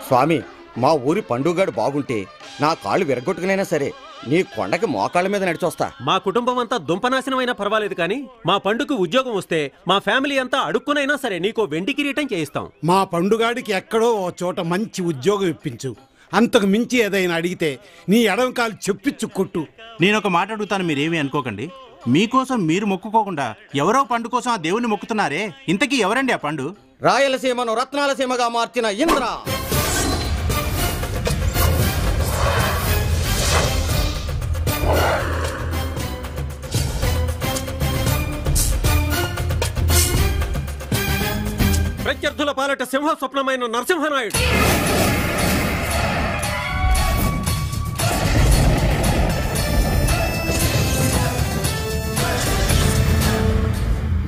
స్వామి, మా ఊరి పండుగాడు బాగుంటే నా కాళ్ళు విరగొట్టుకునైనా సరే నీ కొండకి మోకాళ్ళ మీద నడిచొస్తా. మా కుటుంబం అంతా దుంపనాశనమైనా పర్వాలేదు కానీ మా పండుకు ఉద్యోగం వస్తే మా ఫ్యామిలీ అంతా అడుక్కునైనా సరే నీకో వెండి కిరీటం చేయిస్తాం. మా పండుగాడికి ఎక్కడో ఓ చోట మంచి ఉద్యోగం ఇప్పించు. అంతకు మించి ఏదైనా అడిగితే నీ ఎడమ కాలు చెప్పిచ్చు కొట్టు. నేనొక మాట అడుగుతాను, మీరేమీ అనుకోకండి. మీకోసం మీరు మొక్కుకోకుండా ఎవరో పండు కోసం ఆ దేవుని మొక్కుతున్నారే, ఇంతకీ ఎవరండి ఆ పండు? రాయలసీమను రత్నాలసీమగా మార్చిన ఇంద్ర. ప్రత్యర్థుల పాలట సింహ స్వప్నమైన నరసింహనాయుడు.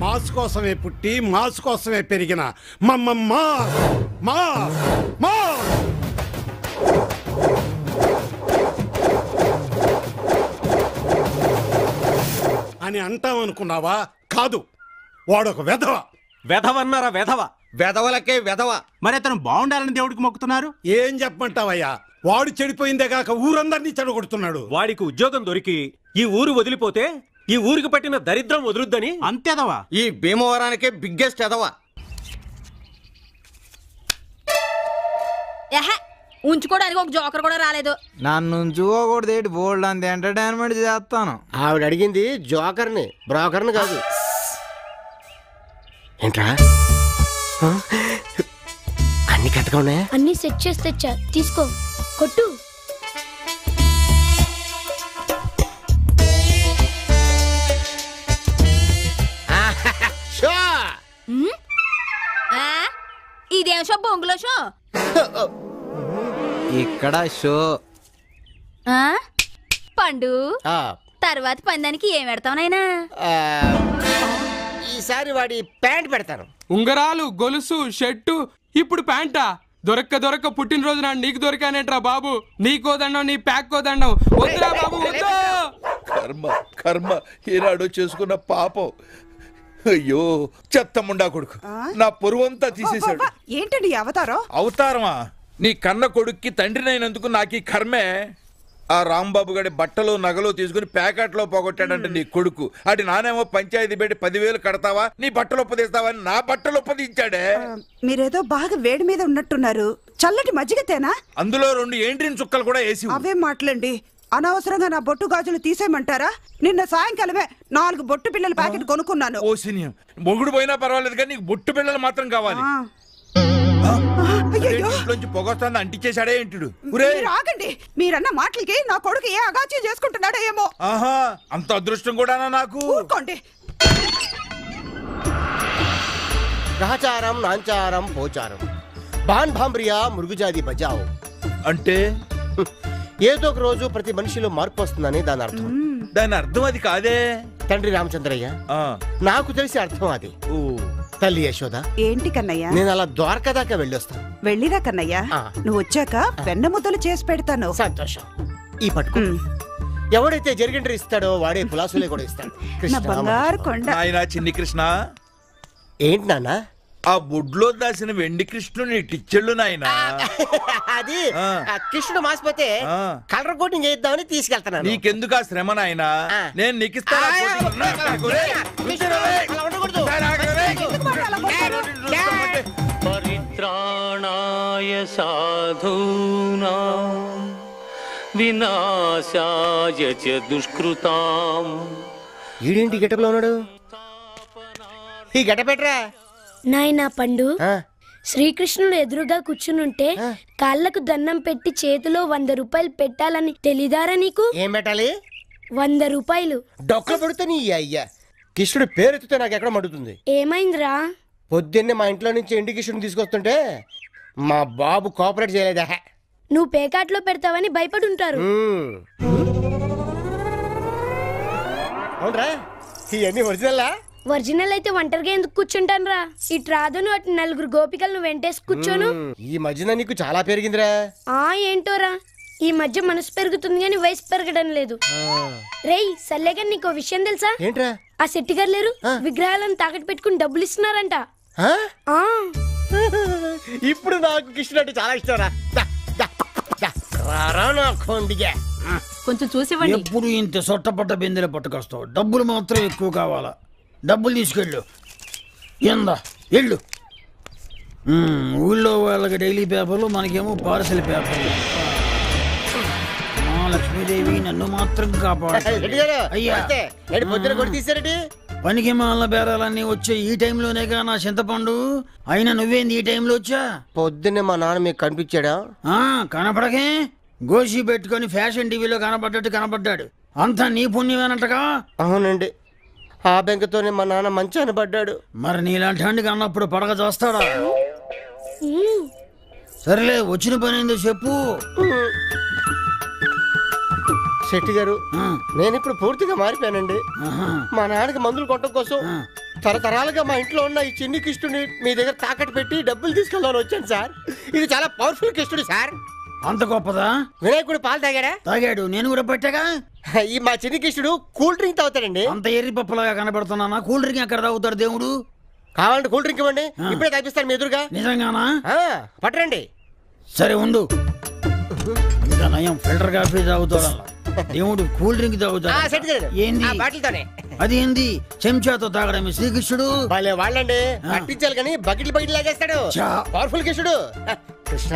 మాస్ కోసమే పుట్టి మాస్ కోసమే పెరిగిన అని అంటామనుకున్నావా? కాదు, వాడొక వెధవ. వెధవన్నారా? వెధవ వెధవలకే వెధవ. మరి అతను బాగుండాలని దేవుడికి మొక్కుతున్నారు. ఏం చెప్పమంటావయ్యా, వాడు చెడిపోయిందే కాక ఊరందరినీ చెడగొడుతున్నాడు. వాడికి ఉద్యోగం దొరికి ఈ ఊరు వదిలిపోతే ఈ ఊరికి పట్టిన దరిద్రం వదులుద్దని అంతేదవా? ఈ భీమవరానికే బిగ్గెస్ట్ ఎదవ. ఉంచుకోవడానికి ఒక జోకర్ కూడా రాలేదు. నన్ను ఉంచుకోకూడదు ఏంటి? బోల్డ్ అంత ఎంటర్టైన్మెంట్ చేస్తాను. ఆవిడ అడిగింది జోకర్ని, బ్రోకర్ని కాదు. ఏంట్రా అన్ని కరెక్ట్గా ఉన్నాయా? అన్ని సెట్ చేసి తెచ్చా, తీసుకో, కొట్టు. ఇదేం షో? బొంగులో షో. ఇక్కడ షో. పండు తర్వాత పందానికి ఏం పెడతావు నాయనా? ఈసారి వాడి ప్యాంట్ పెడతాను. ఉంగరాలు, గొలుసు, షర్టు, ఇప్పుడు ప్యాంటా? దొరక్క పుట్టినరోజు నాడు నీకు దొరికానేట్రా బాబు. నీకో దండం, నీ ప్యాక్ కో దండం. వద్దురా బాబు, వద్దు. కర్మ కర్మ ఈనాడు చేసుకున్న పాపం. అయ్యో చెత్తముండా కొడుకు, నా పొరువంతా తీసేశాడు. ఏంటండి అవతారం? అవతారమా? నీ కన్న కొడుక్కి తండ్రినైనందుకు నాకు ఈ కర్మే. ఆ రాంబాబు గడి బట్టలు నగలు తీసుకుని ప్యాకెట్లో పోగొట్టాడంటే నీ కొడుకు. అటు నానేమో పంచాయతీ పెట్టి 10,000 కడతావా, నీ బట్టలు ఒప్పదీస్తావా అని నా బట్టలు ఒప్పదించాడే. మీరేదో బాగా వేడి మీద ఉన్నట్టున్నారు. చల్లటి మజ్జిగతేనా? అందులో 2 ఏంట్రిన్ చుక్కలు కూడా వేసి. అవేం మాటలండి, అనవసరంగా నా బొట్టు గాజులు తీసేయమంటారా? నిన్న సాయంకాలమే 4 బొట్టు పిల్లల ప్యాకెట్ కొనుక్కున్నాను. ఓ సినియం, మొగుడు పోయినా పర్వాలేదు కానీ నీకు బొట్టు పిల్లలు మాత్రం కావాలి. పొగొస్తాను అంటించేశాడే ఏంటుడు. ఆగండి, మీరన్న మాటలకి నా కొడుకు ఏ అగాచ్యం చేసుకుంటున్నాడో ఏమో. ఆహా, అంత అదృష్టం కూడా నాకు. ఊరుకోండి. గ్రహచారం, నాంచారం, పోచారం, బాన్ భాంబ్రియా, మురుగుజాది బజావు అంటే ఏదో ఒక రోజు ప్రతి మనిషిలో మార్పు వస్తుందని దాని అర్థం. దాని అర్థం అది కాదే తండ్రి రామచంద్రయ్య. నాకు తెలిసి అర్థం అది. తల్లి యశోద. ఏంటి కన్నయ్య? నేను అలా ద్వారకా దాకా వెళ్ళొస్తాను. వెళ్ళిరా కన్నయ్య, నువ్వు వచ్చాక వెన్న ముద్దలు చేసి పెడతాను. సంతోషం. ఈ పట్టుకో. ఎవడైతే జరిగిండ్రి ఇస్తాడో వాడే పులాసులే కూడా ఇస్తాడు. నా బంగారు కొండ. ఆయన చిన్ని కృష్ణ. ఏంటి నాన్న? ఆ బుడ్లో దాసిన వెండి కృష్ణుని టిచ్చెళ్ళు నాయన. అది కృష్ణుడు మాసిపోతే కలర్ కోటింగ్ చేద్దామని తీసుకెళ్తాను. నీకెందుకు ఆ శ్రమ నాయన, నేను నీకు ఇస్తాను. పరిత్రాణాయ సాధూనాం వినాశాయ చ దుష్కృతాం. ఈడేంటి గెటప్లో ఉన్నాడు? ఈ గెటపెట్రా నాయనా పండు. శ్రీకృష్ణుడు ఎదురుగా కూర్చునుంటే కాళ్ళకు దండం పెట్టి చేతిలో 100 రూపాయలు పెట్టాలని తెలీదారా నీకు? ఏం పెట్టాలి? 100 రూపాయలు. డొక్కలు పడితే నీ అయ్యా కృష్ణుడు పేరెత్తితే నాకు ఎక్కడ మడుతుంది. ఏమైందిరా? పొద్దున్నే మా ఇంట్లో నుంచి ఎండి కృష్ణుడు తీసుకొస్తుంటే మా బాబు కోఆపరేట్ చేయలేదా? నువ్వు పేకాట్లో పెడతావని భయపడుంటారు. అవునరా, ఇవన్నీ ఒరిజినల్లా? ఒరిజినల్ అయితే ఒంటరిగా ఎందుకు కూర్చుంటాను రా? ఇటు రాదును అటు 4 గోపికలను వెంటేసి కూర్చోను. ఈ మధ్యన నీకు చాలా పెరిగిందిరా. ఏంటోరా, ఈ మధ్య మనసు పెరుగుతుంది కానీ వయసు పెరగడం లేదు. రేయ్ సల్లేగా నీకో విషయం తెలుసా? ఏంట్రా? ఆ శెట్టి గారు లేరు, విగ్రహాలను తాకట్టు పెట్టుకుని డబ్బులు ఇస్తున్నారంట. ఇప్పుడు నాకు కిష్టుడు అంటే చాలా ఇష్టం రా. నా కొండిగా కొంచెం చూసివ్వండి. ఎప్పుడు ఇంత సొట్టపట్ట బిందెలు పట్టుకొస్తావు, డబ్బులు మాత్రం ఎక్కువ కావాలా? డబ్బులు తీసుకెళ్ళు. ఎందా వెళ్ళు. ఊళ్ళో వాళ్ళకి డైలీ పేపర్లు, మనకేమో పార్సల్ పేపర్లు. లక్ష్మీదేవి నన్ను మాత్రం కాపాడు. పనికి మాల బేరాలన్నీ వచ్చే ఈ టైంలోనేగా నా చింతపండు. అయినా నువ్వేంది ఈ టైంలో వచ్చా? పొద్దున్నే మా నాన్న మీకు కనిపించాడా? కనపడకే, గోషి పెట్టుకొని ఫ్యాషన్ టీవీలో కనపడ్డట్టు కనపడ్డాడు. అంతా నీ పుణ్యమేనంటగా? అవునండి, ఆ బెంకతోనే మా నాన్న మంచి అనబడ్డాడు. మరి నీలాంటి హండికి అన్నప్పుడు పడగ చేస్తాడా? సరేలే, వచ్చిన పని ఏందో చెప్పు. శెట్టి గారు, నేను ఇప్పుడు పూర్తిగా మారిపోయానండి. మా నాన్నకి మందులు కొట్టడం కోసం తరతరాలుగా మా ఇంట్లో ఉన్న ఈ చిన్ని కిష్టుని మీ దగ్గర తాకట్టు పెట్టి డబ్బులు తీసుకెళ్దామని వచ్చాను సార్. ఇది చాలా పవర్ఫుల్ కిష్టుడు సార్. అంత గొప్పదా? వినాయకుడు పాలు తాగాడా? తాగాడు, నేను కూడా పట్టాగా. ఈ మా చిన్ని కిష్టుడు కూల్ డ్రింక్ తాగుతాడండి. అంత ఎర్రి పప్పులాగా కనబడుతున్నానా? కూల్ డ్రింక్ ఎక్కడ తాగుతాడు దేవుడు? కావాలంటే కూల్ డ్రింక్ ఇవ్వండి, ఇప్పుడే తాగిస్తాను మీ ఎదురుగా. నిజంగానా? పట్టరండి. సరే ఉండు. ఇంకా నయం ఫిల్టర్ కాఫీ తాగుతాడు, దేవుడు కూల్ డ్రింక్ తాగుతాడు. ఏంది అది? ఏంది చెంచాతో తాగడమే శ్రీకృష్ణుడు? వాళ్ళండి పట్టించాలి కానీ బకెట్లు బకెట్లు లాగేస్తాడు. పవర్ఫుల్ కృష్ణుడు. కృష్ణ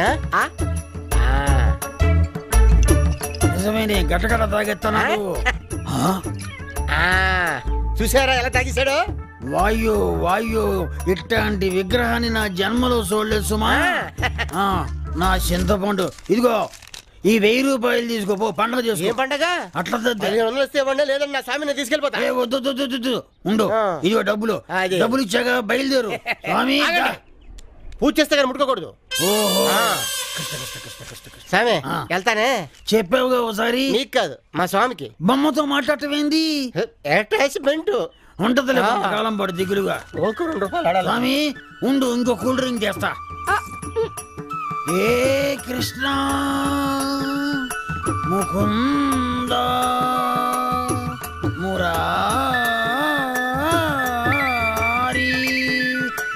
నిజమే, గట్టగట్ట తాగెత్తాను. చూసారా ఎలా తాగేశాడు? వాయు వాయు, ఇట్లాంటి విగ్రహాన్ని నా జన్మలో చూడలేదు సుమా. నా చింతపండు ఇదిగో, ఈ 1000 రూపాయలు తీసుకోపో, పండుగ చేసుకో. ఏ పండగ? అట్లా లేదన్నా స్వామిని తీసుకెళ్ళిపోతా. వద్దు ఉండు, ఇదిగో డబ్బులు. డబ్బులు ఇచ్చాక బయలుదేరు. స్వామి పూజ చేస్తే కానీ ముట్టుకోకూడదు. ఓహో, స్వామి వెళ్తానే. చెప్పావుగా ఒకసారి. నీకు కాదు, మా స్వామికి. బొమ్మతో మాట్లాడటమేంది? అటాచ్మెంట్ ఉంటది కాలం పడు దిగులుగా. స్వామి ఉండు, ఇంకో కూల్ డ్రింక్ చేస్తా. ఏ కృష్ణ ముకుంద మురారి,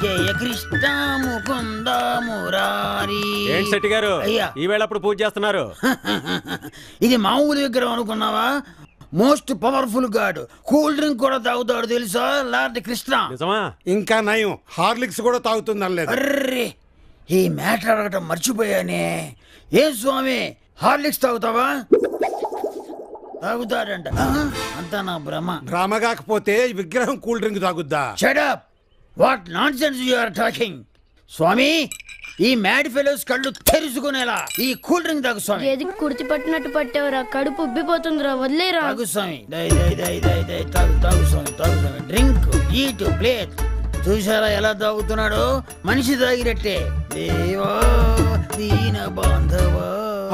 జయ కృష్ణ ముకుంద మురారి. ఏంటి శెట్టి గారు, ఈవేళ అప్పుడు పూజ చేస్తున్నారు? ఇది మామూలు విగ్రహం అనుకున్నావా? Most powerful God. Cool drink కూడా తాగుతాడు తెలుసా, లార్డ్ కృష్ణ. నిజమా? ఇంకా నయం, హార్లిక్స్ కూడా తాగుతుంది. అర్రే, ఈ మ్యాటర్ అడగటం మర్చిపోయానే. ఏం స్వామి, హార్లిక్స్ తాగుతావా? తాగుతాడంట. అంతా నా భ్రమ. భ్రమ కాకపోతే విగ్రహం కూల్ డ్రింక్ తాగుద్దా? Shut up, what nonsense you are talking. స్వామి, ఈ మ్యాడ్ ఫెలోస్ కళ్ళు తెరుచుకునేలా ఈ కూల్ డ్రింక్ తాగు స్వామి. ఏది కుర్తి పట్టినట్టు పట్టావురా, కడుపు ఉబ్బిపోతుందిరా, వదిలేరా. తాగు స్వామి, తాగు స్వామి, తాగు స్వామి. Drink, eat, plate. చూసారా ఎలా తాగుతున్నాడు? మనిషి తాగినట్టే. దేవా దీన బాంధవా.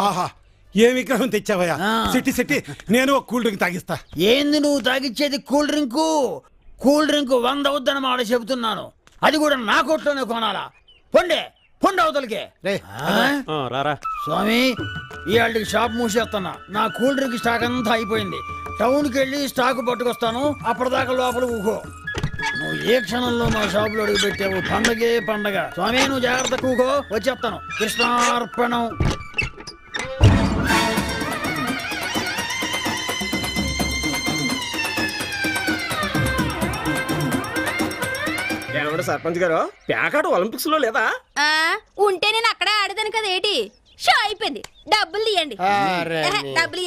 ఆహా, ఏ విగ్రహం తెచ్చావయ్యా? సిట్టి నేను ఒక కూల్ డ్రింక్ తాగిస్తా. ఏంది నువ్వు తాగిచ్చేది? కూల్ డ్రింకు 100 అవుద్దని మాట చెబుతున్నాను. అది కూడా నా కొట్లోనే కొనాలా? పొండి అవతలకే. రారా స్వామి, ఇవాళకి షాప్ మూసేస్తున్నా. నా కూల్ డ్రింక్ స్టాక్ అంతా అయిపోయింది. టౌన్కి వెళ్ళి స్టాక్ పట్టుకొస్తాను. అప్పటిదాకా లోపల ఊకో. నువ్వు ఏ క్షణంలో మా షాపులో అడుగు పెట్టావు, పండగే పండగ. స్వామి నువ్వు జాగ్రత్త, కూకో, వచ్చేస్తాను. కృష్ణార్పణం. సర్పంచ్ గారు, ప్యాకాట ఒలింపిక్స్ లో లేదా? ఉంటే నేను అక్కడే ఆడదాను కదా. ఏంటి షో అయిపోయింది, డబ్బులు తీయండి. డబ్బులు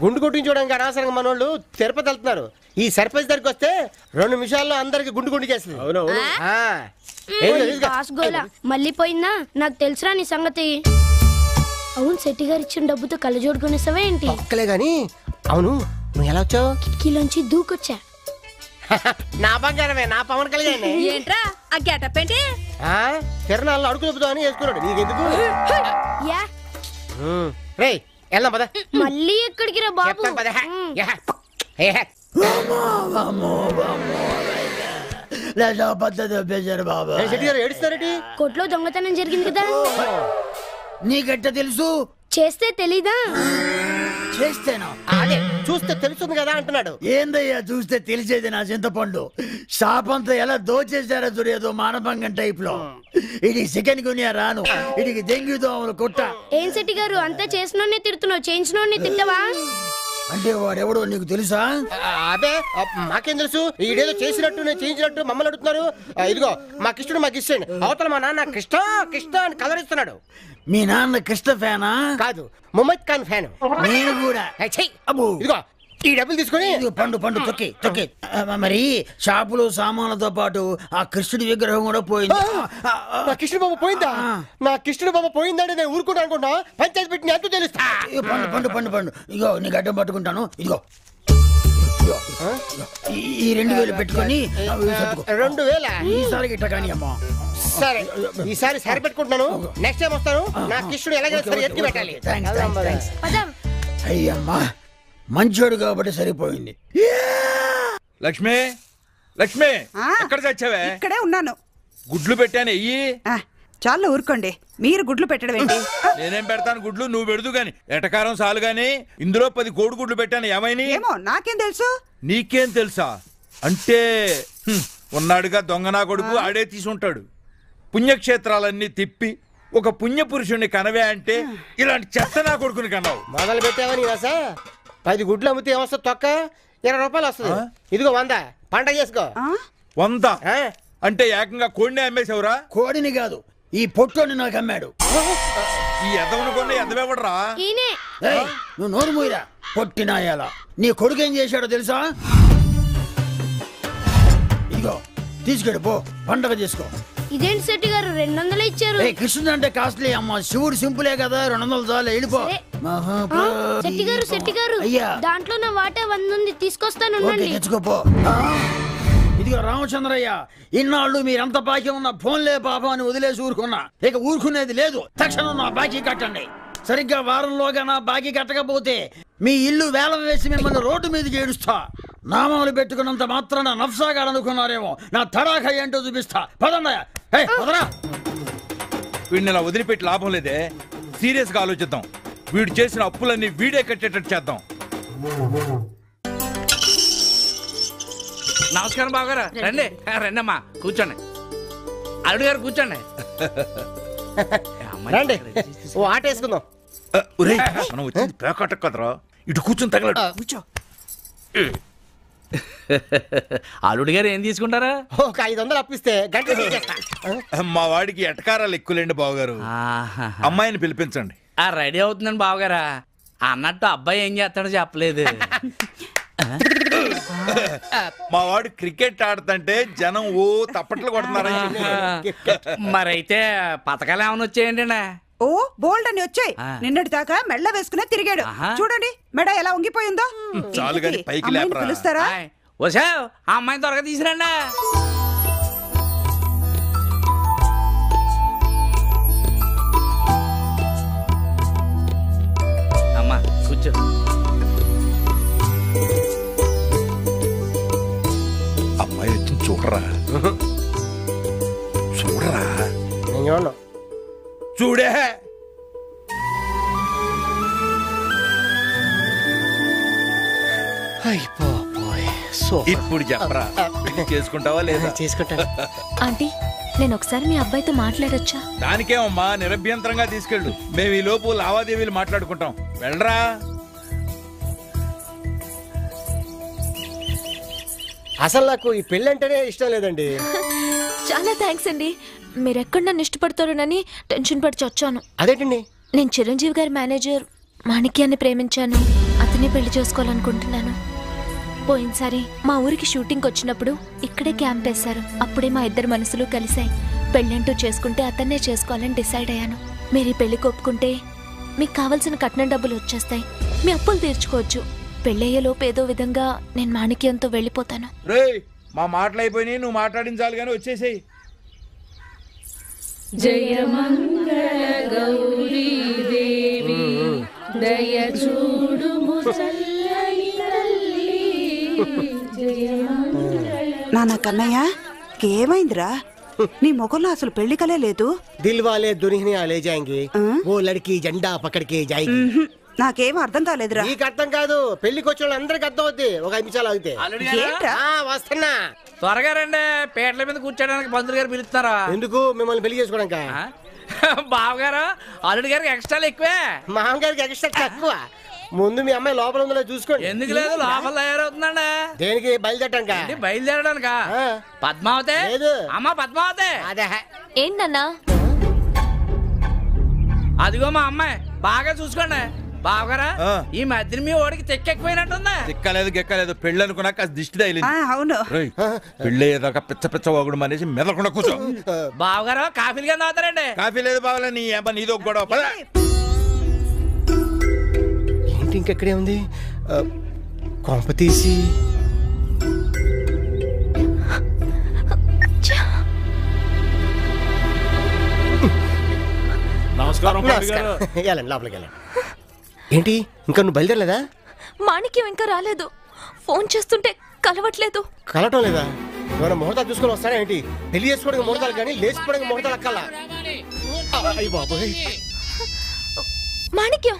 గుండు కొట్టించుకోవడానికి అనవసరంగా మనోళ్ళు తిరుపతి వెళ్తున్నారు. ఈ సర్పంచ్ దగ్గరికి వస్తే 2 నిమిషాల్లో అందరికి గుండు చేస్తుంది. మళ్ళీ పోయిందా? నాకు తెలుసురా నీ సంగతి. అవును, శెట్టి గారు ఇచ్చిన డబ్బుతో కళ్ళజోడు కొనేసావా ఏంటి? ఒక్కలే గాని. అవును, నువ్వు ఎలా వచ్చావు? కిటికీలోంచి దూకొచ్చా. నా బంగారమే, నా పవన్ కళ్యాణ్. ఏంట్రా ఆ గెటప్ ఏంటి? తిరణాల్లో అడుగు చెబుతామని వేసుకున్నాడు. నీకెందుకు? రేయ్ వెళ్దాం పద. మళ్ళీ ఎక్కడికి రా బాబు? కొట్లో దొంగతనం జరిగింది కదా. నీకెట్ట తెలుసు? చేస్తే తెలీదా? చేస్తేనా? అదే చూస్తే తెలుస్తుంది కదా అంటున్నాడు. ఏందయ్యా చూస్తే తెలిసేది నా చింతపండు. షాపంతా ఎలా దోచేశారో చూడేదో మానభంగం టైప్ లో. ఇది చికెన్ గునియా రాను, ఇది డెంగ్యూ దోమలు కుట్ట. ఏం శెట్టి గారు అంతా చేసినోడిని తిడుతున్నావు, చేయించినోడిని తిట్టవా? అంటే వాడెవడో నీకు తెలుసా? అదే మాకేం తెలుసు, ఈడేదో చేసినట్టు నేను చేయించినట్టు మమ్మల్ని అడుగుతున్నారు. ఇదిగో మా కృష్ణుడు మాకు ఇస్తాడు, అవతల మా నాన్న కృష్ణ కృష్ణ అని కలరిస్తున్నాడు. మీ నాన్న కృష్ణ ఫ్యానా? కాదు, ముమైత్ ఖాన్ ఫ్యాన్. నేను కూడా. ఇదిగో ఈ డబ్బులు తీసుకొని పండు పండు తొక్కి తొక్కి. మరి షాపులు సామాన్లతో పాటు ఆ కృష్ణుడి విగ్రహం కూడా పోయింది. నా కృష్ణుడు బాబు పోయిందా? నా కృష్ణుడు బాబు పోయిందంటే నేను ఊరుకుంటా అనుకుంటా. పంచాయతీ పెట్టి ఎంతో తెలుస్తా. పండు పండు పండు పండు. ఇగో నీకు అడ్డం పట్టుకుంటాను. ఇదిగో ఈ 2000 పెట్టుకొని 2000 ఈసారి గిట్ట కానీ అమ్మా. సరే ఈసారి సరి పెట్టుకుంటున్నాను. నెక్స్ట్ టైం వస్తాను. నా కృష్ణుడు ఎలాగైనా సరే ఎత్తి పెట్టాలి. అయ్యమ్మా మంచోడు కాబట్టి సరిపోయింది. లక్ష్మి లక్ష్మి ఎక్కడ చచ్చావే? ఇక్కడే ఉన్నాను. గుడ్లు పెట్టాను ఎయ్యి. చాలా ఊరుకోండి, మీరు గుడ్లు పెట్టడం ఏంటి? నేనేం పెడతాను గుడ్లు, నువ్వు పెడదు గాని. ఎటకారం చాలు గాని. ఇందులో 10 కోడి గుడ్లు పెట్టాను, ఏమైనా? ఏమో నాకేం తెలుసు. నీకేం తెలుసా అంటే ఉన్నాడుగా దొంగ నా కొడుకు, ఆడే తీసుంటాడు. పుణ్యక్షేత్రాలన్నీ తిప్పి ఒక పుణ్య పురుషుణ్ణి కనవే అంటే ఇలాంటి చెత్త నా కొడుకుని కన్నావు. మొదలు పెట్టావని రాసా. 10 గుడ్లు అమ్మితే ఏమొస్తుంది? తొక్క 20 రూపాయలు వస్తుంది. ఇదిగో 100 పండగ చేసుకో. 100 అంటే ఏకంగా కోడిని అమ్మేశావురా? కోడిని కాదు, ఈ పొట్టోని నాకు అమ్మాడు. ఈ ఎదవను కొన్న ఎదవేవడరా? నువ్వు నోరు మూయరా పొట్టినాయాల. నీ కొడుకు ఏం చేశాడో తెలుసా? ఇదిగో తీసుకెడు పో, పండగ చేసుకో. ఇదేంటి శెట్టి గారు 200 ఇచ్చారు? కృష్ణుడు అంటే కాస్ట్లీ అమ్మ, శివుడు సింపులే కదా, 200 చాలు, వెళ్ళిపో. శెట్టి గారు అయ్యా, దాంట్లో నా వాటా 100 ఉంది, తీసుకొస్తాను. తెచ్చుకోపో. ఇదిగో రామచంద్రయ్య, ఇన్నాళ్ళు మీరంత బాకీ ఉన్న ఫోన్లే పాపం అని వదిలేసి ఊరుకున్నా. ఇక ఊరుకునేది లేదు. తక్షణం నా బాకీ కట్టండి. సరిగ్గా వారంలోగా నా బాకీ కట్టకపోతే మీ ఇల్లు వేలం వేసి మిమ్మల్ని రోడ్డు మీదకి ఏడుస్తా. నామాలు పెట్టుకున్నంత మాత్రాన నఫ్సాగాడనుకున్నారేమో, నా తడాఖ ఏంటో చూపిస్తా. పదన్నయ్య. వీడిని ఇలా వదిలిపెట్టి లాభం లేదే. సీరియస్ గా ఆలోచిద్దాం. వీడు చేసిన అప్పులన్నీ వీడే కట్టేటట్టు చేద్దాం. నమస్కారం బావగారు. రండి రండి అమ్మా, కూర్చోండి. అల్లుడు గారు కూర్చోండి. రండి ఓ ఆట వేసుకుందాం. మనం వచ్చింది పేకాట కదరా, ఇటు కూర్చొని తగలడు. కూర్చో. అల్లుడు గారు ఏం తీసుకుంటారా? ఒక 500 అప్పిస్తే గంట తీసేస్తా. మా వాడికి ఎటకారాలు ఎక్కువలేండి బావగారు. అమ్మాయిని పిలిపించండి. రెడీ అవుతుందండి బావగారా. అన్నట్టు అబ్బాయి ఏం చేస్తాడో చెప్పలేదు. మా వాడు క్రికెట్ ఆడుతుంటే జనం ఓ తప్పట్లు కొడుతున్నారా? మరైతే పథకాలు ఏమైనా వచ్చాయండి? ఓ బోల్డ్ అని వచ్చాయి. నిన్నటి దాకా మెళ్ళ వేసుకునే తిరిగాడు. చూడండి మెడ ఎలా ఉంగిపోయిందో. చాలు గాని పైకి లేపరా. పిలుస్తారా? వసా ఆ అమ్మాయిని త్వరగా తీసుకురండి. అమ్మా కూర్చో. అమ్మాయి వచ్చింది చూడరా, చూడరా. చూడే ఇప్పుడు చెప్పరా, చేసుకుంటావా లేదా? చేసుకుంటాను. ఆంటీ నేను ఒకసారి మీ అబ్బాయితో మాట్లాడొచ్చా? దానికేమమ్మా, నిరభ్యంతరంగా తీసుకెళ్ళు. మేము ఈ లోపు లావాదేవీలు మాట్లాడుకుంటాం. వెళ్ళరా. అసలు నాకు ఈ పెళ్ళి అంటేనే ఇష్టం లేదండి. చాలా థ్యాంక్స్ అండి. మీరెక్కడ నన్ను ఇష్టపడతారోనని టెన్షన్ పడి చచ్చాను. అదేంటండి? నేను చిరంజీవి గారి మేనేజర్ మాణిక్యాన్ని ప్రేమించాను. అతన్ని పెళ్లి చేసుకోవాలనుకుంటున్నాను. పోయినసారి మా ఊరికి షూటింగ్ వచ్చినప్పుడు ఇక్కడే క్యాంప్ వేశారు. అప్పుడే మా ఇద్దరు మనసులు కలిశాయి. పెళ్ళంటూ చేసుకుంటే అతన్నే చేసుకోవాలని డిసైడ్ అయ్యాను. మీరు ఈ పెళ్లికి ఒప్పుకుంటే మీకు కావాల్సిన కట్నం డబ్బులు వచ్చేస్తాయి. మీ అప్పులు తీర్చుకోవచ్చు. పెళ్ళయ్యేలోపు ఏదో విధంగా నేను మాణిక్యంతో వెళ్ళిపోతాను. రేయ్, మా మాటలు అయిపోయినాయి, నువ్వు మాట్లాడించాలి కానీ వచ్చేసేయి. జయ మంగళ గౌరీ దేవి దయ చూడుము చల్లని తల్లి. జయ మంగళ. నాన్న కన్నయ్య ఏమైందిరా? నీ ముఖంలో అసలు పెళ్లి కలే లేదు. దిల్ వాలే దునియా లే జాయేంగే, ఓ లడ్కీ జెండా పకడ్ కే జాయేగి. నాకేం అర్థం కాలేదురా. నీకు అర్థం కాదు, పెళ్లికి వచ్చిన వాళ్ళందరికి అర్థం అవుద్ది. ఒక 5 నిమిషాలు ఆగితే. వస్తున్నా, త్వరగా రండి. పేటల మీద కూర్చోడానికి పంతులు గారు పిలుస్తారా? ఎందుకు? మిమ్మల్ని పెళ్లి చేసుకోవడానికి. బావగారు అల్లుడి గారికి ఎక్స్ట్రాలు ఎక్కువే, మామగారికి ఎక్స్ట్రా తక్కువ. ముందు మీ అమ్మాయి లోపల ఉందో చూసుకోండి. ఎందుకు లేదు, లోపల తయారవుతుందండి. దేనికి? బయలుదేరటానికి. బయలుదేరడానిక? పద్మావతి, అమ్మా పద్మావతి. అదే ఏంటన్నా? అదిగో మా అమ్మాయి, బాగా చూసుకోండి. బావగారా, ఈ మధ్యన మీ ఓడికి తెక్కెక్కిపోయినట్టుందా? తిక్కలేదు గెక్కలేదు, పెళ్ళి అనుకున్నాక దిష్టి తగిలింది. అవును, పెళ్ళి ఏదాకా పిచ్చ పిచ్చ ఒకడు మనేసి మెదలకుండా కూర్చో. బావగారు కాఫీలు కింద అవుతారండి. కాఫీ లేదు బావలే, నీ అబ్బా నీదో గొడవ. పద. ఏంటి ఇంకెక్కడే ఉంది? కొంప తీసి వెళ్ళండి, లోపలికి వెళ్ళండి. ఏంటి ఇంకా నువ్వు బయలుదేరలేదా? మాణిక్యం ఇంకా రాలేదు. ఫోన్ చేస్తుంటే కలవట్లేదు. కలవటం లేదా? ఏమైనా ముహూర్తాలు చూసుకొని వస్తారా ఏంటి? పెళ్లి చేసుకోవడానికి ముహూర్తాలు కానీ లేచిపోవడానికి ముహూర్తాలు అక్కల్లా. బాబోయ్. మాణిక్యం,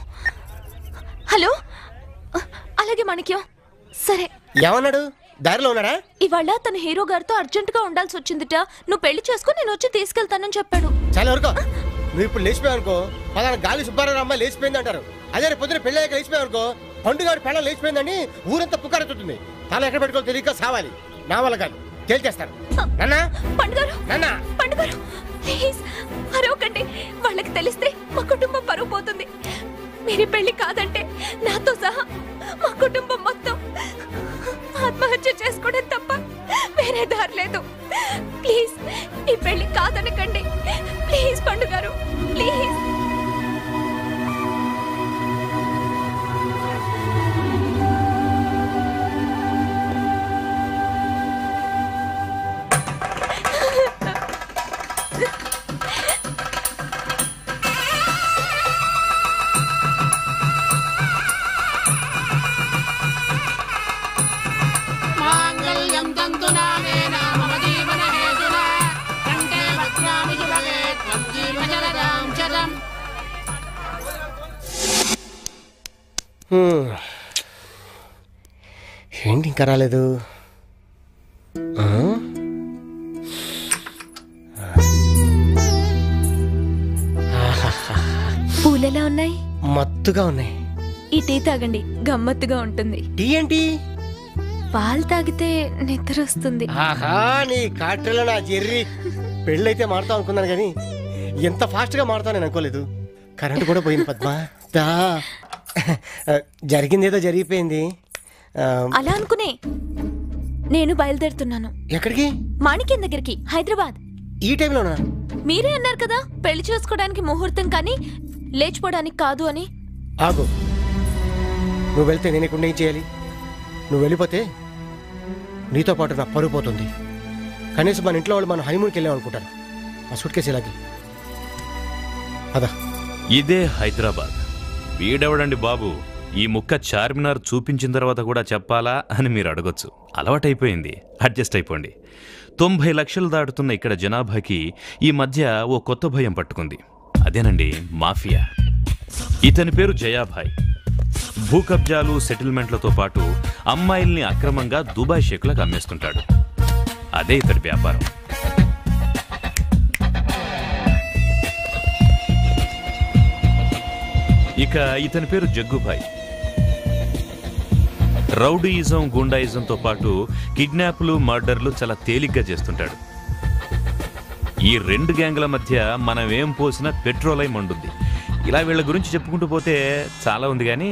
హలో. అలాగే మాణిక్యం, సరే. ఏమన్నాడు? దారిలో ఉన్నాడా? ఇవాళ తన హీరో గారితో అర్జెంట్ గా ఉండాల్సి వచ్చిందిట. నువ్వు పెళ్లి చేసుకుని నేను వచ్చి తీసుకెళ్తానని చెప్పాడు. చాలా వరకు నువ్వు ఇప్పుడు లేచిపోయావు అనుకో, పలానా గాలి సుబ్బారావు అమ్మాయి లేచిపోయింది అంటారు. అదే రేపు పొద్దున పెళ్ళి అయ్యాక లేచిపోయావు అనుకో, పండుగ పెళ్ళ లేచిపోయిందని ఊరంతా పుకారెత్తుతుంది. తల ఎక్కడ పెట్టుకోవాలి తెలియక సావాలి. నా వల్ల కాదు, తేల్చేస్తాను. ప్లీజ్ అరవకండి. వాళ్ళకి తెలిస్తే మా కుటుంబం పరువు పోతుంది. మీరు పెళ్లి కాదంటే నాతో సహా మా కుటుంబం మొత్తం ఆత్మహత్య చేసుకోవడం తప్ప వేరే దారి లేదు. ప్లీజ్ ఈ పెళ్లి కాదనకండి. Please పండుగారు, please. ఏంటి ఇంకా రాలేదు? పూలెలా ఉన్నాయి? మత్తుగా ఉన్నాయి. ఈ టీ తాగండి, గమ్మత్తుగా ఉంటుంది. టీ ఏంటి? పాలు తాగితే నిద్ర వస్తుంది. ఆహా, నీ కాట్రలో నా జెర్రీ. పెళ్ళైతే మారుతావు అనుకున్నాను కానీ ఎంత ఫాస్ట్ గా మారుతావు నేను అనుకోలేదు. కరెంట్ కూడా పోయింది పద్మా. జరిగిందేదో జరిగిపోయింది. అలా అనుకునే నేను బయలుదేరుతున్నాను. ఎక్కడికి? మాణిక్యం దగ్గరికి, హైదరాబాద్. ఈ టైంలోనా? మీరే అన్నారు కదా పెళ్లి చేసుకోవడానికి ముహూర్తం కానీ లేచిపోవడానికి కాదు అని. ఆగు, నువ్వు వెళ్తే నేను ఇక్కడ ఏం చేయాలి? నువ్వు వెళ్ళిపోతే నీతో పాటు నా పరువు పోతుంది. కనీసం మన ఇంట్లో వాళ్ళు మనం హనీమూన్కి వెళ్ళాం అనుకుంటారు. ఆ సూట్ కేసు ఇలాగే అదా. ఇదే హైదరాబాద్. వీడెవడండి బాబు, ఈ ముక్క చార్మినార్ చూపించిన తర్వాత కూడా చెప్పాలా అని మీరు అడగొచ్చు. అలవాటైపోయింది, అడ్జస్ట్ అయిపోండి. 90 లక్షలు దాటుతున్న ఇక్కడ జనాభాకి ఈ మధ్య ఓ కొత్త భయం పట్టుకుంది. అదేనండి మాఫియా. ఇతని పేరు జయాభాయ్. భూ కబ్జాలు, సెటిల్మెంట్లతో పాటు అమ్మాయిల్ని అక్రమంగా దుబాయ్ షేకులకు అమ్మేస్తుంటాడు. అదే ఇతడి వ్యాపారం. ఇక ఇతని పేరు జగ్గుభాయ్. రౌడీయిజం, గుండాయిజంతో పాటు కిడ్నాప్లు, మర్డర్లు చాలా తేలిగ్గా చేస్తుంటాడు. ఈ 2 గ్యాంగ్ల మధ్య మనం ఏం పోసినా పెట్రోలై మండుద్ది. ఇలా వీళ్ళ గురించి చెప్పుకుంటూ పోతే చాలా ఉంది, కానీ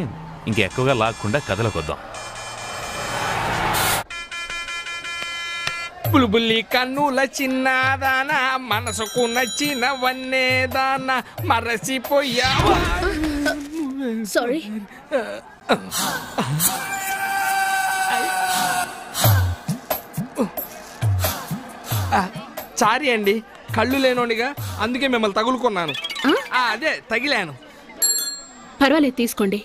ఇంకెక్కువగా లాక్కుండా కథలకొద్దాం. బుల్బుల్లి కన్నుల చిన్నదానా, మనసుకు నచ్చిన వన్నేదానా, మరసిపోయావా? సారీ. సారీ అండి, కళ్ళు లేనోనిగా అందుకే మిమ్మల్ని తగులుకున్నాను. అదే తగిలాను. పర్వాలేదు, తీసుకోండి.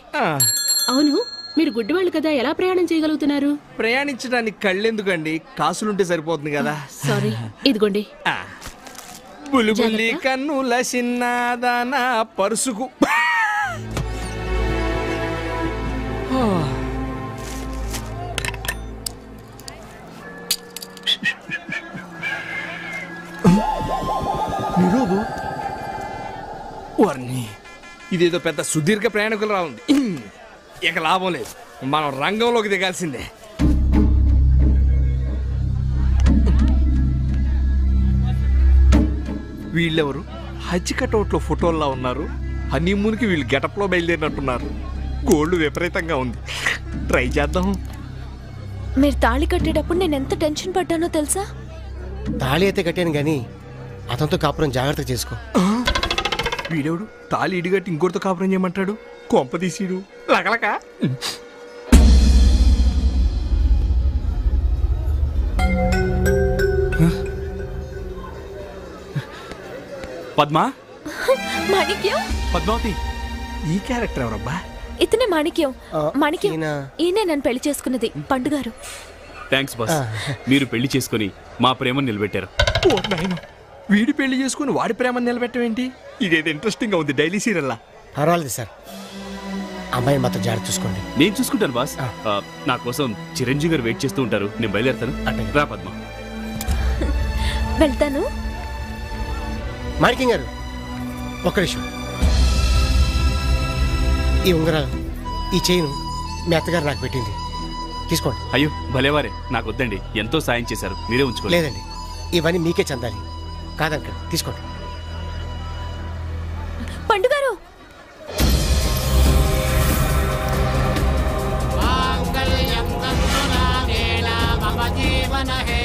అవును, మీరు గుడ్డివాళ్ళు కదా, ఎలా ప్రయాణం చేయగలుగుతున్నారు? ప్రయాణించడానికి కళ్ళెందుకండి, కాసులుంటే సరిపోతుంది కదా. సారీ, ఇదిగోండి. బుల్బుల్లి కన్నుల చిన్నదానా, పరుసుకు నిరోధు వర్ణి ఇదేదో పెద్ద సుదీర్ఘ ప్రయాణికులు రావుంది. ఇక లాభం లేదు, మనం రంగంలోకి దిగాల్సిందే. వీళ్ళెవరు హజ్ కటౌట్లో ఫోటోల్లో ఉన్నారు? హనీమూన్కి వీళ్ళు గెటప్లో బయలుదేరినట్టున్నారు. గోల్డ్ విపరీతంగా ఉంది, ట్రై చేద్దాం. మీరు తాళి కట్టేటప్పుడు నేను ఎంత టెన్షన్ పడ్డానో తెలుసా? తాళి అయితే కట్టాను కానీ అతనితో కాపురం జాగ్రత్తగా చేసుకో. వీడెవడు తాళి ఇడిగట్టి ఇంకోటితో కాపురం చేయమంటాడు? కొంప తీసిడు లకలక. పద్మా, మాణిక్యం, పద్మావతి, ఈ క్యారెక్టర్ ఎవరబ్బా? ఇతనే మాణిక్యం. మాణిక్యం ఈయనే నన్ను పెళ్లి చేసుకున్నది, పండుగారు. Thanks boss. మీరు పెళ్లి చేసుకుని మా ప్రేమను నిలబెట్టారు. ఓ నాయనా, వీడి పెళ్లి చేసుకుని వాడి ప్రేమను నిలబెట్టమేంటి? ఇదేదో ఇంట్రెస్టింగ్ గా ఉంది, డైలీ సీరియల్లా. పర్వాలేదు సార్, అమ్మాయిని మాత్రం జాగ్రత్త చూసుకోండి. నేను చూసుకుంటాను బాస్. నా కోసం చిరంజీవి గారు వెయిట్ చేస్తూ ఉంటారు, నేను బయలుదేరుతాను. రా పద్మ. వెళ్తాను. మాణిక్యం గారు ఒక్క నిమిషం. ఈ ఉంగరాలు, ఈ చైను మీ అత్తగారు నాకు పెట్టింది, తీసుకోండి. అయ్యో భలేవారే, నాకు వద్దండి, ఎంతో సాయం చేశారు, మీరే ఉంచుకోండి. లేదండి, ఇవన్నీ మీకే చెందాలి. కాదంక తీసుకోండి. పండుగారు,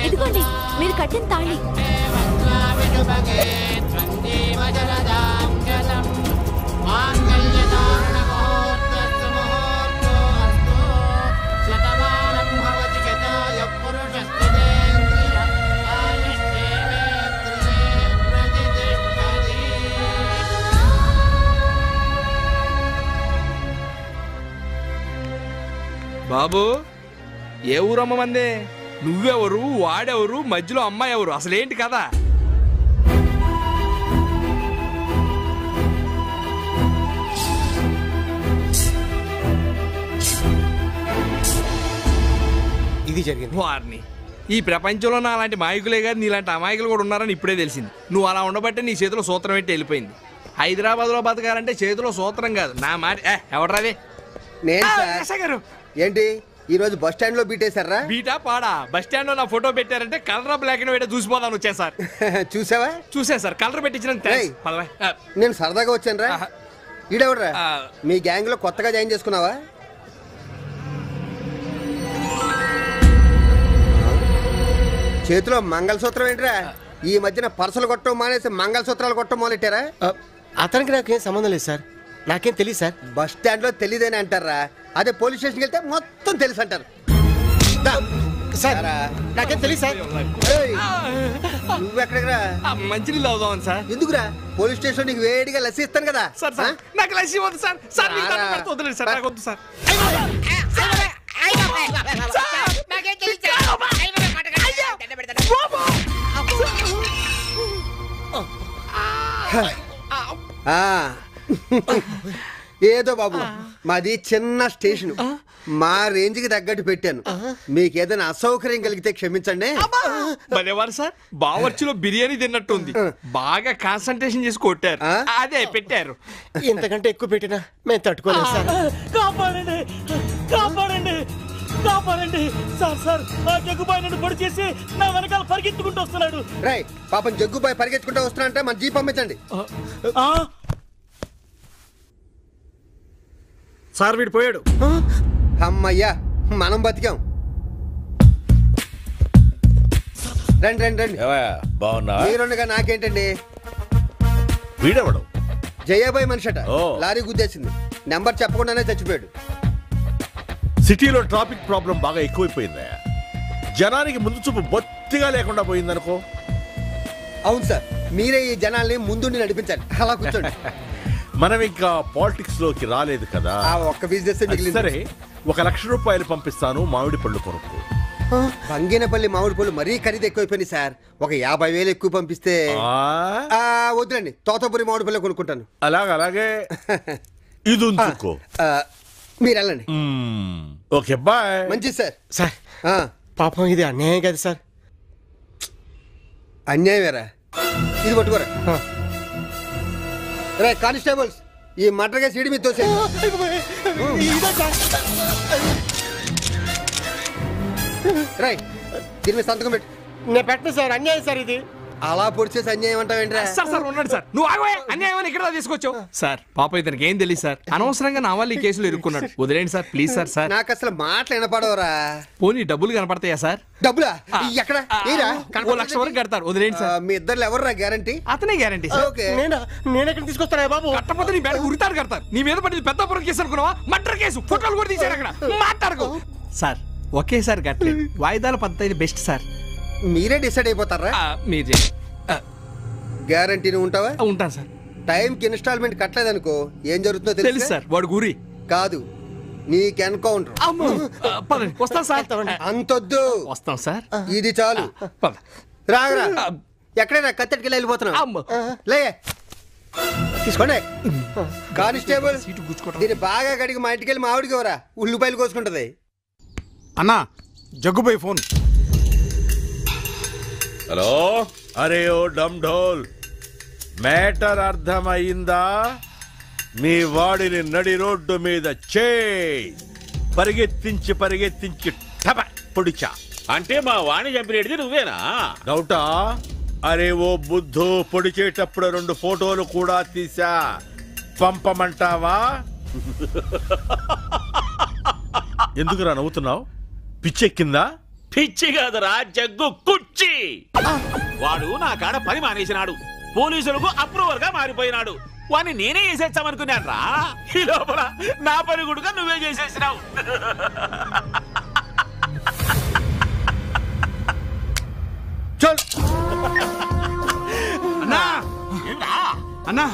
ఇదిగోండి మీరు కట్టిన తాళి. బాబు, ఏ ఊరమ్మ మందే? నువ్వెవరు, వాడెవరు, మధ్యలో అమ్మాయి ఎవరు? అసలేంటి కదా? ఇది జరిగింది. వారిని ఈ ప్రపంచంలో నా అలాంటి మాయకులే కాదు, నీలాంటి అమాయకులు కూడా ఉన్నారని ఇప్పుడే తెలిసింది. నువ్వు అలా ఉండబట్టే నీ చేతిలో సూత్రం పెట్టి వెళ్ళిపోయింది. హైదరాబాద్లో బతకాలంటే చేతిలో సూత్రం కాదు, నా మాట. ఎవడరాదే? నేను ఏంటి ఈ రోజు బస్ స్టాండ్ లో బీటేశారా? బీటా పాడా? బస్ స్టాండ్ లో నా ఫోటో పెట్టారంటే కలర్ బ్లాక్ అండ్ వైట్ చూసిపోదాను వచ్చా సార్. చూసావా? చూసా సార్, కలర్ పెట్టించిన. నేను సరదాగా వచ్చాను రా. ఈడెవడరా? మీ గ్యాంగ్ లో కొత్తగా జాయిన్ చేసుకున్నావా? చేతిలో మంగళసూత్రం ఏంట్రా? ఈ మధ్యన పర్సలు కొట్టడం మానేసి మంగళసూత్రాలు కొట్టడం మొదలెట్టారా? అతనికి నాకేం సంబంధం లేదు సార్, నాకేం తెలియదు సార్. బస్ స్టాండ్ లో తెలియదని అంటారా? అదే పోలీస్ స్టేషన్కి వెళ్తే మొత్తం తెలుసు అంటారు. సార్ నాకేం తెలియదు సార్. నువ్వెక్కడికి మంచినీళ్ళు అవుదామని సార్. ఎందుకురా? పోలీస్ స్టేషన్ నీకు వేడిగా లస్సీ ఇస్తాను కదా. సార్ నాకు లస్సీ వద్దు సార్. సార్ వద్దులేదు సార్, నాకు వద్దు సార్. ఏదో బాబు, మాది చిన్న స్టేషన్, మా రేంజ్ కి తగ్గట్టు పెట్టాను. మీకు ఏదైనా అసౌకర్యం కలిగితే క్షమించండి. భలేవారు సార్, బావర్చిలో బిర్యానీ తిన్నట్టు ఉంది. బాగా కాన్సన్ట్రేషన్ చేసి కొట్టారు, అదే పెట్టారు. ఇంతకంటే ఎక్కువ పెట్టినా మేము తట్టుకోలేము సార్. కాపాడండి, కాపాడండి, కాపాడండి సార్. సార్ ఆ జగ్గుబాయ్ నన్ను పొడి చేసి నా వెనకాల పరిగెత్తుకుంటూ వస్తున్నాడు. రై పాపం జగ్గుబాయ్ పరిగెత్తుకుంటూ వస్తున్నాడంటే మన జీప్ పంపించండి. సార్ వీడు పోయాడు. అమ్మయ్యా, మనం బతికాం. రండి రండి రండి. బాగున్నా? మీరుండగా నాకేంటండి? వీడెవడు? జయాబాయ్ మనిషట, లారీ గుద్దేసింది, నెంబర్ చెప్పకుండానే చచ్చిపోయాడు. సిటీలో ట్రాఫిక్ ప్రాబ్లం బాగా ఎక్కువైపోయిందా? జనానికి ముందు చూపు బొత్తిగా లేకుండా పోయిందనుకో. అవును సార్, మీరే ఈ జనాల్ని ముందుండి నడిపించాలి. అలా కూర్చోండి. మనం ఇంకా పాలిటిక్స్ లోకి రాలేదు కదా. ఒక్క బిజినెస్ సరే, 1 లక్ష రూపాయలు పంపిస్తాను, మామిడి పళ్ళు కొనుక్కో. బంగినపల్లి మామిడి పళ్ళు మరీ ఖరీదు ఎక్కువైపోయింది సార్. ఒక 50,000 ఎక్కువ పంపిస్తే. వద్దులండి, తోతపురి మామిడి పళ్ళు కొనుక్కుంటాను. అలాగే ఇది ఉంచుకో. మీరు వెళ్ళండి. Okay bye. మంచిది సార్. సార్ పాపం ఇది అన్యాయం కదా సార్. అన్యాయం వేరా? ఇది పట్టుకోరా. రే కానిస్టేబుల్స్, ఈ మటర్గా సీడి మీద తోసే. రై దీని మీద సంతకం పెట్టు. నేను పెట్టను సార్, అన్యాయం సార్ ఇది. అలా పొడిచేసి అన్యాయం అంటావేంట్రా? సార్ ఉన్నాడు సార్, నువ్వు ఆగవే. అన్యాయం ఇక్కడ తీసుకొచ్చావు సార్. పాప ఇతనికి ఏం తెలియదు సార్, అనవసరంగా నా వాళ్ళు ఈ కేసులో ఇరుక్కున్నాడు. వదిలేండి సార్ ప్లీజ్ సార్. సార్ నాకు అసలు మాటలు వినపడవరా? పోనీ డబ్బులు కనపడతాయా సార్? డబ్బులా? ఎక్కడ? 1,00,000 వరకు కడతారు. వదిలేండి సార్. మీ ఇద్దరు ఎవర్రా గ్యారంటీ? అతనే గ్యారంటీ సార్. నేను ఎక్కడ తీసుకొస్తారా బాబు? కట్టపోతే నీ బ్యాగ్ ఉరితాడు కడతారు. నీ మీద పడింది పెద్ద పొరం కేసు అనుకున్నావా? Murder case. ఫోటోలు కూడా తీసారు అక్కడ. మాట్లాడుకో సార్. ఒకేసారి కట్టలేదు, వాయిదాల పద్ధతి బెస్ట్ సార్. మీరే డిసైడ్ అయిపోతారా? మీరే. గ్యారంటీ ఉంటావా? ఉంటాను సార్. టైంకి ఇన్స్టాల్మెంట్ కట్టలేదనుకో ఏం జరుగుతుందో తెలుసు సార్. వాడు గురి కాదు, నీకు ఎన్కౌంటర్. వస్తాం సార్. అంతొద్దు, వస్తాం సార్. ఇది చాలు. రాగరా, ఎక్కడైనా కత్తెట్టుకెళ్ళి వెళ్ళిపోతున్నావు. లే తీసుకోండి. కానిస్టేబుల్ దీన్ని బాగా కడిగి మా ఇంటికి వెళ్ళి మామిడికి ఎవరా ఉల్లిపాయలు కోసుకుంటది. అన్నా జగ్గుబాయ్ ఫోన్. హలో. అరే ఓ డమ్ ఢోల్, మ్యాటర్ అర్థమయ్యిందా? మీ వాడిని నడి రోడ్డు మీద పరిగెత్తించి టప పొడిచా. అంటే మా వాణి చంపినది నువ్వేనా? డౌటా? అరే ఓ బుద్ధు, పొడిచేటప్పుడు 2 ఫోటోలు కూడా తీసా, పంపమంటావా? ఎందుకురా నవ్వుతున్నావు? పిచ్చెక్కిందా? పిచ్చి కాదురా, జగ్గు కుర్చీ. వాడు నా కాడ పని మానేసినాడు, పోలీసులకు అప్రూవర్ గా మారిపోయినాడు. వాడిని నేనే చేసేస్తామనుకున్నాను రా. ఈ లోపల నా పని కూడా నువ్వే చేసేసినావు. అన్నా అన్నా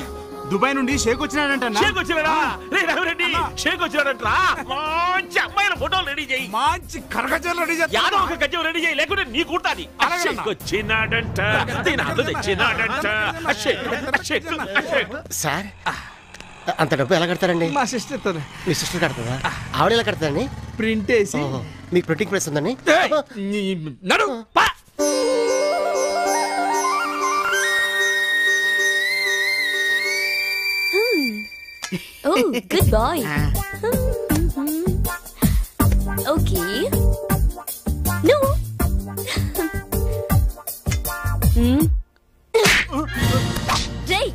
దుబాయ్ నుండి షేక్ వచ్చినాడంట. షేక్ వచ్చినాడా? రే రామిరెడ్డి, షేక్ వచ్చినాడంట్రా. మంచి అమ్మాయిల ఫోటోలు రెడీ చేయి. మంచి కరగజలు రెడీ చేయి. యాదో ఒక గజ్జం రెడీ చేయి, లేకుంటే నీ కూటాది. షేక్ వచ్చినాడంట, దీని అల్లు తెచ్చినాడంట. సార్ అంత డబ్బు ఎలా కడతారండి? మా సిస్టర్. మీ సిస్టర్ కడతారా? ఆవిడ ఎలా కడతారండి? ప్రింట్ వేసి. మీకు ప్రింటింగ్ ప్రెస్ ఉందండి? నడు. Oh, good boy. Okay. No. Ray,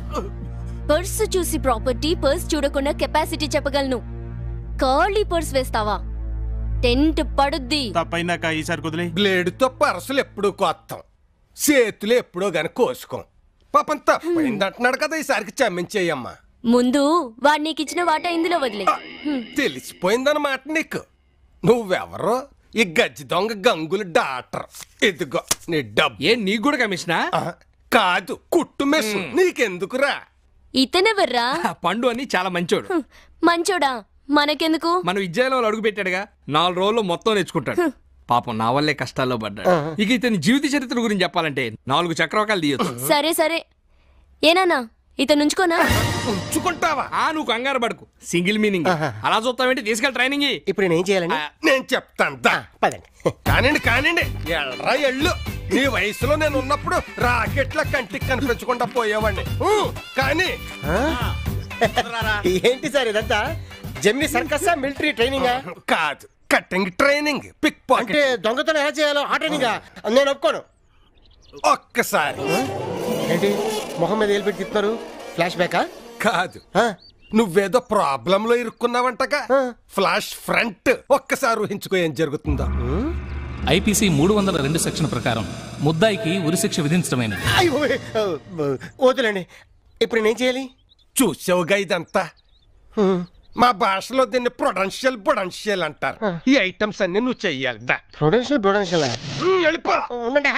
purse చూసి ప్రాపర్టీ, పర్స్ చూడకుండా కెపాసిటీ చెప్పగలను. ఖాళీ పర్స్ వేస్తావా? టెంట్ పడుద్ది. తప్పైనాక ఈసారి కుదిలే. బ్లేడుతో పర్సులు ఎప్పుడూ కొత్తాం, చేతులు ఎప్పుడో గాని కోసుకోం. పాపం తప్పైందంటున్నాడు కదా, ఈసారికి క్షమించేయమ్మా. ముందు వాడు నీకు ఇచ్చిన వాటా ఇందులో వదిలే. తెలిసిపోయిందన్నమాట నీకు. నువ్వెవరో ఈ గజ్జి దొంగ గంగులు డాక్టర్. ఇదిగో నీ డబ్బు. ఏ నీకు కూడా కమిషనా? కాదు, కుట్టు మెస్. నీకెందుకురా? ఇతనెవర్రా? పండు అని చాలా మంచోడు. మంచోడా? మనకెందుకు? మనం విద్యాలయంలో అడుగు పెట్టాడుగా, 4 రోజుల్లో మొత్తం నేర్చుకుంటాడు. పాపం నా వల్లే కష్టాల్లో పడ్డాడు. ఇక ఇతని జీవిత చరిత్ర గురించి చెప్పాలంటే 4 చక్రవాకాలు తీయొచ్చు. సరే సరే, ఏనానా ఇతను ఉంచుకోనా? ఉంచుకుంటావా? నువ్వు కంగారు పడుకు, సింగిల్ మీనింగ్. అలా చూస్తావేంటి, తీసుకెళ్ళి ట్రైనింగ్. ఇప్పుడు నేను ఏం చేయాలండి? నేను చెప్తాను. కానివ్వండి కానివ్వండి, ఎల్రా ఎళ్ళు. నీ వయసులో నేను ఉన్నప్పుడు రాకెట్ల కంటికి కనిపించకుండా పోయేవాడిని. కానీ ఏంటి సార్ ఇదంతా? Gemini Circus military training? కాదు, కటింగ్ ట్రైనింగ్. Pickpocket. అంటే దొంగతనం ఎలా చేయాలో ఆ ట్రైనింగ్ నేను ఒప్పుకోను. ఒక్కసారి ఏంటి మొహం మీద ఏలు పెట్టి తిప్పుతారు? ఫ్లాష్ బ్యాకా? కాదు, నువ్వేదో ప్రాబ్లం లో ఇరుక్కున్నావంటగా. Flash front. ఒక్కసారి ఊహించుకో ఏం జరుగుతుందో. ఐపీసీ 302 సెక్షన్ ప్రకారం ముద్దాయికి ఉరిశిక్ష విధించడమైనది. వద్దులండి, ఇప్పుడు నేనేం చేయాలి? చూసావుగా ఇదంతా. మా భాషలో దీన్ని ప్రొడెన్షియల్ అంటారు. ఈ ఐటమ్స్ అన్ని నువ్వు చెయ్యాలి. ప్రొడెన్షియల్ వెళ్ళిపో. ఉండండి.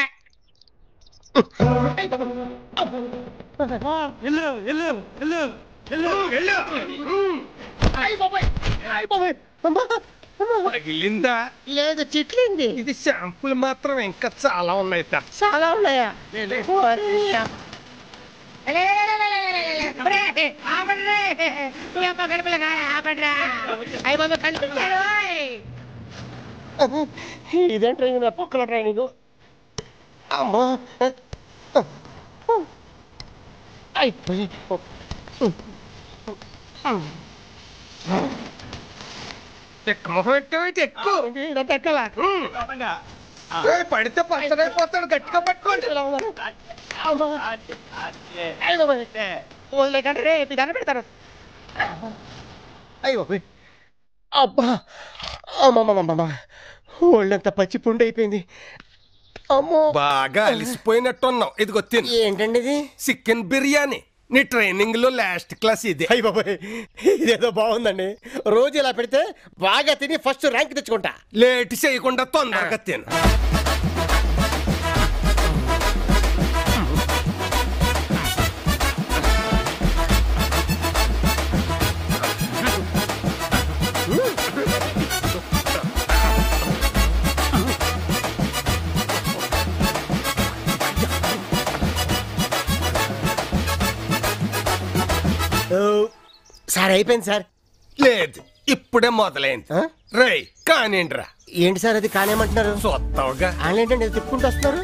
తగిలిందా? లేదు, చిట్లింది. ఇది శాంపుల్ మాత్రం, ఇంకా చాలా ఉన్నాయి. చాలా ఉన్నాయా? ఇదేం ట్రైనింగ్? పక్కన ట్రైనింగ్. అమ్మా పడితే పచ్చడైపోతాడు, గట్టిగా పట్టుకోండి. పెడతారు. అయ్యో అబ్బా, అమ్మమ్మమ్మ, ఒళ్ళంతా పచ్చి పుండు అయిపోయింది. అమ్మో, బాగా అలిసిపోయినట్టున్నావు. ఇదిగో తిను. ఏంటండి ఇది? చికెన్ బిర్యానీ. నీ ట్రైనింగ్ లో లాస్ట్ క్లాస్ ఇదే. అయ్య బాబాయ్, ఇదేదో బాగుందండి. రోజు ఇలా పెడితే బాగా తిని ఫస్ట్ ర్యాంక్ తెచ్చుకుంటా. లేట్ చేయకుండా తొందరగా తిను. సార్ అయిపోయింది సార్. లేదు, ఇప్పుడే మొదలైంది. రై కానిండ్రా. ఏంటి సార్ అది కానేమంటున్నారు? చూస్తావుగా. ఏంటండి తిప్పుకుంటూ వస్తున్నారు?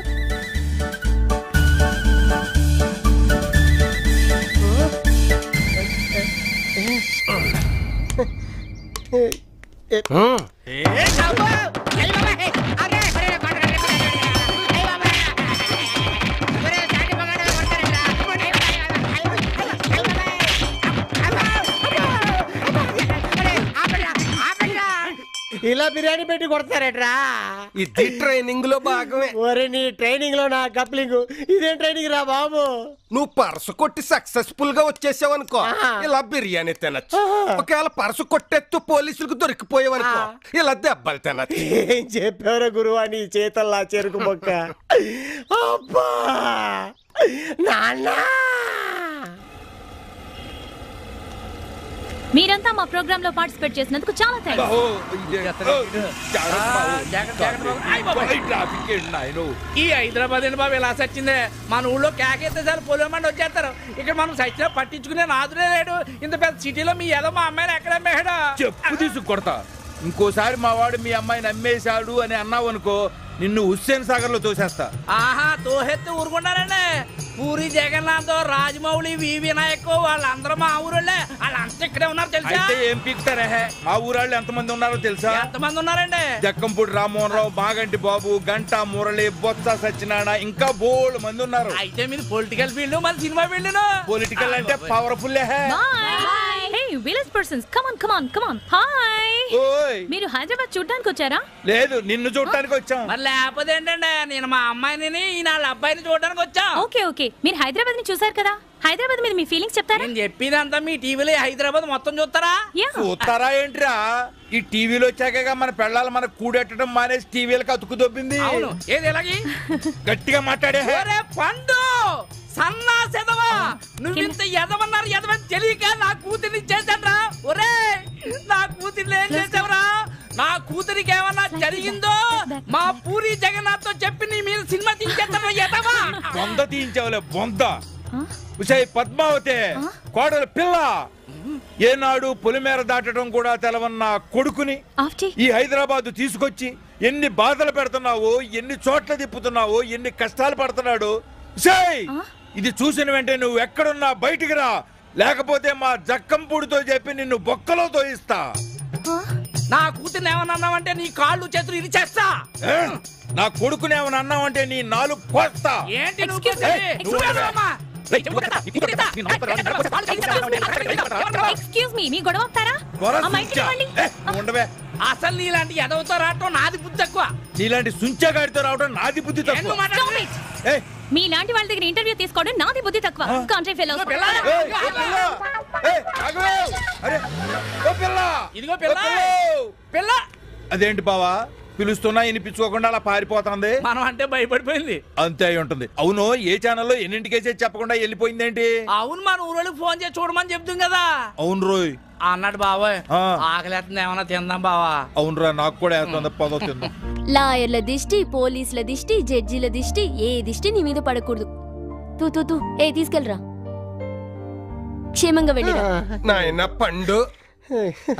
ఇలా బిర్యానీ పెట్టి కొడతారేట్రా? ఇది ట్రైనింగ్ లో భాగమే. ఒరే, నీ ట్రైనింగ్ లో నా కప్లింగ్, ఇదేం ట్రైనింగ్ రా బాబు? నువ్వు పర్సు కొట్టి సక్సెస్ఫుల్ గా వచ్చేసావు అనుకో, ఇలా బిర్యానీ తినచ్చు. ఒకవేళ పర్సు కొట్టేస్తూ పోలీసులకు దొరికిపోయావనుకో, ఇలా దెబ్బలు తినచ్చు. ఏం చెప్పారా గురువా నీ చేతల్లా చెరుకు మొక్క? అబ్బా నాన్న, మీరంతా మా ప్రోగ్రామ్ లో పార్టిసిపేట్ చేసినందుకు చాలా థాంక్స్. ఈ హైదరాబాద్ ఏంటి బాబు ఇలా సచ్చిందే? మన ఊళ్ళో కేకెత్తే సార్ పొలమండి వచ్చేస్తారు. ఇక్కడ మనం సచ్చిన పట్టించుకునే నాదులే లేడు. ఇంత పెద్ద సిటీలో మీ ఏదో మా అమ్మాయిని ఎక్కడ అమ్మేడా? చెప్పు తీసుకు కొడతా. ఇంకోసారి మా వాడు మీ అమ్మాయిని అమ్మేశాడు అని అన్నావు అనుకో, నిన్ను హుస్సేన్ సాగర్ లో తోసేస్తా. ఆహా, తోహెత్తి ఊరుకుంటారండి. పూరి జగన్నాథ్, రాజమౌళి, వి వినాయక్ వాళ్ళందరూ మా ఊరోళ్ళే. వాళ్ళంతా ఇక్కడే ఉన్నారు తెలుసా? అయితే ఏం పీకుతారా? మా ఊరాళ్ళు ఎంతమంది ఉన్నారో తెలుసా? ఎంతమంది ఉన్నారండి? జక్కంపూడి రామ్మోహన్ రావు, మాగంటి బాబు, గంటా మురళి, బొత్స సత్యనారాయణ, ఇంకా బోల్డ్ మంది ఉన్నారు. అయితే మీది పొలిటికల్ ఫీల్డ్, మన సినిమా ఫీల్డ్. పొలిటికల్ అంటే powerful. Hey, village persons, come on. Hi. మీరు హైదరాబాద్ చూడడానికి వచ్చారా? లేదు, నిన్ను చూడడానికి వచ్చాం. మరి లేకపోతే ఏంటండి, నేను మా అమ్మాయిని ఈయన వాళ్ళ అబ్బాయిని చూడడానికి వచ్చా. ఓకే, మీరు హైదరాబాద్ ని చూసారు కదా, హైదరాబాద్ మీద మీ ఫీలింగ్స్ చెప్తారా? నేను చెప్పేదంతా మీ టీవీలో హైదరాబాద్ మొత్తం చూస్తారా? చూస్తారా ఏంట్రా? ఈ టీవీలో వచ్చాక మన పెళ్ళాలు మనకు కూడెట్టడం మానేసి టీవీలకు అతుకు దొబ్బింది. అవును, ఏది ఎలాగి గట్టిగా మాట్లాడే. పండు సన్నా సెదవా, నువ్వింత ఎదవన్నారు ఎదవని తెలియక నా కూతుర్ని చేశాడ్రా. ఒరే, నా కూతుర్ని ఏం చేసావురా? నా కూతురికి ఏమన్నా జరిగిందో మా పూరి జగన్నాథ్ తో చెప్పి నీ మీద సినిమా తీయించేస్తావా ఎదవా? బొంద తీయించావులే, బొంద. ఉషయ్ పద్మావతి, కోడలు పిల్ల, ఏనాడు పొలిమేర దాటడం కూడా తెలవన్న కొడుకుని ఈ హైదరాబాద్ తీసుకొచ్చి ఎన్ని బాధలు పెడుతున్నావో, ఎన్ని చోట్ల తిప్పుతున్నావో, ఎన్ని కష్టాలు పడుతున్నాడు. ఇది చూసిన వెంటనే నువ్వు ఎక్కడున్నా బయటికి రా, లేకపోతే మా జక్కంపూడితో చెప్పి నిన్ను బొక్కలో తోయిస్తా. నా కూతుర్ని ఏమన్నా అన్నావంటే నీ కాళ్ళు చేతులు ఇది చేస్తా. నా కొడుకుని ఏమన్నా అన్నావంటే నీ నాలుగు కోస్తా. ఏంటి ఎక్స్క్యూజ్ మీ గొడవ అవుతారా? ఉండవే. అసలు నీలాంటి ఎదవతో రావటం నాది బుద్ధి తక్కువ. నీలాంటి సుంచగాడితో రావడం నాది బుద్ధి తక్కువ. మీలాంటి వాళ్ళ దగ్గర ఇంటర్వ్యూ తీసుకోవడం నాది బుద్ధి తక్కువ. Country fellows. ఇదిగో పిల్ల. అదేంటి బావా, పిలుస్తున్నా వినిపించుకోకుండా అలా పారిపోతుంది? మనం అంటే భయపడిపోయింది. అంతే అయి ఉంటుంది. అవును, ఏ ఛానల్లో ఎన్నింటికేసే చెప్పకుండా వెళ్ళిపోయిందేంటి? అవును, మన ఊరోళ్ళకి ఫోన్ చేసి చూడమని చెప్తాం కదా. అవును రోయ్ అన్నాడు బాబాయ్. ఆకలేస్తుంది, ఏమన్నా తిందాం బావా. అవునరా, నాకు కూడా వేస్తుంది. పదో తిందాం. లాయర్ల దిష్టి, పోలీసుల దిష్టి, జడ్జిల దిష్టి, ఏ దిష్టి నీ మీద పడకూడదు. తూ ఏ తీసుకెళ్ళరా, క్షేమంగా వెళ్ళి. నాయన పండు,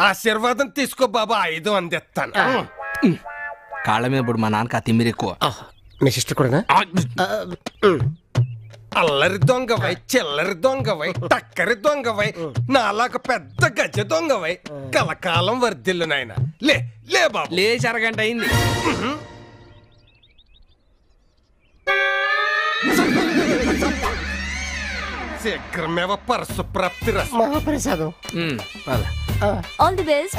ఆశీర్వాదం తీసుకో బాబా, 5 అందిస్తాను. కాళ్ళ మీద ఇప్పుడు మా నాన్నకి ఆ తిమ్మిరి ఎక్కువ. మీ సిస్టర్ కూడా అల్లరి దొంగవై, చిల్లరి దొంగవై, టక్కరి దొంగవై, నాలాగ పెద్ద గజ దొంగవై కలకాలం వర్ధిల్లు నాయన. లే లే బాబు, లేచి అరగంట అయింది. శీఘ్రమేవ పరసు ప్రాప్తి మహాప్రసాదం. All the best.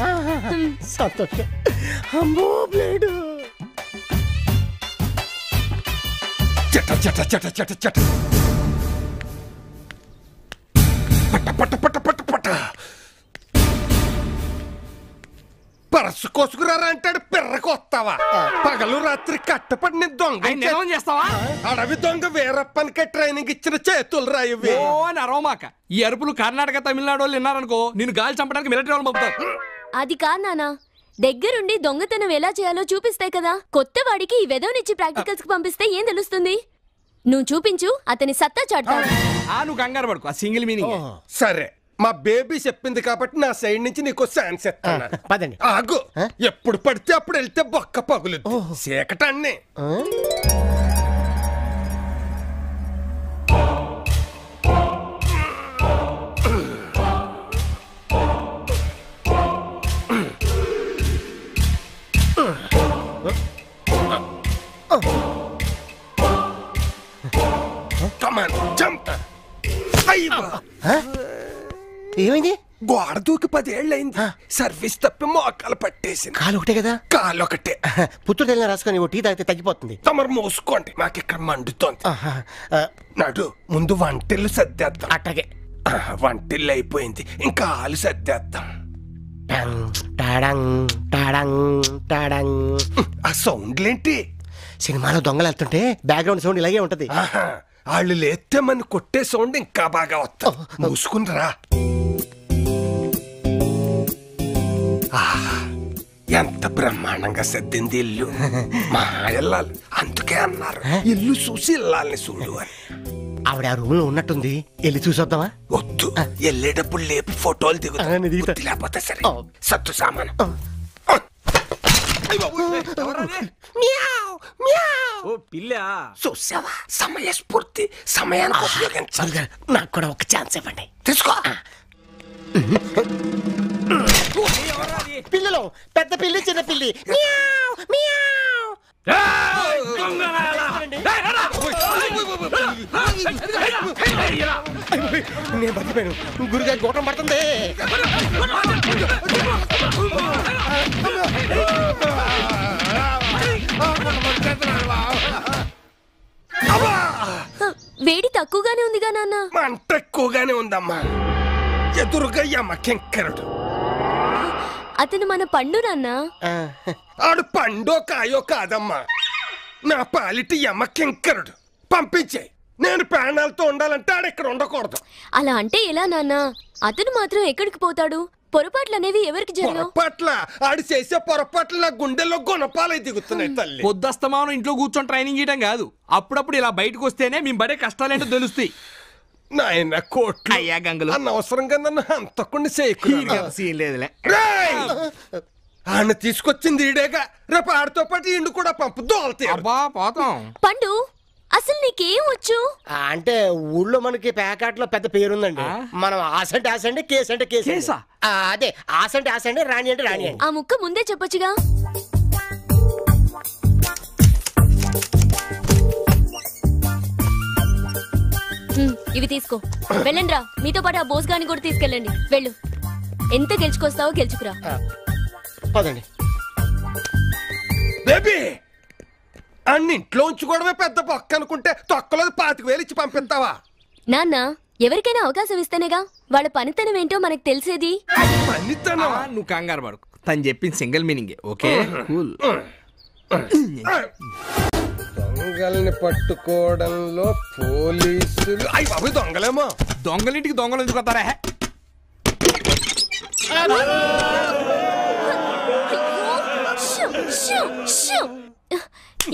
సంతోషం. అమ్మో బ్లేడు. చట చట చట చట చట పట పట పట పట పట. పరసు కోసుకురారా అంటాడు, పిర్రకు వస్తావా? పగలు రాత్రి కట్టపడి దొంగ చేస్తావా? అడవి దొంగ వీరప్పనికి ట్రైనింగ్ ఇచ్చిన చేతులు రాయవి. ఓ అని అరవమాక. ఈ అరుపులు కర్ణాటక తమిళనాడు వాళ్ళు విన్నారనుకో, నేను గాలి చంపడానికి మిలిటరీ వాళ్ళు పంపుతారు. అది కాదు నాన్న, దగ్గరుండి దొంగతనం ఎలా చేయాలో చూపిస్తాయి కదా. కొత్త వాడికి ఈ వెదవనిచ్చి ప్రాక్టికల్స్ కి పంపిస్తే ఏం తెలుస్తుంది? నువ్వు చూపించు, అతని సత్తా చాటుతాను. నువ్వు కంగారు పడుకో, ఆ సింగిల్ మీనింగ్. సరే, మా బేబీ చెప్పింది కాబట్టి నా సైడ్ నుంచి నీకు ఛాన్స్ ఇస్తాను. పదండి. ఆగు, ఎప్పుడు పడితే అప్పుడు వెళ్తే బొక్క పగులు చీకటాన్ని. ఏమైంది? గోడ దూకి 10 ఏళ్ళైంది. సర్వీస్ తప్పి మోకాలు పట్టేసింది. కాలు ఒకటే కదా? కాలు ఒకటే. పుత్తూరు తెల్ల రాసుకొని టీ తాగితే తగ్గిపోతుంది. తమరు మూసుకోండి, మాకు ఇక్కడ మండుతోంది. నడు, ముందు వంటిల్లు సర్దేద్దాం. అట్టగే. వంటిల్లు అయిపోయింది, ఇంకా ఆలు సర్దేద్దాం. ఆ సౌండ్లేంటి? సినిమాలో దొంగలు వెళ్తుంటే బ్యాక్గ్రౌండ్ సౌండ్ ఇలాగే ఉంటది. వాళ్ళు లేస్తే మన కొట్టే సౌండ్ ఇంకా బాగా వస్తా. మూసుకునిరా. ఎంత బ్రహ్మాండంగా సర్దింది ఇల్లు. మా ఇల్లాలు అందుకే అన్నారు, ఇల్లు చూసి ఇల్లాలని చూడు అని. ఆవిడ ఆ రూమ్ లో ఉన్నట్టుంది, వెళ్ళి చూసొద్దామా? వద్దు, వెళ్ళేటప్పుడు లేపి ఫోటోలు దిగుతా. లేకపోతే సరే, సత్తు సామాను. చూసావా, సమయస్ఫూర్తి, సమయానికి ఉపయోగించాలి. నాకు కూడా ఒక ఛాన్స్ ఇవ్వండి. తీసుకో. పిల్లలు, పెద్ద పిల్లి, చిన్న పిల్లి. నేను బతిపోయాను. గురుగారి గోటం పడుతుంది. వేడి తక్కువగానే ఉందిగా నాన్న. మంట ఎక్కువగానే ఉందమ్మా. ఎదురుగా యమకెంకరుడు. అతను మన పండు నాన్న. ఆడు పండో కాయో కాదమ్మా, నా పాలిటి యమకెంకరుడు. పంపించే, నేను ప్రాణాలతో ఉండాలంటే ఆడు ఇక్కడ ఉండకూడదు. అలా అంటే ఎలా నాన్న? అతను మాత్రం ఎక్కడికి పోతాడు? పొరపాట్లు అనేవి ఎవరికి జరగవు. పొరపాట్ల ఆడు చేసే పొరపాట్లు నా గుండెల్లో గుణపాలై దిగుతున్నాయి తల్లి. పొద్దుస్తమానం ఇంట్లో కూర్చొని ట్రైనింగ్ చేయడం కాదు, అప్పుడప్పుడు ఇలా బయటకు వస్తేనే మేము పడే కష్టాలేంటో తెలుస్తాయి. నాయన కోట్లు అయ్యా గంగలు, అనవసరంగా నన్ను అంతకుండా సీన్ లేదులే. ఆయన తీసుకొచ్చింది ఈడేగా, రేపు ఆడితో పాటు ఇండు కూడా పంపు దోల్తే. అబ్బా పోతాం. పండు, అసలు నీకేం వచ్చు? అంటే ఊళ్ళో మనకి ప్యాకెట్లో పెద్ద పేరుందండి. మనం ఆసంటే ఆసండి, కేసు అంటే కేసు. అదే ఆసంటే ఆసండి, రాణి అంటే రాణి అండి. ఆ ముక్క ముందే చెప్పొచ్చుగా. ఇవి తీసుకో, వెళ్ళండి రా. మీతో పాటు ఆ బోస్ గాని కూడా తీసుకెళ్ళండి. వెళ్ళు, ఎంత గెలుచుకొస్తావో గెలుచుకురా. పదండి. బేబీ, అన్నింట్లో ఉంచుకోవడమే పెద్ద బొక్క అనుకుంటే తొక్కలో 25,000 ఇచ్చి పంపిస్తావా? నాన్న, ఎవరికైనా అవకాశం ఇస్తేనేగా వాళ్ళ పనితనం ఏంటో మనకు తెలిసేది. నువ్వు కంగారు పడుకు, తను చెప్పింది సింగిల్ మీనింగే. ఓకే, దొంగల్ని పట్టుకోవడంలో పోలీసులు అయ్యి బాబు దొంగలేమో. దొంగలింటికి దొంగలు ఎందుకు వస్తారా?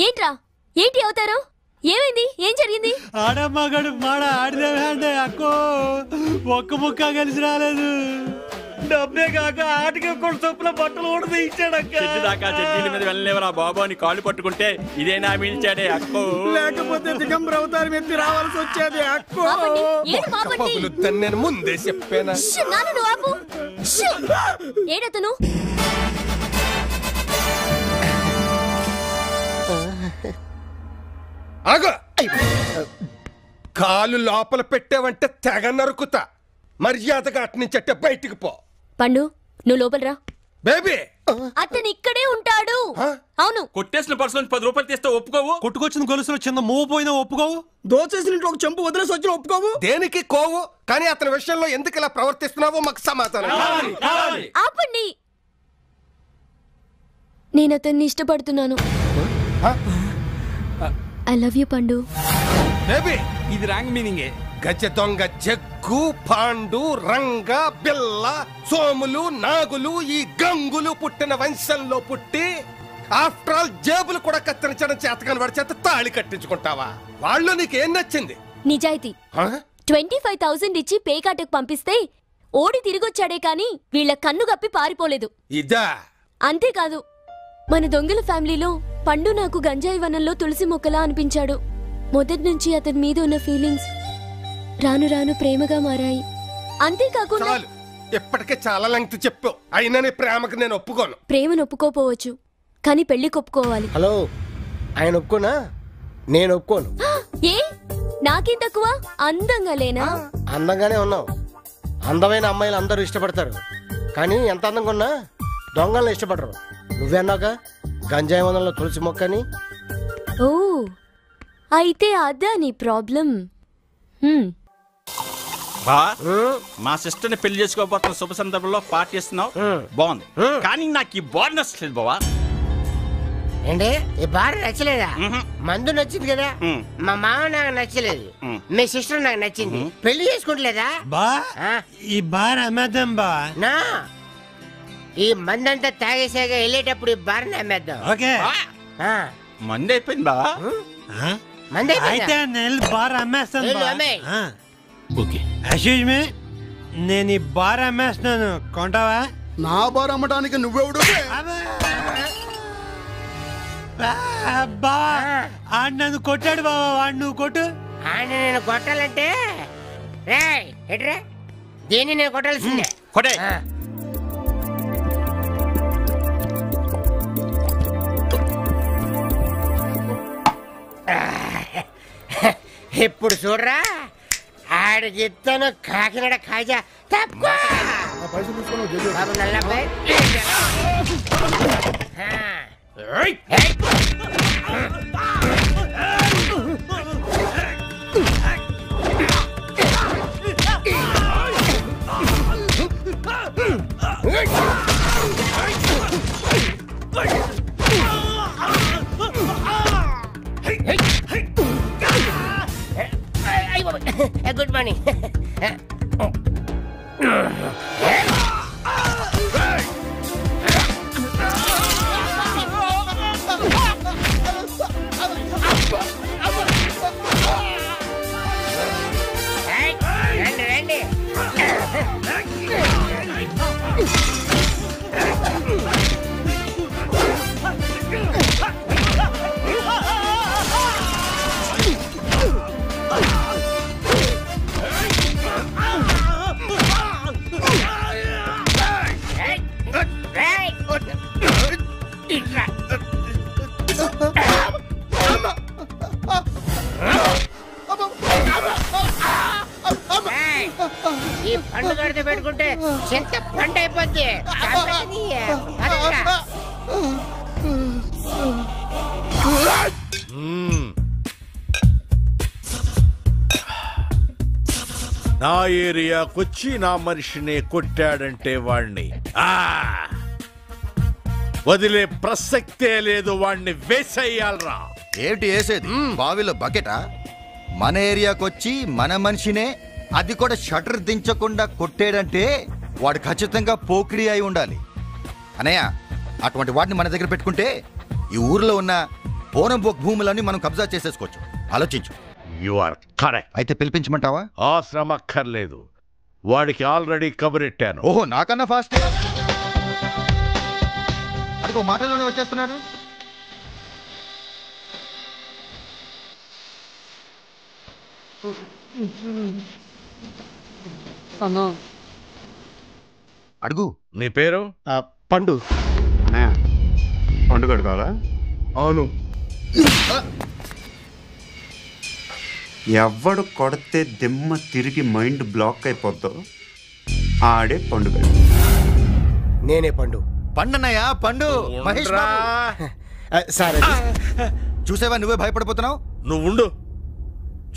ఏంట్రా, ఏంటి అవుతారు? ఏమైంది? ఏం జరిగింది? ఆడమ్మగడు మాడ ఆడిదే అక్కో, ఒక్క ముక్క కలిసి రాలేదు. డబ్బే కాక ఆటకి కూడా చొప్పున బట్టలు కూడా తీయించాడక్క. దాకా చెడ్డీల మీద వెళ్ళలేవరా బాబు అని కాళ్ళు పట్టుకుంటే ఇదేనా మించాడే అక్కో. లేకపోతే దిగంబర అవతారం ఎత్తి రావాల్సి వచ్చేది అక్కో. నేను ముందే చెప్పాను. ఏడతను ఆగు. కాలు లోపల పెట్టావంటే తెగ నరుకుతా. మర్యాదగా అట్నుంచట్టే బయటికి పో. పండు నువ్వు లోపల రా. బేబీ అతను ఇక్కడే ఉంటాడు. అవును. కొట్టేసిన పర్సు నుంచి 10 రూపాయలు తీస్తే ఒప్పుకోవు. కొట్టుకొచ్చిన గొలుసులో చిన్న మూవ్ పోయినా ఒప్పుకోవు. దోచేసిన ఇంట్లో ఒక చెంపు వదిలేసి వచ్చిన ఒప్పుకోవు. దేనికి కోవు? కానీ అతని విషయంలో ఎందుకు ఇలా ప్రవర్తిస్తున్నావో మాకు సమాధానం. ఆపండి. నేను అతన్ని ఇష్టపడుతున్నాను. ఐ లవ్ యూ పండు. బేబీ ఇది రాంగ్ మీనింగే. గజ దొంగ జగ్గు, పాండు, రంగ, బిల్ల, సోములు, నాగులు ఈ గంగులు పుట్టిన వంశంలో పుట్టి ఆఫ్టర్ ఆల్ జేబులు కూడా కత్తిరించడం చేతకాని వాడి చేత తాళి కట్టించుకుంటావా? వాళ్ళు నీకేం నచ్చింది? నిజాయితీ. 25,000 ఇచ్చి పేకాటకు పంపిస్తే ఓడి తిరిగొచ్చాడే కాని వీళ్ళ కన్ను గప్పి పారిపోలేదు. ఇదా? అంతేకాదు మన దొంగల ఫ్యామిలీలో పండు నాకు గంజాయి వనంలో తులసి మొక్కలా అనిపించాడు. మొదటి నుంచి అతని మీద ఉన్న ఫీలింగ్స్ రాను రాను ప్రేమగా మారాయి. అంతేకాకుండా ఇప్పటికే చాలా లెంగ్త్ చెప్పావు. అయినా నీ ప్రేమకు నేను ఒప్పుకోను. ప్రేమను ఒప్పుకోపోవచ్చు కానీ పెళ్లికి ఒప్పుకోవాలి. హలో, ఆయన ఒప్పుకోనా? నేను ఒప్పుకోను. ఏ నాకేం తక్కువ? అందంగా లేనా? అందంగానే ఉన్నావు. అందమైన అమ్మాయిలు అందరూ ఇష్టపడతారు కానీ ఎంత అందంగా ఉన్నా దొంగలను ఇష్టపడరు. నువ్వన్నాక గంజాయి వనంలో తులసి మొక్కని. ఓ అయితే అదా నీ ప్రాబ్లం. బా మా సిస్టర్ ని పెళ్లి చేసుకోబోతున్న శుభ సందర్భంలో పార్టీ ఇస్తున్నావు, బాగుంది. కానీ నాకు ఈ బార్ నచ్చలేదు బావా. ఏంటి ఈ బార్ నచ్చలేదా? మందు నచ్చింది కదా. మా మామ నాకు నచ్చలేదు, మీ సిస్టర్ నాకు నచ్చింది. పెళ్లి చేసుకుంటలేదా? బా ఈ బార్ అమ్మేద్దాం బా. నా ఈ మందంతా తాగేసాగా వెళ్ళేటప్పుడు ఈ బార్ అమ్మేద్దాం. ఓకే. మంది అయిపోయింది బా. మంది అయితే నేను బార్ అమ్మేస్తాను. ఓకే. అశీష్ మీ నేను ఈ బార్ అమ్మేస్తున్నాను, కొంటావా? నా బార్ అమ్మడానికి నువ్వెవడు? బా ఆడు నన్ను కొట్టాడు బాబా. వాడు నువ్వు కొట్టు. ఆయన నేను కొట్టాలంటే ఎట్రా దీన్ని నేను కొట్టాల్సిందే. కొట్టే. ఇప్పుడు చూడరా ఆడికి ఇస్తాను కాకినాడ కాజా. తప్పుకో బాబు నల్లబ్బాయి. Good morning. రండి రండి. ఈ పండు కడితే పెట్టుకుంటే ఎంత పండు అయిపోద్ది. నా ఏరియాకొచ్చి నా మనిషిని కొట్టాడంటే వాణ్ణి వదిలే ప్రసక్తే లేదు. వాణ్ణి వేసేయాలరా. ఏమిటి వేసేది? బావిలో బకెటా? మన ఏరియాకొచ్చి మన మనిషినే, అది కూడా షటర్ దించకుండా కొట్టాడంటే వాడు ఖచ్చితంగా పోకిరి అయి ఉండాలి. అనయ్య, అటువంటి వాడిని మన దగ్గర పెట్టుకుంటే ఈ ఊర్లో ఉన్న బోనం బొక్ భూములన్నీ మనం కబ్జా చేసేసుకోవచ్చు. ఆలోచించు. You are correct. అయితే పిలిపించమంటావా? అవసరం అక్కర్లేదు. వాడికి ఆల్రెడీ కబరెట్టాను. ఓహో, నాకన్నా ఫాస్ట్. అదిగో మాటలోనే వచ్చేస్తున్నారు. అడుగు. నీ పేరు? పండు. పండుగ కావాలా? అవును. ఎవడు కొడితే దిమ్మ తిరిగి మైండ్ బ్లాక్ అయిపోద్దో ఆడే పండుగ. నేనే పండు. పండన్నయ్యా, పండు. మహేష్ సరే చూసావా, నువ్వే భయపడిపోతున్నావు. నువ్వు ఉండు.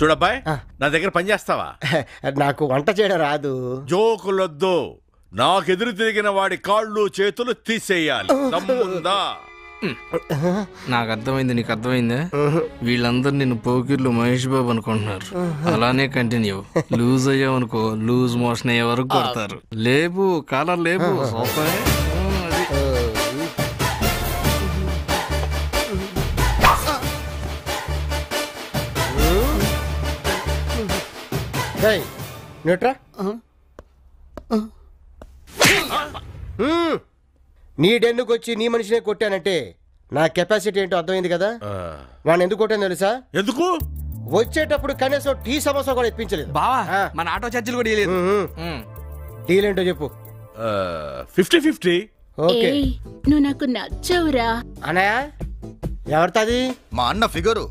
చూడబ్బాయ్, నా దగ్గర పని చేస్తావా? నాకు వంట చేయడం రాదు. జోకులొద్దు. నాకెదురు తిరిగిన వాడి కాళ్ళు చేతులు తీసేయాలి. దమ్ముందా? నాకు అర్థమైంది, నీకు అర్థమైందా? వీళ్ళందరూ నిన్ను పోకిర్లు మహేష్ బాబు అనుకుంటున్నారు. అలానే కంటిన్యూ. లూజ్ అయ్యావనుకో, లూజ్ మోషన్ అయ్యే వరకు కొడతారు. లేపు కాలర్ లేపు. న్యూట్రా, నీ డెన్నుకు వచ్చి నీ మనిషినే కొట్టానంటే నా కెపాసిటీ ఏంటో అర్థమైంది కదా. వాడిని ఎందుకు కొట్టాను తెలుసా? ఎందుకు? వచ్చేటప్పుడు కనీసం టీ సమోసా కూడా ఇప్పించలేదు. బావా, మన ఆటో ఛార్జీలు కూడా ఇవ్వలేదు. డీల్ ఏంటో చెప్పు. 50-50. ఓకే, నువ్వు నాకు నచ్చవురా. అన్నయ్య ఎవరిది? మా అన్న ఫిగరు.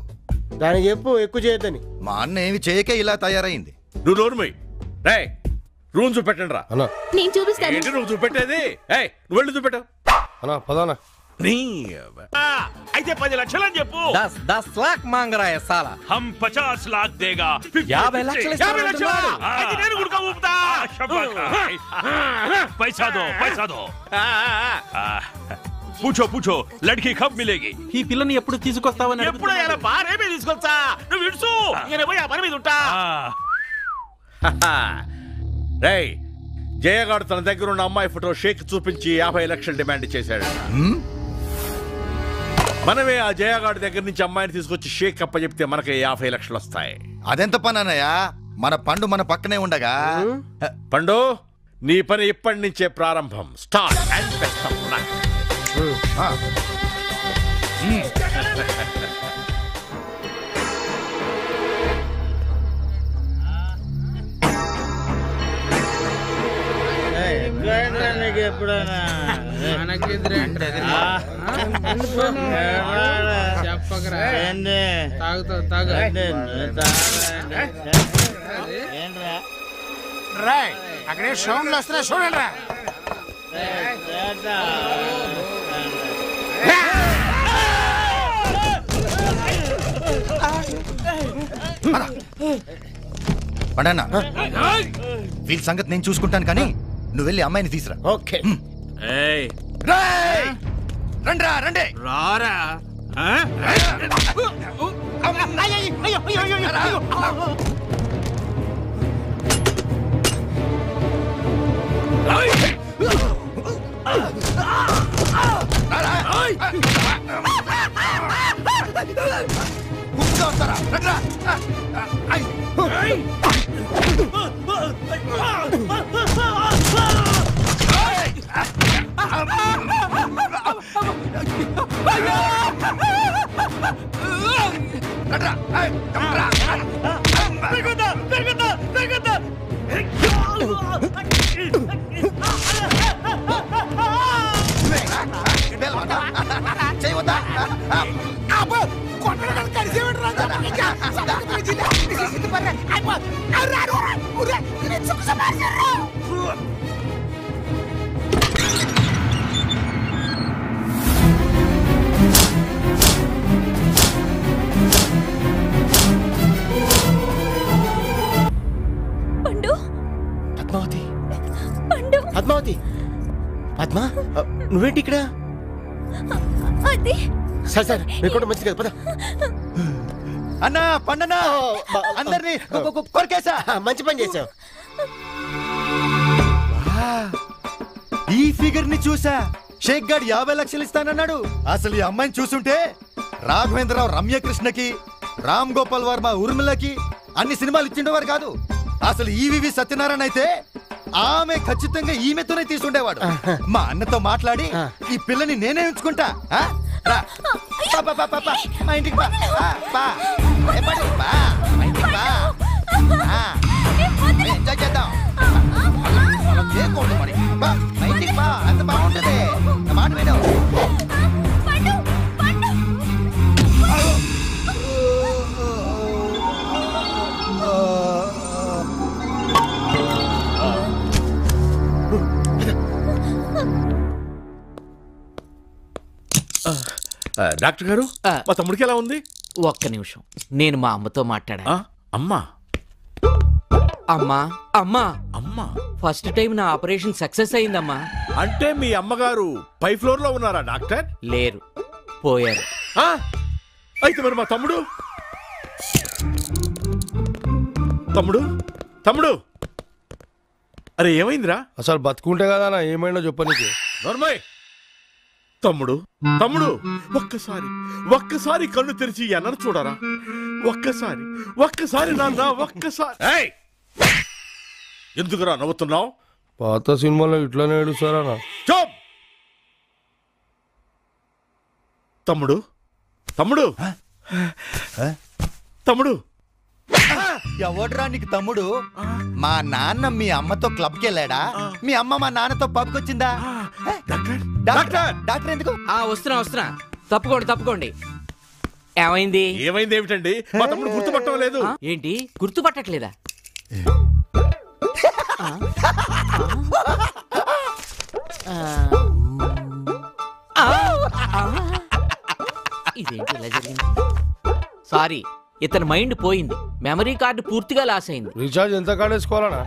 దాన్ని చెప్పు, ఎక్కువ చేయొద్దని. మా అన్న ఏమి చేయకే ఇలా తయారైంది. నువ్వు నోర్మై. రేయ్, రూమ్ చూపెట్టండి రా. నేను చూపిస్తాను. ఏంటి నువ్వు చూపెట్టేది? నువ్వు వెళ్ళి చూపెట్టు. అన్నా పదానా. అయితే 10 లక్షలు అని చెప్పు. 10 लाख मांग रहा है साला. हम 50 लाख देगा. 50 లక్షలు. 50 లక్షలు. అయితే నేను గుడక ఊపుతా. पैसा दो, पैसा दो. पूछो पूछो, लड़की कब मिलेगी? ఈ పిల్లని ఎప్పుడు తీసుకొస్తావని ఎప్పుడు ఎలా బారేమే తీసుకొస్తా. నువ్వు విడుసు, నేను పోయి ఆ పని మీద ఉంటా. రేయ్, జయగాడు తన దగ్గర ఉన్న అమ్మాయి ఫోటో షేక్ చూపించి 50 లక్షలు డిమాండ్ చేశాడు. మనమే ఆ జయగాడి దగ్గర నుంచి అమ్మాయిని తీసుకొచ్చి షేక్ అప్ప చెప్తే మనకి 50 లక్షలు వస్తాయి. అదెంత పని అన్నయ్య? మన పండు మన పక్కనే ఉండగా. పండు, నీ పని ఇప్పటి నుంచే ప్రారంభం. Start and best of luck. ఎప్పుడైనా చెప్పకరా. అక్కడే సౌండ్లు వస్తున్నాయి, చూడండి రా. పండన్న, వీళ్ళ సంగతి నేను చూసుకుంటాను, కానీ నువ్వు వెళ్ళి అమ్మాయిని తీసురా. ఓకే. రండిరా, రండి. రారా. పద్మావతి, పద్మా, నువ్వేంటి ఇక్కడ? సరే సరే, మీకు కూడా మంచిది కదా, పద. అన్నా, పండన్నా, అందరినీ కొరికేసా. మంచి పని చేసావు. ఈ ఫిగర్ ని చూసా. షేక్ గాడు 50 లక్షలు ఇస్తానన్నాడు. అసలు ఈ అమ్మాయిని చూసుంటే రాఘవేంద్రరావు రమ్యకృష్ణకి, రామ్ గోపాల్ వర్మ ఉర్మిళకి అన్ని సినిమాలు ఇచ్చిండేవారు కాదు. అసలు ఈవివి సత్యనారాయణ అయితే ఆమె ఖచ్చితంగా ఈమెతోనే తీసుండేవాడు. మా అన్నతో మాట్లాడి ఈ పిల్లని నేనే ఉంచుకుంటా. మా ఇంటికి బా. మా ఇంటికి బా. ఎంజాయ్ చేద్దాం. చేయకూడదు మరి. మా ఇంటికి బా, అంత బాగుంటది. నా మాట విను. డాక్టర్ గారు, మా తమ్ముడికి ఎలా ఉంది? ఒక్క నిమిషం, నేను మా అమ్మతో మాట్లాడా. అమ్మా అమ్మా అమ్మా అమ్మా ఫస్ట్ టైం నా ఆపరేషన్ సక్సెస్ అయిందమ్మా. అంటే మీ అమ్మగారు పై ఫ్లోర్ లో ఉన్నారా డాక్టర్? లేరు, పోయారు. అయితే మరి మా తమ్ముడు తమ్ముడు తమ్ముడు అరే ఏమైందిరా? అసలు బతుకుంటే కదా నా ఏమైందో చెప్పనీకి. నోర్మయ్. తమ్ముడు తమ్ముడు ఒక్కసారి కళ్ళు తెరిచి అన్నను చూడరా. ఒక్కసారి నాన్న, ఒక్కసారి. ఎందుకురా నవ్వుతున్నావు? పాత సినిమాలో ఇట్లానే ఏడుస్తారా? చూప్. తమ్ముడు తమ్ముడు తమ్ముడు ఎవడ్రా నీకు తమ్ముడు? మా నాన్న మీ అమ్మతో క్లబ్కి వెళ్ళాడా? మీ అమ్మ మా నాన్నతో పబ్కి వచ్చిందా? డాక్టర్ ఎందుకు? వస్తున్నా. తప్పుకోండి. ఏమైంది? ఏమైంది ఏమిటండి? మా తమ్ముడు గుర్తుపట్టడం లేదు. ఏంటి గుర్తుపట్టట్లేదా? ఇదేంటి ఇలా జరిగింది? సారీ, ఇతని మైండ్ పోయింది. మెమరీ కార్డు పూర్తిగా లాస్ అయింది. రీఛార్జ్ ఎంత కార్డు వేసుకోవాలనా?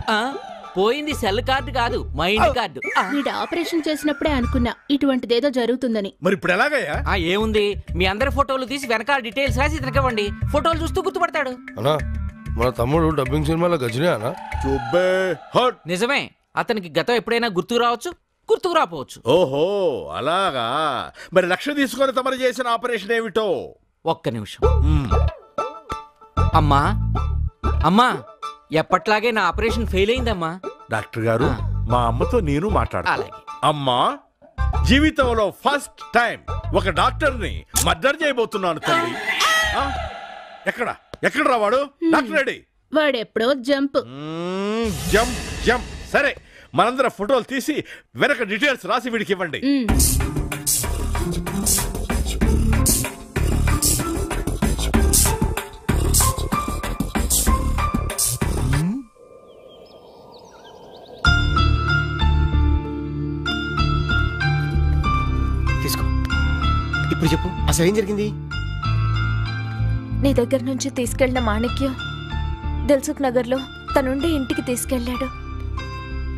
పోయింది సెల్ కార్డు కాదు, మైండ్ కార్డు. వీడు ఆపరేషన్ చేసినప్పుడే అనుకున్నా ఇటువంటిదేదో జరుగుతుందని. మరి ఇప్పుడు ఎలాగయ్యా? ఏముంది, మీ అందరి ఫోటోలు తీసి వెనకాల డీటెయిల్స్ రాసి ఇతనికి ఇవ్వండి. ఫోటోలు చూస్తూ గుర్తుపడతాడు. అన్నా, మన తమ్ముడు డబ్బింగ్ సినిమాలో గజనే అన్నా. నిజమే, అతనికి గతం ఎప్పుడైనా గుర్తుకు రావచ్చు, గుర్తుకు రాపోవచ్చు. ఓహో అలాగా. మరి లక్ష తీసుకొని తమరు చేసిన ఆపరేషన్ ఏమిటో? ఒక్క నిమిషం. అమ్మా ఎప్పట్లాగే నా ఆపరేషన్ ఫెయిల్ అయిందమ్మా. డాక్టర్ గారు, మా అమ్మతో నేను మాట్లాడాలి. అమ్మా, జీవితంలో ఫస్ట్ టైం ఒక డాక్టర్ని మర్డర్ చేయబోతున్నాను తల్లి. ఎక్కడ రావాడు? Doctor ready. వాడెప్పుడో జంప్. సరే, మనందరం ఫోటోలు తీసి వెనక డీటెయిల్స్ రాసి వీడికి ఇవ్వండి. ఇప్పుడు చెప్పు, అసలు ఏం జరిగింది? నీ దగ్గర నుంచి తీసుకెళ్లిన మాణిక్యం దిల్సుఖ్ నగర్లో తనుండే ఇంటికి తీసుకెళ్లాడు.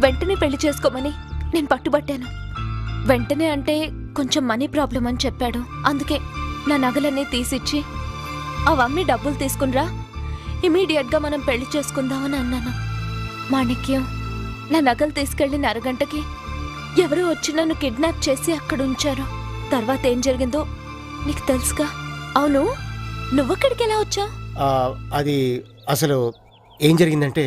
వెంటనే పెళ్లి చేసుకోమని నేను పట్టుబట్టాను. వెంటనే అంటే కొంచెం మనీ ప్రాబ్లం అని చెప్పాడు. అందుకే నా నగలన్నీ తీసిచ్చి అవన్నీ డబ్బులు తీసుకునిరా, ఇమీడియట్గా మనం పెళ్లి చేసుకుందామని అన్నాను. మాణిక్యం నా నగలు తీసుకెళ్లిన అరగంటకి ఎవరో వచ్చి నన్ను కిడ్నాప్ చేసి అక్కడ ఉంచారు. తర్వాత ఏం జరిగిందో నీకు తెలుసుగా. అవును, నువ్వక్కడికి ఎలా వచ్చావు? అది అసలు ఏం జరిగిందంటే,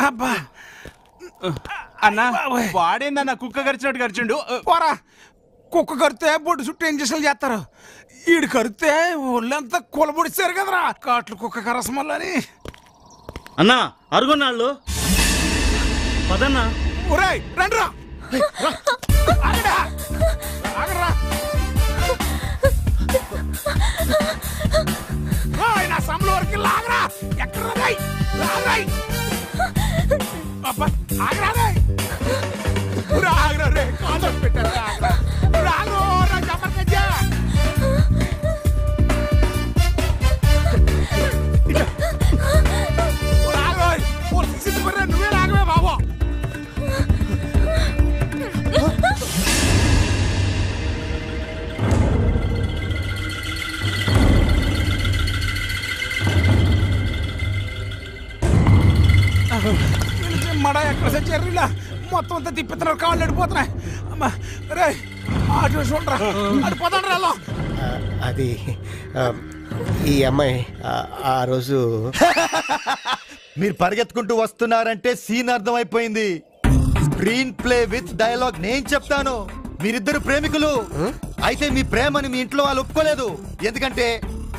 అబ్బా అన్నా, వాడేందన్నా కుక్క కరిచినట్టు కరిచిండు. పోరా, కుక్క కరితే బొడ్డు చుట్టూ ఏం చేసాలు చేస్తారు. ఈడు కరితే ఒళ్ళంతా కూలబొడిచారు కదరా, కాట్లు కుక్క కరసమల్లని. అన్నా అరుగున్నాళ్ళు పదన్నా. ఒరేయ్ రండిరా. నా సమల వరకు లాగరా. ఎక్కడ లాగరాయ్. ఆగరా రే, కాదు పెట్టారు. రాగో జబర్దస్త్. నువ్వే రాగవే బాబా. మడా ఎక్కడ సచ్చారు ఇలా మొత్తం అంతా తిప్పుతున్నారు, కాళ్ళు అడిపోతున్నాయి. అమ్మా రే అటు చూడరా, అటు పోతాడు రా. అది ఈ అమ్మాయి ఆ రోజు మీరు పరిగెత్తుకుంటూ వస్తున్నారంటే సీన్ అర్థమైపోయింది. స్క్రీన్ ప్లే విత్ డైలాగ్ నేను చెప్తాను. మీరిద్దరు ప్రేమికులు అయితే మీ ప్రేమని మీ ఇంట్లో వాళ్ళు ఒప్పుకోలేదు. ఎందుకంటే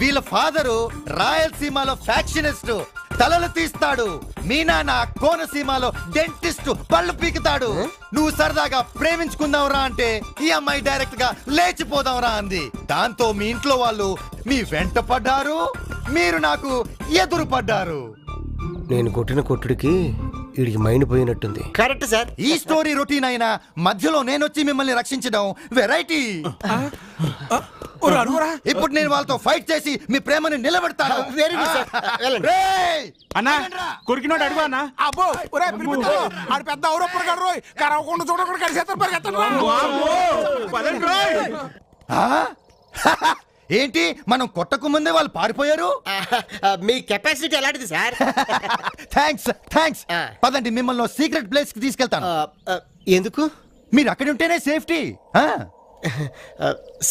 వీళ్ళ ఫాదరు రాయలసీమలో ఫ్యాక్షనిస్ట్, తలలు తీస్తాడు. మీ నాన్న కోనసీమలో డెంటిస్ట్, పళ్ళు పీకుతాడు. నువ్వు సరదాగా ప్రేమించుకుందాంరా అంటే ఈ అమ్మాయి డైరెక్ట్ గా లేచిపోదాంరా అంది. దాంతో మీ ఇంట్లో వాళ్ళు మీ వెంట పడ్డారు, మీరు నాకు ఎదురు పడ్డారు. నేను కొట్టిన కొట్టుడికి వీడికి మైండ్ పోయినట్టుంది. Correct sir. ఈ స్టోరీ రొటీన్ అయినా మధ్యలో నేను వచ్చి మిమ్మల్ని రక్షించడం వెరైటీ. ఇప్పుడు నేను వాళ్ళతో ఫైట్ చేసి మీ ప్రేమని నిలబెడతాను. Very good sir. అన్నా కొరికినోడు అడుగు అన్నా. అబ్బో ఒరే పిలిపిద్దాం. ఆడు పెద్ద ఔరప్పర్ గాడు రోయ్, కరవకుండా చూడకుండా కలిసేస్తారు పరిగెత్తండి. ఏంటి మనం కొట్టకు ముందే వాళ్ళు పారిపోయారు? మీ కెపాసిటీ ఎలాంటిది సార్? Thanks thanks. పదండి మిమ్మల్ని సీక్రెట్ ప్లేస్ కి తీసుకెళ్తాను. ఎందుకు? మీరు అక్కడ ఉంటేనే సేఫ్టీ.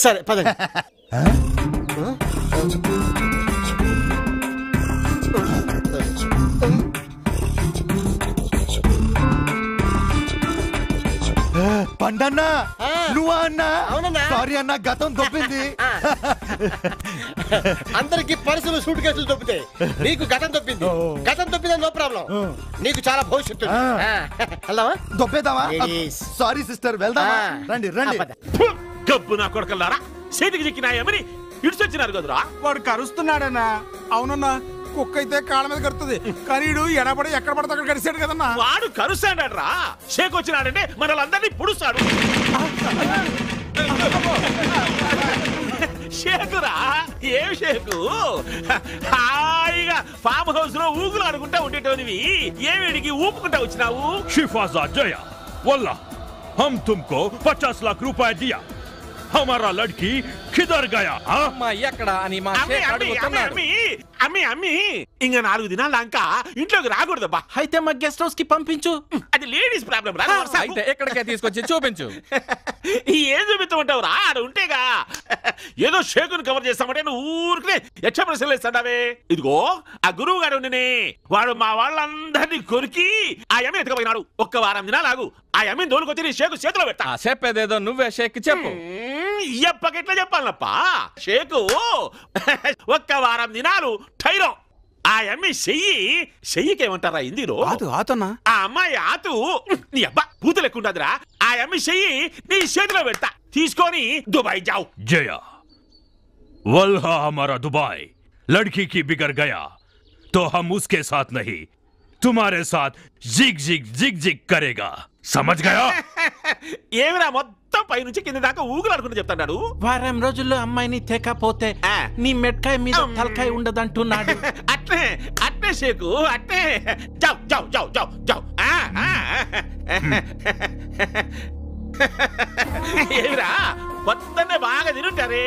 సరే పదండి. పండన్నా నువ్వా అన్నా? సారీ అన్నా, గతం దొబ్బింది. అందరికి పర్సులు సూట్ కేసులు దొబ్బుతాయి, నీకు గతం దొబ్బింది. గతం దొబ్బింది నో ప్రాబ్లం, నీకు చాలా భవిష్యత్తు. దొబ్బేద్దామా? సారీ సిస్టర్, వెళ్దామా? రండి రండి. గబ్బు నా కొడుకల్లారా, చేతికి చిక్కినాయమని ఇడిచొచ్చినారు కదరా. వాడు కరుస్తున్నాడన్నా. అవునన్నా, కుక్క అయితే కాళ్ళ మీద కడుతుంది, కానీ ఎడబడి ఎక్కడ పడితే అక్కడ కరిసాడు కదన్నా. వాడు కరుస్తాడరా, షేక్ వచ్చినాడంటే మనల్ని పుడుస్తాడు. షేకురా, ఏం షేకు? హాయిగా ఫామ్ హౌస్ లో ఊగులు అనుకుంటా ఉండేటోనివి ఏమిడికి ఊపుకుంటా వచ్చినావు? शिफाजा जया वल्ला हम तुमको 50 लाख रुपए दिया, हमारा लड़की किधर गया? ఎక్కడ అని మా షేక్ అడుగుతున్నాడు. అమ్మి అమ్మి ఇంక 4 దినాల దాకా ఇంట్లోకి రాకూడదబ్బా. అయితే మా గెస్ట్ హౌస్ కి పంపించు. అది లేడీస్ ప్రాబ్లం రా. అయితే ఎక్కడికే తీసుకొచ్చి చూపించు. ఏం చూపిస్తామంటావు రా, ఆడ ఉంటేగా. ఏదో షేకును కవర్ చేస్తామంటే నువ్వు ఊరికే యక్ష ప్రశ్నలు వేస్తాడావే. ఇదిగో ఆ గురువు గారు వాడు మా వాళ్ళందరినీ కొరికి ఆ యమ్మిని ఎత్తుకపోయినాడు. 1 వారం దినాలు ఆగు, ఆ యమ్మిని దోలుకొచ్చి నీ షేకు చేతిలో పెడతా. చెప్పేదేదో నువ్వే షేక్ చెప్పు. ఎప్పకెట్లా చెప్పాలప్పా? షేకు 1 వారం దినాలు టైరో. ఆ అమ్మి చెయ్యికేమంటారా హిందీలో? ఆ అమ్మాయి ఆతు నీ అబ్బా పూత లెక్కుంటదిరా. ఆ అమ్మి చెయ్యి నీ చేతిలో పెడతా, తీసుకొని దుబాయ్ जाओ. जया वल्हा हमारा दुबई लड़की की बिगड़ गया तो हम उसके साथ नहीं तुम्हारे साथ जिग जिग जिग जिग करेगा, समझ गया? ఏమిరా మొత్తం పైనుంచి కింద దాకా ఊగులాడుకుంటూ చెప్తాడు. వారం రోజుల్లో అమ్మాయిని తేకపోతే నీ మెట్కాయ మీద తలకాయ ఉండదంటున్నాడు. అట్నే అట్నే షేకు అట్నే. जाओ जाओ जाओ जाओ जाओ. ఏమిరా పొద్దున్నే బాగా తినుంటారే.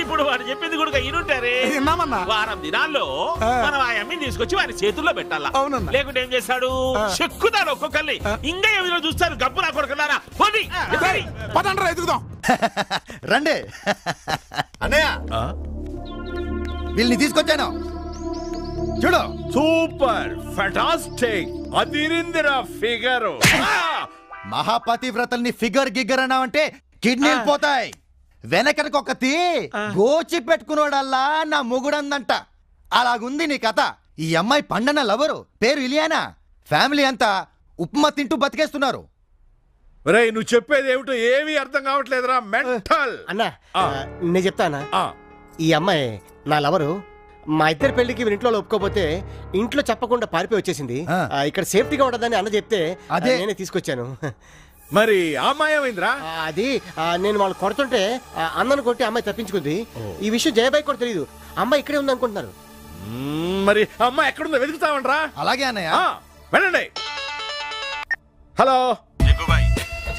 ఇప్పుడు వాడు చెప్పింది కూడా ఇనుంటారే. వారం దినాల్లో మనం ఆ అమ్మిని తీసుకొచ్చి వారి చేతుల్లో పెట్టాలా. లేకుంటే ఏం చేస్తాడు? చెక్కుతాడు ఒక్కొక్కరిని. ఇంకా ఏమిలో చూస్తారు గబ్బు నా కొడుకున్నారా. రండి అన్నయ్య, వీళ్ళని తీసుకొచ్చాను చూడు. సూపర్ ఫెంటాస్టిక్ అదిరిందిరా ఫిగర్. మహాపతివ్రతల్ని ఫిగర్ గిగ్గర్ అన్నావంటే కిడ్నీలు పోతాయి. వెనకటికి ఒకటి గోచి పెట్టుకున్నాడల్లా నా మొగుడందంట. అలాగుంది నీ కథ. ఈ అమ్మాయి పండన లవరు, పేరు ఇలియానా. ఫ్యామిలీ అంతా ఉప్మా తింటూ బతికేస్తున్నారు. రే నువ్వు చెప్పేది ఏమిటో ఏమీ అర్థం కావట్లేదురా. మెంటల్. అన్నా నేను చెప్తానా, ఈ అమ్మాయి నా లవరు. మా ఇద్దరి పెళ్లికి ఇంట్లో ఒప్పుకోపోతే ఇంట్లో చెప్పకుండా పారిపోయి వచ్చేసింది. ఇక్కడ సేఫ్టీగా ఉండదని అన్న చెప్తే అదే నేనే తీసుకొచ్చాను. మరి అమ్మాయి ఏమైందిరా? అది నేను వాళ్ళు కొడుతుంటే అన్నను కొట్టి అమ్మాయి తప్పించుకుంది. ఈ విషయం జయబాయ్ కూడా తెలియదు. అమ్మాయి ఇక్కడే ఉంది అనుకుంటున్నారు. మరి అమ్మాయి ఎక్కడుందో వెతుకుతామంటరా? అలాగే అన్నయ్య, వెళ్ళండి. హలో జగ్గుబాయ్,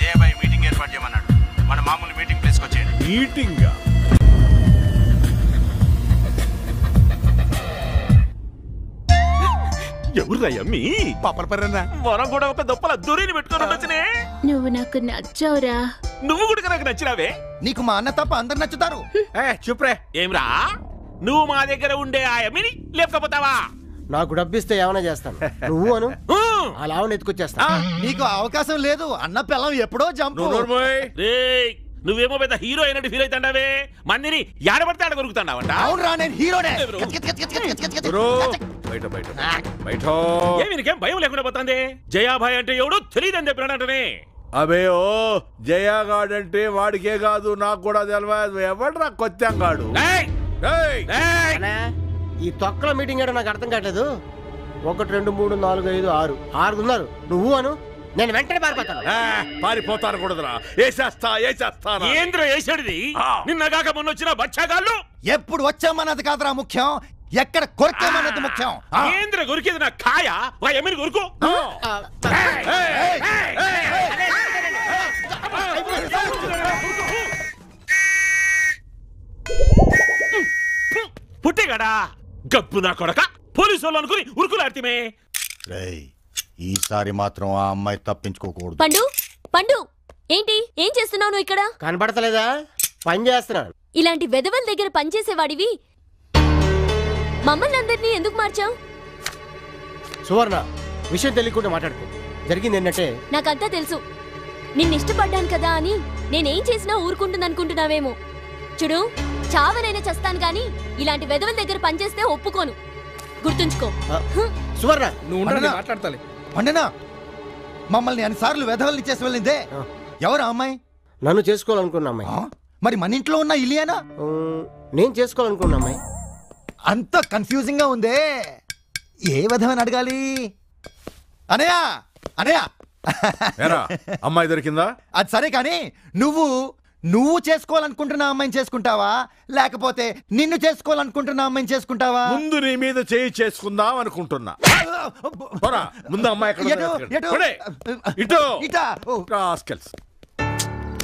జయబాయ్ మీటింగ్ ఏర్పాటు చేయమన్నాడు. మన మామూలు మీటింగ్ ప్లేస్కి వచ్చేయండి. మీటింగ్ ఎవరు అమ్మి పాపలపర్రన్నా మనం కూడా ఒక దొప్పల దూరిని పెట్టుకొని ఉండొచ్చునే. నువ్వు నాకు నచ్చావురా. నువ్వు కూడా నాకు నచ్చినావే. నీకు మా అన్న తప్ప అందరు నచ్చుతారు. చూప్రే. ఏమ్రా నువ్వు మా దగ్గర ఉండే ఆ అమ్మిని లేపకపోతావా? నాకు డబ్బిస్తే ఏమైనా చేస్తాను. నువ్వు అను అలా ఎత్తుకొచ్చేస్తా. నీకు అవకాశం లేదు. అన్న పిల్లం ఎప్పుడో జంప్. నువ్వేమో పెద్ద హీరో అయినట్టు ఫీల్ అవుతాండావే. మందిని ఏడబడితే ఆడ కొరుకుతాండావంట. అవునరా నేను హీరోనే. ఏమికేం భయం లేకుండా పోతుంది. జయాభాయ్ అంటే ఎవడు తెలియదని చెప్పినాడంటనే. అబే ఓ జయాగాడు అంటే వాడికే కాదు నాకు కూడా తెలియదు. ఎవడరా కొత్తంగాడు? ఈ తొక్కల మీటింగ్ ఏంటో నాకు అర్థం కావట్లేదు. 1 2 3 4 5 6 6 ఉన్నారు. నువ్వు అను నేను వెంటనే పారిపోతాను. పారిపోతాను కూడదురా. ఏసేస్తా. ఏంద్ర ఏసాడిది? నిన్నగాక మొన్న వచ్చిన బచ్చాగాళ్ళు. ఎప్పుడు వచ్చామన్నది కాదురా ముఖ్యం, ఎక్కడ కొరికామన్నది ముఖ్యం. ఏంద్ర కొరికేది నా కాయ. ఒక ఎమ్మిని కొరుకు. పుట్టేగాడా గప్పు నా కొడక. పోలీసు వాళ్ళు అనుకుని ఉరుకులాడితే. ఈసారి మాత్రం ఆ అమ్మాయి తప్పించుకోకూడదు. పండు పండు ఏంటి ఏం చేస్తున్నావు నువ్వు ఇక్కడ? కనపడతలేదా? పని చేస్తున్నాను. ఇలాంటి వెధవల దగ్గర పనిచేసేవాడివి మమ్మల్ని అందరినీ ఎందుకు మార్చావు? సువర్ణ విషయం తెలియకుండా మాట్లాడుకో. జరిగింది ఏంటంటే నాకంతా తెలుసు. నిన్ను ఇష్టపడ్డాను కదా అని నేనేం చేసినా ఊరుకుంటుంది అనుకుంటున్నావేమో. చూడు చావనైనా చస్తాను గాని ఇలాంటి వెధవల దగ్గర పనిచేస్తే ఒప్పుకోను. గుర్తుంచుకో. సువర్ణ నువ్వు మాట్లాడతాలి. పండనా మమ్మల్ని అన్నిసార్లు వెధవల్ని చేసి వెళ్ళిందే ఎవరు అమ్మాయి? నన్ను చేసుకోవాలనుకున్న అమ్మాయి. మరి మన ఇంట్లో ఉన్న ఇలియానా? నేను చేసుకోవాలనుకున్న అమ్మాయి. అంత కన్ఫ్యూజింగ్ గా ఉందే. ఏ విధమని అడగాలి? అనయ్య అనయ్య అమ్మాయి దొరికిందా? అది సరే కానీ నువ్వు చేసుకోవాలనుకుంటున్న అమ్మాయిని చేసుకుంటావా లేకపోతే నిన్ను చేసుకోవాలనుకుంటున్న అమ్మాయిని చేసుకుంటావా? ముందు నీ మీద చేయి చేసుకుందాం అనుకుంటున్నా. ముందు అమ్మాయి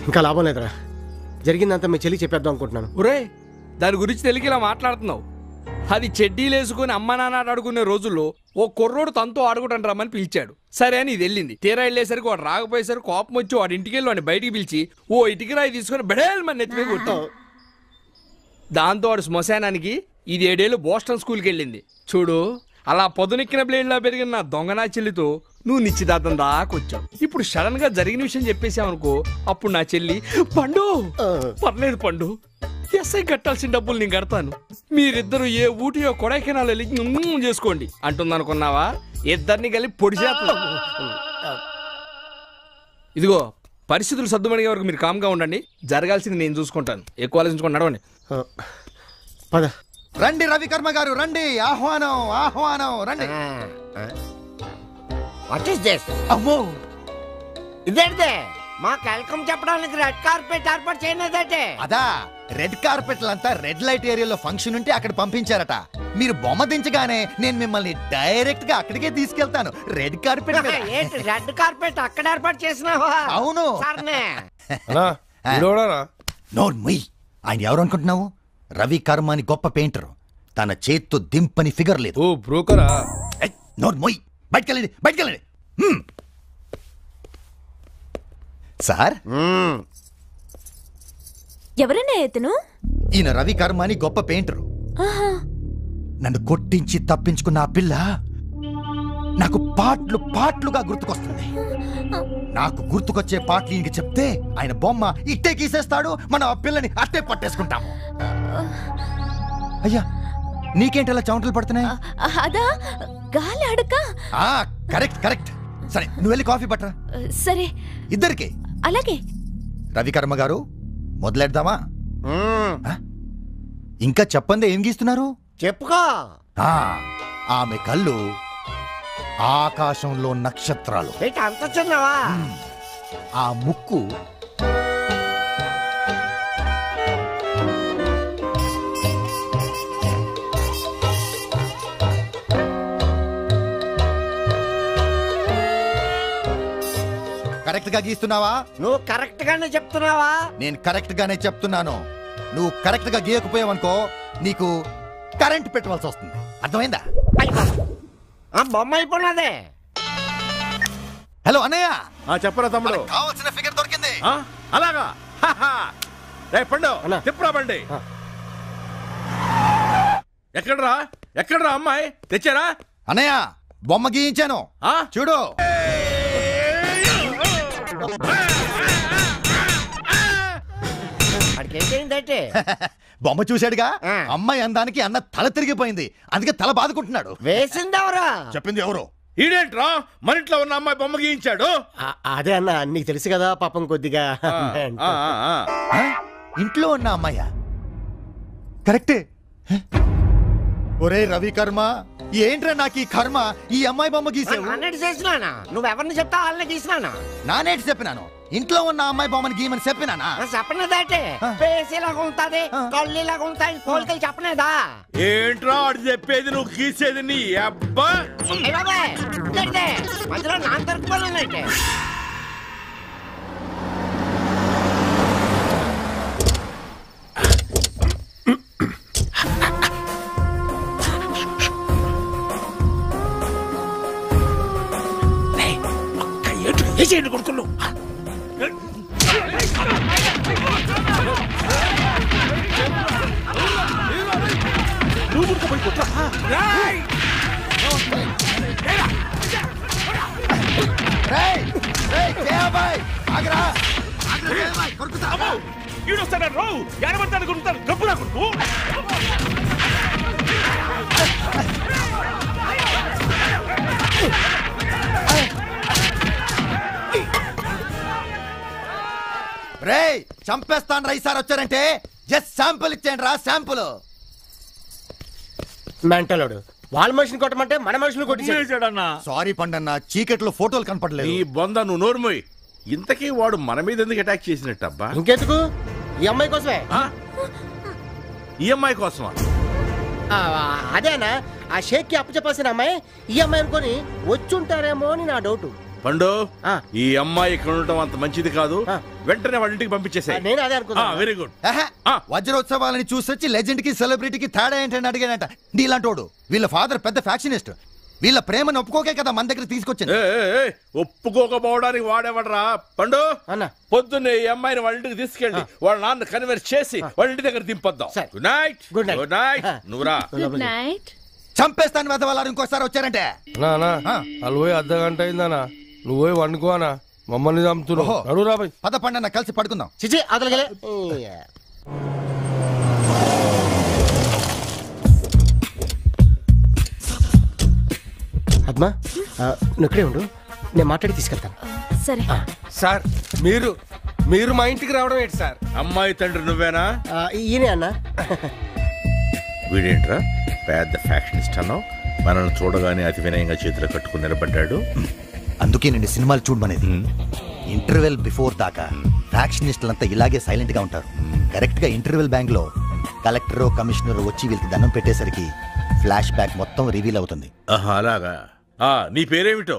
ఇంకా లాభం లేదురా. జరిగిందంతా మీ చెల్లి చెప్పేద్దాం అనుకుంటున్నాను. ఒరే దాని గురించి తెలియక ఇలా మాట్లాడుతున్నావు. అది చెడ్డీలు వేసుకుని అమ్మ నాన్న ఆడుకునే రోజుల్లో ఓ కుర్రోడు తనతో ఆడుకుంటాను రమ్మని పిలిచాడు. సరే అని ఇది వెళ్ళింది. తీరా వెళ్ళేసరికి వాడు రాకపోయేసరికి కోపం వచ్చి వాడి ఇంటికి వెళ్ళి వాడిని బయటికి పిలిచి ఓ ఇటుకరాయి తీసుకుని బెడేల్ మన నెత్తిమీద కొట్టావు. దాంతో వాడు శ్మశానానికి ఇది 7 ఏళ్ళు బోస్టన్ స్కూల్కి వెళ్ళింది. చూడు అలా పొదనెక్కిన బ్లేడ్లా పెరిగిన నా దొంగనా చెల్లితో నువ్వు నిశ్చితార్థం దాకొచ్చావు. ఇప్పుడు సడన్ గా జరిగిన విషయం చెప్పేసావనుకో అప్పుడు నా చెల్లి పండు పర్లేదు పండు ఎస్ఐ కట్టాల్సిన డబ్బులు నేను కడతాను, మీరిద్దరు ఏ ఊటియో కొడైకెనాల్ వెళ్ళి చేసుకోండి అంటుందనుకున్నావా? ఇద్దరిని కలిపి పొడి చేస్తాం. ఇదిగో పరిస్థితులు సర్దుమడిగే వరకు మీరు కామ్గా ఉండండి. జరగాల్సింది నేను చూసుకుంటాను. ఎక్కువ ఆలోచించుకొని నడవండి. రండి రవికర్మ గారు రండి. ఆహ్వానం ఆహ్వానం రండి. అమ్మో ఇదేంటే మాకు వెల్కమ్ చెప్పడానికి రెడ్ కార్పెట్ ఏర్పాటు చేయలేదంటే? అదా రెడ్ కార్పెట్లంతా రెడ్ లైట్ ఏరియాలో ఫంక్షన్ ఉంటే అక్కడ పంపించారట. మీరు బొమ్మ దించగానే నేను మిమ్మల్ని డైరెక్ట్ గా అక్కడికే తీసుకెళ్తాను. రెడ్ కార్పెట్ రెడ్ కార్పెట్ అక్కడ ఏర్పాటు చేసినావా? అవును. నోర్మయ్ ఆయన ఎవరు అనుకుంటున్నావు? రవి కర్మ అని గొప్ప పెయింటర్. తన చేత్తో దింపని ఫిగర్ లేదు. ఓ బ్రోకరా? నోర్మయ్ బయటకెళ్ళండి బయటకెళ్ళండి. సార్ ఎవరన్నా ఇతను? ఈయన రవి కర్మ అని గొప్ప పెయింటరు. నన్ను కొట్టించి తప్పించుకున్న ఆ పిల్ల నాకు పాటలు పాటలుగా గుర్తుకొస్తుంది. నాకు గుర్తుకొచ్చే పాటలు ఈయనకి చెప్తే ఆయన బొమ్మ ఇట్టే గీసేస్తాడు. మనం ఆ పిల్లని అట్టే పట్టేసుకుంటాము. అయ్యా నీకేంటి అలా చౌంటలు పడుతున్నాయి? అదా గాలి అడక. Correct correct. సరే నువ్వు వెళ్ళి కాఫీ పట్టరా. సరే ఇద్దరికి. అలాగే. రవికర్మ గారు మొదలెడదామా? ఇంకా చెప్పండి ఏం గీస్తున్నారు? చెప్పుకో. ఆమె కళ్ళు ఆకాశంలో నక్షత్రాలు. అంత చిన్నవా? ఆ ముక్కు కరెక్ట్ గా గీస్తున్నావా? నువ్వు కరెక్ట్ గానే చెప్తున్నావా? నేను కరెక్ట్ గానే చెప్తున్నాను. నువ్వు కరెక్ట్ గా గీయకపోయావనుకో నీకు కరెంట్ పెట్టవలసి వస్తుంది. అర్థమైందా? బొమ్మ అయిపోయినదే. హలో అన్నయ్య. చెప్పరా తమ్ముడు. కావాల్సిన ఫిగర్ దొరికింది. అలాగా రే పండు తిప్పురా బండి. ఎక్కడ్రా అమ్మాయి తెచ్చారా? అన్నయ్య బొమ్మ గీయించాను చూడు. బొమ్మ చూశాడుగా, అమ్మాయి అందానికి అన్న తల తిరిగిపోయింది, అందుకే తల బాదుకుంటున్నాడు. వేసింది ఎవరా? చెప్పింది ఎవరు? ఈడేంట్రా మన ఇంట్లో ఉన్న అమ్మాయి బొమ్మ గీయించాడు? అదే అన్న, నీకు తెలుసు కదా పాపం కొద్దిగా. ఇంట్లో ఉన్న అమ్మాయ కరెక్టే. ఒరే రవి కర్మ, ఏంట్రా నాకు ఈ కర్మ, ఈ అమ్మాయి బొమ్మ గీసావు. నువ్వెవరిని చెప్తా వాళ్ళని గీసినానా? నానేటి చెప్పినాను, ఇంట్లో ఉన్న అమ్మాయి బొమ్మని గీయమని చెప్పినానా? చెప్పనేదంటే పేసేలాగా ఉంటది, కళ్ళులాగా ఉంటాయి, కోలికలు చెప్పనేదా? ఏంట్రా అడి చెప్పేది, నువ్వు గీసేది నీ అబ్బా. మధ్యలో నా దొరికిపోయినట్టే. చేయండి కొడుకులు. ఈడొస్తాడు రావు, ఎడబడతాడు కొడుతాడు, గబ్బులా కొడుకు. రే చంపేస్తాను రై సార్ వచ్చారంటే జస్ట్ శాంపుల్ ఇచ్చేయండి రా, శాంపుల్. మెంటలోడు వాళ్ళ మనుషులు కొట్టమంటే మన మనుషులు కొట్టించాడన్నా. సారీ పండన్న, చీకట్లో ఫోటోలు కనపడలేదు. ఈ బొంద నువ్వు నోరుమోయ్. ఇంతకీ వాడు మన మీద ఎందుకు అటాక్ చేసినట్టబ్బా? ఇంకెందుకు, ఈ అమ్మాయి కోసమే. ఈ అమ్మాయి కోసమా? అదేనా, ఆ షేక్ కి అప్పచెప్పాల్సిన అమ్మాయి ఈ అమ్మాయి అనుకొని వచ్చుంటారేమో అని నా డౌట్. పండు, ఈ అమ్మాయి ఇక్కడ ఉండటం అంత మంచిది కాదు, వెంటనే వాళ్ళ ఇంటికి పంపించేసాయి. నేను అదే అనుకున్నా. Very good. వజ్రోత్సవాలని చూసొచ్చి లెజెండ్ కి సెలబ్రిటీకి తేడా ఏంటని అడిగానంట. నీలాంటోడు, వీళ్ళ ఫాదర్ పెద్ద ఫ్యాక్షనిస్ట్, వీళ్ళ ప్రేమను ఒప్పుకోకే కదా మన దగ్గర తీసుకొచ్చింది. ఒప్పుకోకపోవడానికి వాడేవాడరా పండు. పొద్దున్నే ఈ అమ్మాయిని వాళ్ళ ఇంటికి తీసుకెళ్ళి వాళ్ళ నాన్న కన్వర్స్ చేసి వాళ్ళ ఇంటి దగ్గర దింపొద్దాం. Good night. Good night. నువ్వురా. Good night. చంపేస్తాను వెదవాళ్ళు ఇంకోసారి వచ్చారంటే. వాళ్ళు పోయి అర్ధ గంట అయిందనా, నువ్వు పోయి వండుకోనా, మమ్మల్ని చంపుతున్నావు. నడురా పోయి. పద పండన్న కలిసి పడుకుందాం. చిచి అదలగలే. అద్మా నువ్వు ఇక్కడే ఉండు, నేను మాట్లాడి తీసుకెళ్తాను. సరే సార్, మీరు మా ఇంటికి రావడం ఏంటి సార్? అమ్మాయి తండ్రి నువ్వేనా? ఈయనే అన్నా. వీడేంట్రా పెద్ద ఫ్యాక్షనిస్ట్ అన్నావు, మనల్ని చూడగానే అతి వినయంగా చేతులు కట్టుకుని నిలబడ్డాడు. అందుకే నేను సినిమాలు చూడమనేది. ఇంటర్వెల్ బిఫోర్ దాకా ఫ్యాక్షనిస్టులంతా ఇలాగే సైలెంట్ గా ఉంటారు. కరెక్ట్ గా ఇంటర్వెల్ బ్యాంక్ లో కలెక్టర్ కమిషనర్ వచ్చి వీళ్ళకి దండం పెట్టేసరికి ఫ్లాష్ బ్యాక్ మొత్తం రివీల్ అవుతుంది. అలాగా. నీ పేరేమిటో?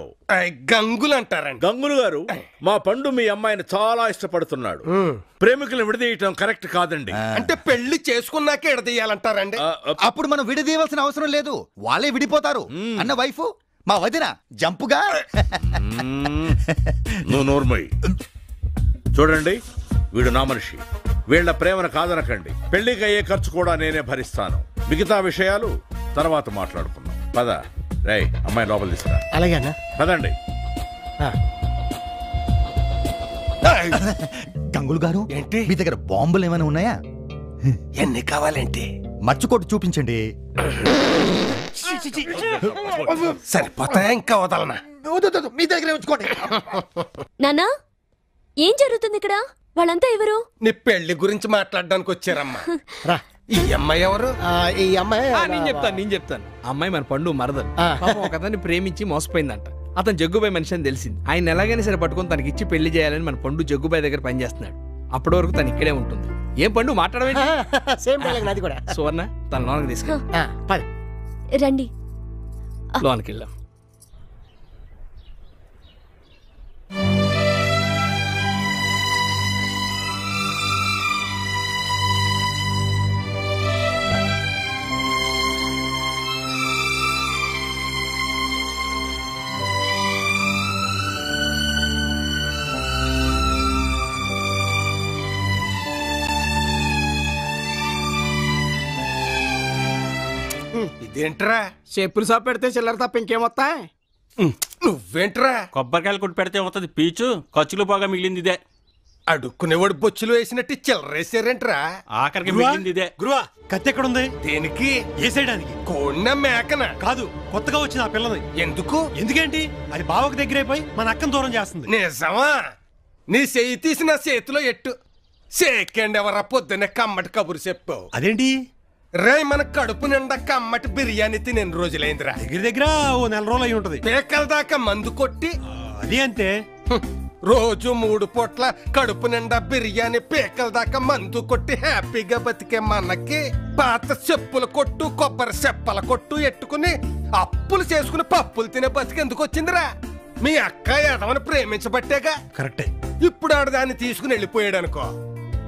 గంగులు అంటారండి. గంగులు గారు, మా పండు మీ అమ్మాయిని చాలా ఇష్టపడుతున్నాడు. ప్రేమికులను విడదీయటం కరెక్ట్ కాదండి. అంటే పెళ్లి చేసుకున్నాకే విడదీయాలంటారండి? అప్పుడు మనం విడదీయవలసిన అవసరం లేదు, వాళ్ళే విడిపోతారు అన్న వైఫ్ మా వదిన జంపుగా. నువ్వు నోర్మయ్యి. చూడండి, వీడు నా మనిషి, వీళ్ల ప్రేమను కాదనకండి. పెళ్లికి అయ్యే ఖర్చు కూడా నేనే భరిస్తాను. మిగతా విషయాలు తర్వాత మాట్లాడుకుందాం. పద రేయ్, అమ్మాయి లోపల తీసుకురా. అలాగే అన్న. పదండి. గంగులు గారు, ఏంటి మీ దగ్గర బాంబులు ఏమైనా ఉన్నాయా? ఎన్ని కావాలంటే మర్చికోటి చూపించండి. సరిపోతాయా, ఇంకా వదలనా? మీ దగ్గర ఉంచుకోండి. నాన్నా, ఏం జరుగుతుంది ఇక్కడ? వాళ్ళంతా ఎవరు? నీ పెళ్లి గురించి మాట్లాడడానికి వచ్చారమ్మా. ఈ అమ్మాయి ఎవరు? ఈ అమ్మాయి నేను చెప్తాను. అమ్మాయి మన పండు మరదలు. ఒక అతన్ని ప్రేమించి మోసపోయిందంట. అతను జగ్గుబాయ్ మనిషి అని తెలిసింది. ఆయన ఎలాగైనా సరే పట్టుకొని తనకి ఇచ్చి పెళ్లి చేయాలని మన పండు జగ్గుబాయ్ దగ్గర పనిచేస్తున్నాడు. అప్పటి వరకు తను ఇక్కడే ఉంటుంది. ఏం పండు మాట్లాడవేంటి? సువర్ణ, తన లోనకి తీసుకెళ్ళి రండి, లోనికి వెళ్దాం. ఇదేంట్రా? చెప్పులు షాప్ పెడితే చిల్లర తప్ప ఇంకేమొస్తాయి? నువ్వేంట్రా? కొబ్బరికాయలు కొట్టి పెడితే వస్తుంది పీచు, ఖర్చులు బాగా మిగిలింది ఇదే. అడుక్కునేవాడు బొచ్చులు వేసినట్టు చిల్లరేసారేంట్రా? ఆఖరికి మిగిలింది ఇదే. గురువా కత్తి ఎక్కడుంది? దేనికి? వేసేయడానికి. కోడిన మేకన కాదు, కొత్తగా వచ్చిన ఆ పిల్లని. ఎందుకు? ఎందుకేంటి? అది బావకు దగ్గరైపోయి మన అక్కను దూరం చేస్తుంది. నిజమా? నీ చెయ్యి తీసి నా చేతిలో ఎట్టు. సేకండి ఎవరా పొద్దున్నే కమ్మటి కబురు చెప్పావు. అదేంటి? రే మన కడుపు నిండా కమ్మటి బిర్యానీ తిని ఎన్ని రోజులైందిరా? దగ్గర దగ్గర ఓ 4 రోజులు అయి ఉంటది. పేకల దాకా మందు కొట్టి అది అంతే. రోజు 3 పూట్ల కడుపు నిండా బిర్యానీ పేకల దాకా మందు కొట్టి హ్యాపీగా బతికే మనకి పాత చెప్పుల కొట్టు కొబ్బరి చెప్పల కొట్టు ఎట్టుకుని అప్పులు చేసుకుని పప్పులు తినే బతికి ఎందుకు వచ్చిందిరా? మీ అక్క ఎదవని ప్రేమించబట్టేగా. కరెక్టే. ఇప్పుడు ఆడ దాన్ని తీసుకుని వెళ్ళిపోయాడు అనుకో,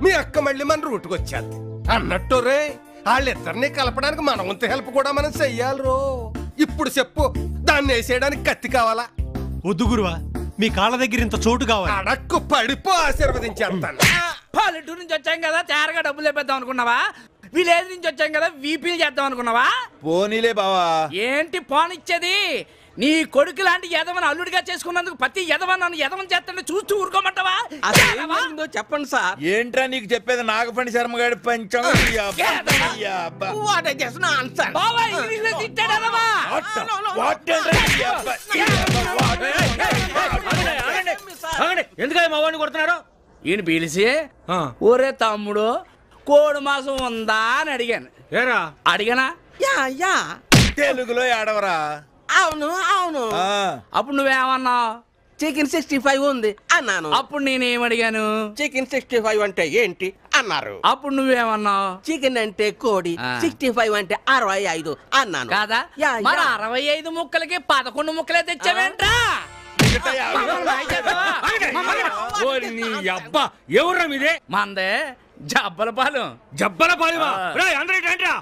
మీ అక్క మళ్ళీ మన రూటుకు వచ్చేది. అన్నట్టు రే, వాళ్ళిద్దరిని కలపడానికి మన వంతు హెల్ప్ కూడా మనం చెయ్యాలి రో. ఇప్పుడు చెప్పు, దాన్ని వేసేయడానికి కత్తి కావాలా? వద్దు గురువా, మీ కాళ్ళ దగ్గర ఇంత చోటు కావాలి. అడక్కు పడిపో, ఆశీర్వదించేస్తాను. పల్లెటూరు నుంచి వచ్చాం కదా, తేరగా డబ్బులు లేపేద్దాం అనుకున్నావా? విలేజ్ నుంచి వచ్చాం కదా, వీపీలు చేద్దాం అనుకున్నావా? పోనీలే బావా. ఏంటి పోనిచ్చేది? నీ కొడుకు లాంటి యదవని అల్లుడిగా చేసుకున్నందుకు ప్రతి యదవన్ నన్ను యదవని చేస్తాను చూస్తూ ఊరుకోమంటావా? చెప్పండి సార్. ఏంట్రా నీకు చెప్పేది? నాగపండి శర్మ గారి పంచం. ఎందుకని మా వాడిని కొడుతున్నారు? ఈయన పిలిచి ఒరే తమ్ముడు కోడి మాసం ఉందా అని అడిగాను. ఏరా అడిగానా? తెలుగులో ఏడవరా? అవును అవును. అప్పుడు నువ్వేమన్నావు? చికెన్ 65 ఉంది అన్నాను. అప్పుడు నేనేమడిగాను? చికెన్ 65 అంటే ఏంటి అన్నారు. అప్పుడు నువ్వేమన్నావు? చికెన్ అంటే కోడి, 65 అంటే 65 అన్నాను. కాదా? మరి 65 ముక్కలకి 11 ముక్కలే తెచ్చావేంట్రా? ఎవరా మీదే? మందే జబ్బల పాలెం. జబ్బల పాలెమా? అందరూ ఏంట్రా?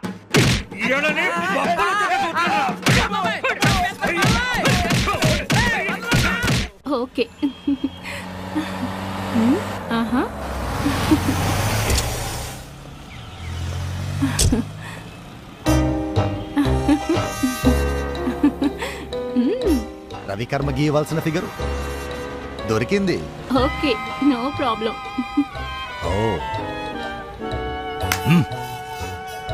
ఓకే. ఆహా. రవికర్మ గీయవలసిన ఫిగర్ దొరికింది. Okay, no problem. ఓ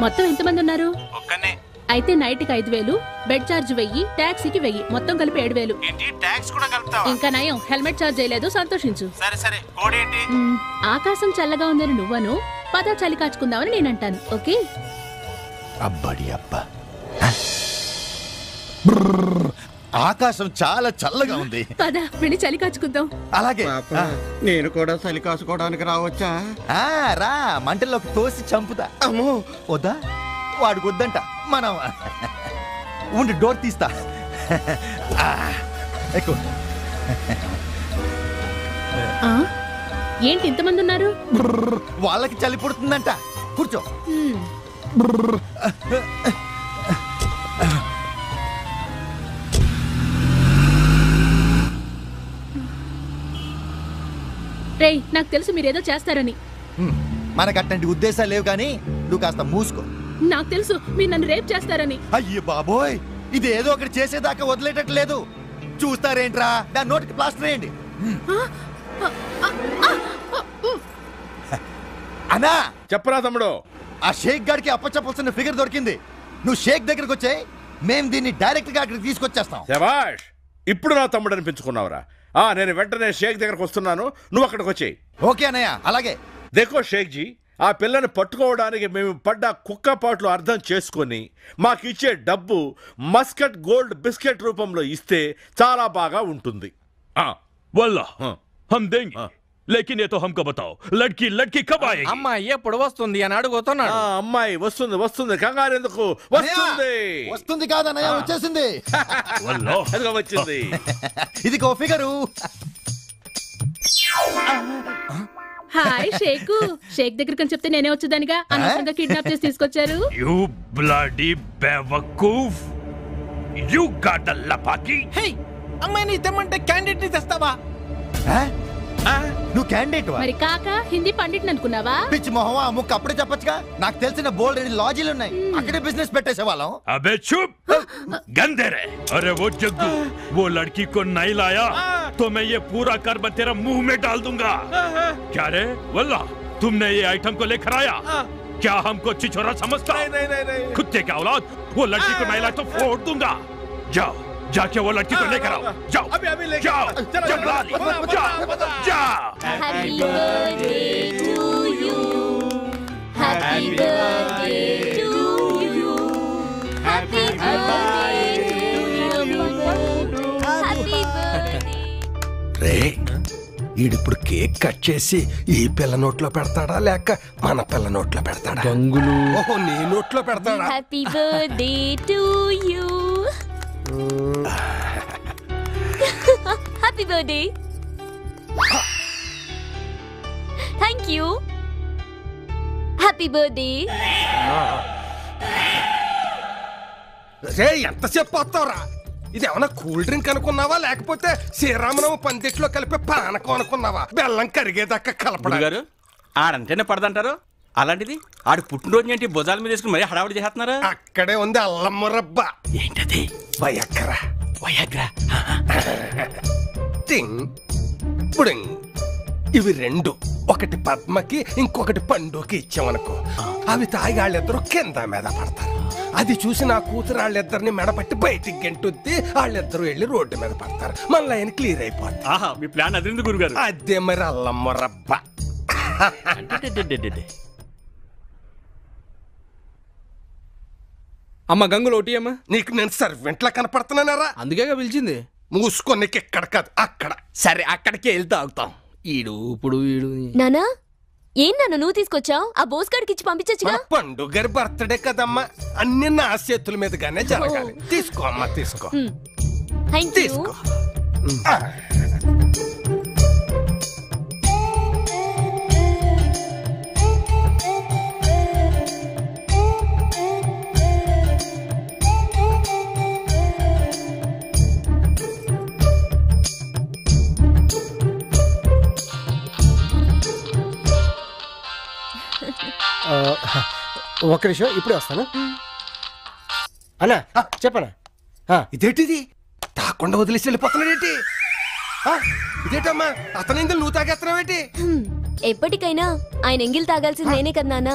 మొత్తం ఎంతమంది ఉన్నారు? ఒక్కనే. అయితే నైట్కి 5000, బెడ్ ఛార్జ్ 1000, టాక్సీకి 1000, మొత్తం కలిపి 7000. ఏంటి టాక్స్ కూడా కలుపుతావా? ఇంకా నయం, హెల్మెట్ ఛార్జ్ చేయలేదు, సంతోషించు. సరే సరే, కోడి ఏంటి? ఆకాశం చల్లగా ఉందని నువ్వను, పద చలి కాచుకుందామని నేనంటాను. ఓకే? అబ్బడి అబ్బా, ఆకాశం చాలా చల్లగా ఉంది. పద వెళ్ళి చలి కాచుకుందాం. అలాగే. నేను కూడా చలి కాసుకోవడానికి రావచ్చా? రా, మంటల్లోకి తోసి చంపుతా. అమ్మో వద్దా? వాడికి వద్దంట. మనం ఉండి డోర్ తీస్తా. ఎక్కువ. ఏంటి ఇంతమంది ఉన్నారు? వాళ్ళకి చలి పుడుతుందంట. కూర్చో. రేయ్, నాకు తెలుసు మీరేదో చేస్తారని. మనకు అట్లాంటి ఉద్దేశాలు లేవు, కానీ నువ్వు కాస్త మూసుకో. నాకు తెలుసు మీరు నన్ను రేప్ చేస్తారని. అయ్యో బాబోయ్, ఇది ఏదో ఒకటి చేసేదాకా వదిలేటట్లేదు. చూస్తారేంట్రా, దాని నోటికి ప్లాస్టర్ వేయండి. అన్నా చెప్పరా తమ్ముడు? ఆ షేక్ గారికి అప్పచెప్పాల్సిన ఫిగర్ దొరికింది. నువ్వు షేక్ దగ్గరికి వచ్చాయి, మేము దీన్ని డైరెక్ట్ గా అక్కడికి తీసుకొచ్చేస్తాం. శభాష్, ఇప్పుడు నా తమ్ముడు అనిపించుకున్నావురా. నేను వెంటనే షేక్ దగ్గరకు వస్తున్నాను, నువ్వు అక్కడికి వచ్చేయి. ఓకే అన్నయ్య, అలాగే. దేఖో షేక్ జీ, ఆ పిల్లని పట్టుకోవడానికి మేము పడ్డ కుక్కపాట్లు అర్థం చేసుకొని మాకు ఇచ్చే డబ్బు మస్కట్ గోల్డ్ బిస్కెట్ రూపంలో ఇస్తే చాలా బాగా ఉంటుంది. वल्लाह हम देंगे, लेकिन ये तो हमको बताओ, लड़की लड़की कब आएगी? అమ్మాయి ఎప్పుడు వస్తుంది అని అడుగుతున్నాడు. అమ్మాయి వస్తుంది వస్తుంది, కంగారు ఎందుకు? వస్తుంది. వస్తుంది కాదన్నయ్య, వచ్చేసింది. అదిగో వచ్చింది. ఇదిగో ఫిగరు. హాయ్ షేకు. షేక్ దగ్గరికి అని చెప్తే నేనే వచ్చేదానిగా, అనవసరంగా కిడ్నాప్ చేసి తీసుకొచ్చారు. You bloody bewakoof! You got the lapaki? హే, అమ్మాయిని తెమ్మంటే క్యాండిడేట్ ని తెస్తావా? నువ్వు క్యాండిడేట్ మరి కాక హిందీ పండిట్ అనుకున్నావా? పిచ్చి మొహం ఆ ముక్క అప్పుడే చెప్పొచ్చుగా. నాకు తెలిసిన బోల్డ్ అని లాజీలు ఉన్నాయి, అక్కడే బిజినెస్ పెట్టేసే వాళ్ళం. अबे चुप गंदे रे। अरे वो जग्गू वो लड़की को नहीं लाया तो मैं ये पूरा कर्म तेरा मुंह में डाल दूंगा। क्या रे वल्ला तुमने ये आइटम को लेकर आया? क्या हमको चिचोरा समझता? नहीं। कुत्ते का औलाद, वो लड़की को नहीं लाया तो फोड़ दूंगा। जाओ जाके वो लड़की को लेकर आओ। जाओ अभी लेके जाओ जाओ। Happy birthday to you. Happy birthday to you. Happy birthday to you. Happy birthday. రే ఈడిప్పుడు కేక్ కట్ చేసి ఈ పిల్ల నోట్లో పెడతాడా లేక మన పిల్ల నోట్లో పెడతాడా? గంగులు ఓహో నీ నోట్లో పెడతాడా? Happy birthday to you. Happy birthday. Thank you. Happy birthday. రే ఎంతసేపు వస్తావురా? ఇది ఏమన్నా కూల్ డ్రింక్ అనుకున్నావా లేకపోతే శ్రీరామనవ పందిట్లో కలిపే పానకం అనుకున్నావా? బెల్లం కరిగేదాకా కలపడా? గారు ఆడంటేనే పడదంటారు, అలాంటిది ఆడు పుట్టినరోజు ఏంటి భుజాల మీద వేసుకుని మరీ హడావుడి చేస్తున్నారు. అక్కడే ఉంది అల్లమ్మ రబ్బ. ఏంటది? వయగ్రా. టింగ్ పుడింగ్. ఇవి రెండు, ఒకటి పద్మకి ఇంకొకటి పండుకి ఇచ్చామనుకో, అవి తాగి వాళ్ళిద్దరూ కింద మీద పడతారు. అది చూసి నా కూతురు వాళ్ళిద్దరిని మెడపట్టి బయటికి గెంటుద్ది, వాళ్ళిద్దరూ వెళ్ళి రోడ్డు మీద పడతారు. మన లైన్ క్లియర్ అయిపోద్ది. ఆహా మీ ప్లాన్ అదిరింది గురుగారు. అదే మరి అల్లమ్మ రబ్బ. అమ్మ గంగులు ఒకటి అమ్మా. నీకు నేను సర్వెంట్లా కనపడుతున్నానరా? అందుకే పిలిచింది. మూసుకో, నీకు ఎక్కడ కాదు అక్కడ. సరే అక్కడికి వెళ్తే తాగుతాం. ఈడు ఇప్పుడు ఈడు నానా ఏం నాన్న నువ్వు తీసుకొచ్చావు? ఆ బోస్ గారికి ఇచ్చి పంపించచ్చుగా. పండు గారి బర్త్డే కదమ్మా, అన్ని నా చేతుల మీదుగానే జరగాలి. తీసుకో అమ్మా తీసుకో. తీసుకో. ఒక్క నిమిషం ఇప్పుడే వస్తాను. అన్నా చెప్పనా? ఇదేంటిది తాకుండా వదిలేసి వెళ్ళిపోతున్నాడేంటి? ఇదేంటమ్మా అతని ఎంగిల్ నువ్వు తాగేస్తున్నావేంటి? ఎప్పటికైనా ఆయన ఎంగిల్ తాగాల్సింది నేనే కదా నాన్న.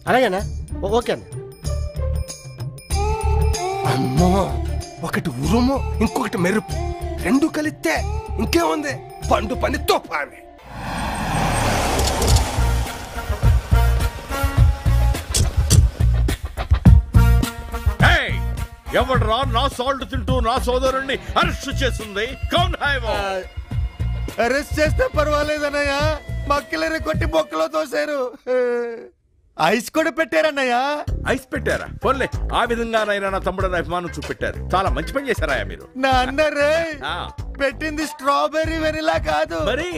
అలాగేనా? ఓకే అన్న. అమ్మో, ఒకటి ఉరుము ఇంకొకటి మెరుపు, రెండు కలిస్తే ఇంకేముంది? పండు పని తోపాని. ఎవడ్రా నా సాల్ట్ తింటూ నా సోదరుణ్ణి అరెస్ట్ చేస్తుంది? కౌన్ హై వో? అరెస్ట్ చేస్తే పర్వాలేదన్నయ్య, మక్కలరే కొట్టి బొక్కలో తోసారు. ఐస్ కూడా పెట్టారన్నయ్య. ఐస్ పెట్టారా? పోన్లే, ఆ విధంగానైనా నా తమ్ముడని అభిమానం చూపెట్టారు. చాలా మంచి పని చేశారా మీరు. నా అన్నరే పెట్టింది స్ట్రాబెర్రీ వెనిలా కాదు మరి.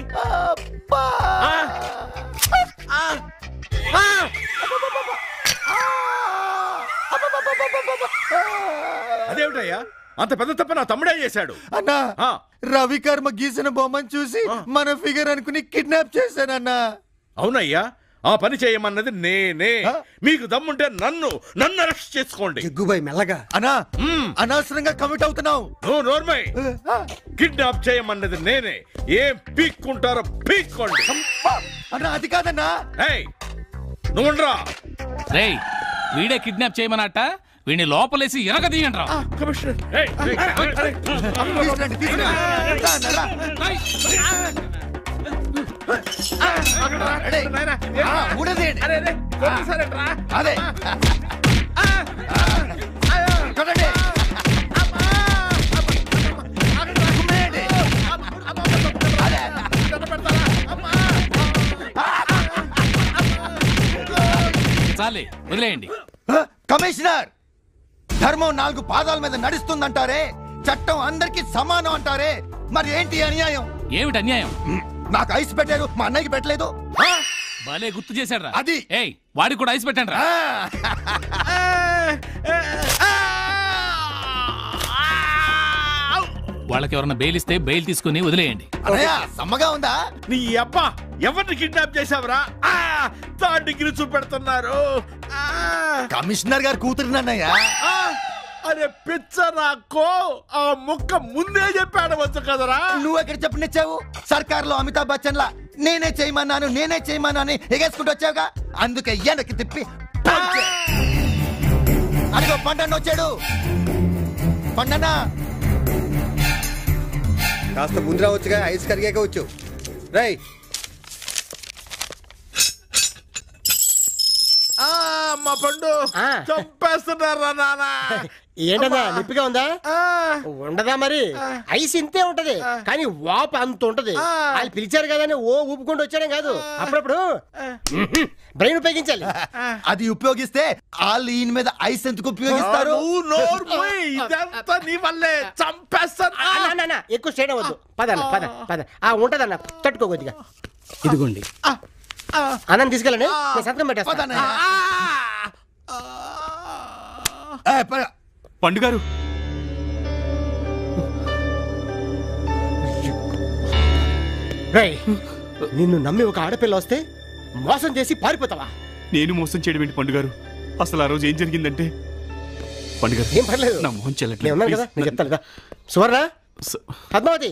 అదేమిటయ్యా అంత పెద్ద తప్ప నా తమ్ముడే చేశాడు? అన్నా రవికర్మ గీసిన బొమ్మను చూసి మన ఫిగర్ అనుకుని కిడ్నాప్ చేశానన్నా. అవునయ్యా, ఆ పని చేయమన్నది నేనే. మీకు దమ్ముంటే నన్ను అరెస్ట్ చేసుకోండి. జగ్గుబాయ్ మెల్లగా. అన్నా అనవసరంగా కమిట్ అవుతున్నావు. నువ్వు నోర్మై. కిడ్నాప్ చేయమన్నది నేనే. ఏం పీక్కుంటారో పీక్కోండి. అన్నా అది కాదన్నా. నువ్వుండ్రా. రేయ్ వీడే కిడ్నాప్ చేయమన్నట్ట, వీడిని లోపలేసి ఎరగదీయండ్రా. అదే చాలే వదిలేయండి. కమిషనర్, ధర్మం 4 పాదాల మీద నడుస్తుందంటారే, చట్టం అందరికి సమానం అంటారే, మరి ఏంటి అన్యాయం? ఏమిటి అన్యాయం? నాకు ఐస్ పెట్టారు, మా అన్నయ్యకి పెట్టలేదు. భలే గుర్తు చేశాడు రా. అది వాడికి కూడా ఐస్ పెట్టండి రా. వాళ్ళకి ఎవరన్నా బెయిల్ ఇస్తే బెయిల్ తీసుకుని వదిలేయండి. సమ్మగా ఉందా? నీ అబ్బా ఎవరిని కిడ్నాప్ చేసావురా? Third degree చూపెడుతున్నారు. కమిషనర్ గారు కూతురునన్నయ్యా. అరే పిచ్చ నాకో ఆ ముక్క ముందే చెప్పాడవచ్చు కదరా. నువ్వు ఎక్కడ చెప్పనిచ్చావు? సర్కార్లో అమితాబ్ బచ్చన్ లా నేనే చేయమన్నాను ఎగేసుకుంటూ వచ్చావుగా, అందుకే వెనక్కి తిప్పి అదిగో పండన్న వచ్చాడు. పండన్న కాస్త ముందు రావచ్చుగా, ఐస్ కరిగాక వచ్చు. రై మా పండు చంపేస్తున్నారా నాన్న? ఏంటదా నిప్పిగా ఉందా? ఉండదా మరి? ఐస్ ఇంతే ఉంటది కానీ వాపు అంత ఉంటది. వాళ్ళు పిలిచారు కదా అని ఓ ఊపుకుంటూ వచ్చాడే కాదు, అప్పుడప్పుడు బ్రెయిన్ ఉపయోగించాలి. అది ఉపయోగిస్తే వాళ్ళు ఈయన మీద ఐస్ ఎందుకు ఉపయోగిస్తారు? నీ వల్లే చంపేస్తాను. ఎక్కువ స్టేట్ అవ్వద్దు. పదన్న పద పద. ఉంటదన్న తట్టుకో కొద్దిగా. ఇదిగోండి అన్నం తీసుకెళ్ళండి, నేను సంతకం పెట్టేస్తాను. పండుగారు నిన్ను నమ్మి ఒక ఆడపిల్ల వస్తే మోసం చేసి పారిపోతావా? నేను మోసం చేయడం ఏంటి పండుగారు? అసలు ఆ రోజు ఏం జరిగిందంటే పండుగారు ఏం పర్లేదు, నా మొహం చెల్లట్లేదు. నేను ఉన్నాను కదా, నేను చెప్తాను కదా. సువర్ణ, పద్మావతి,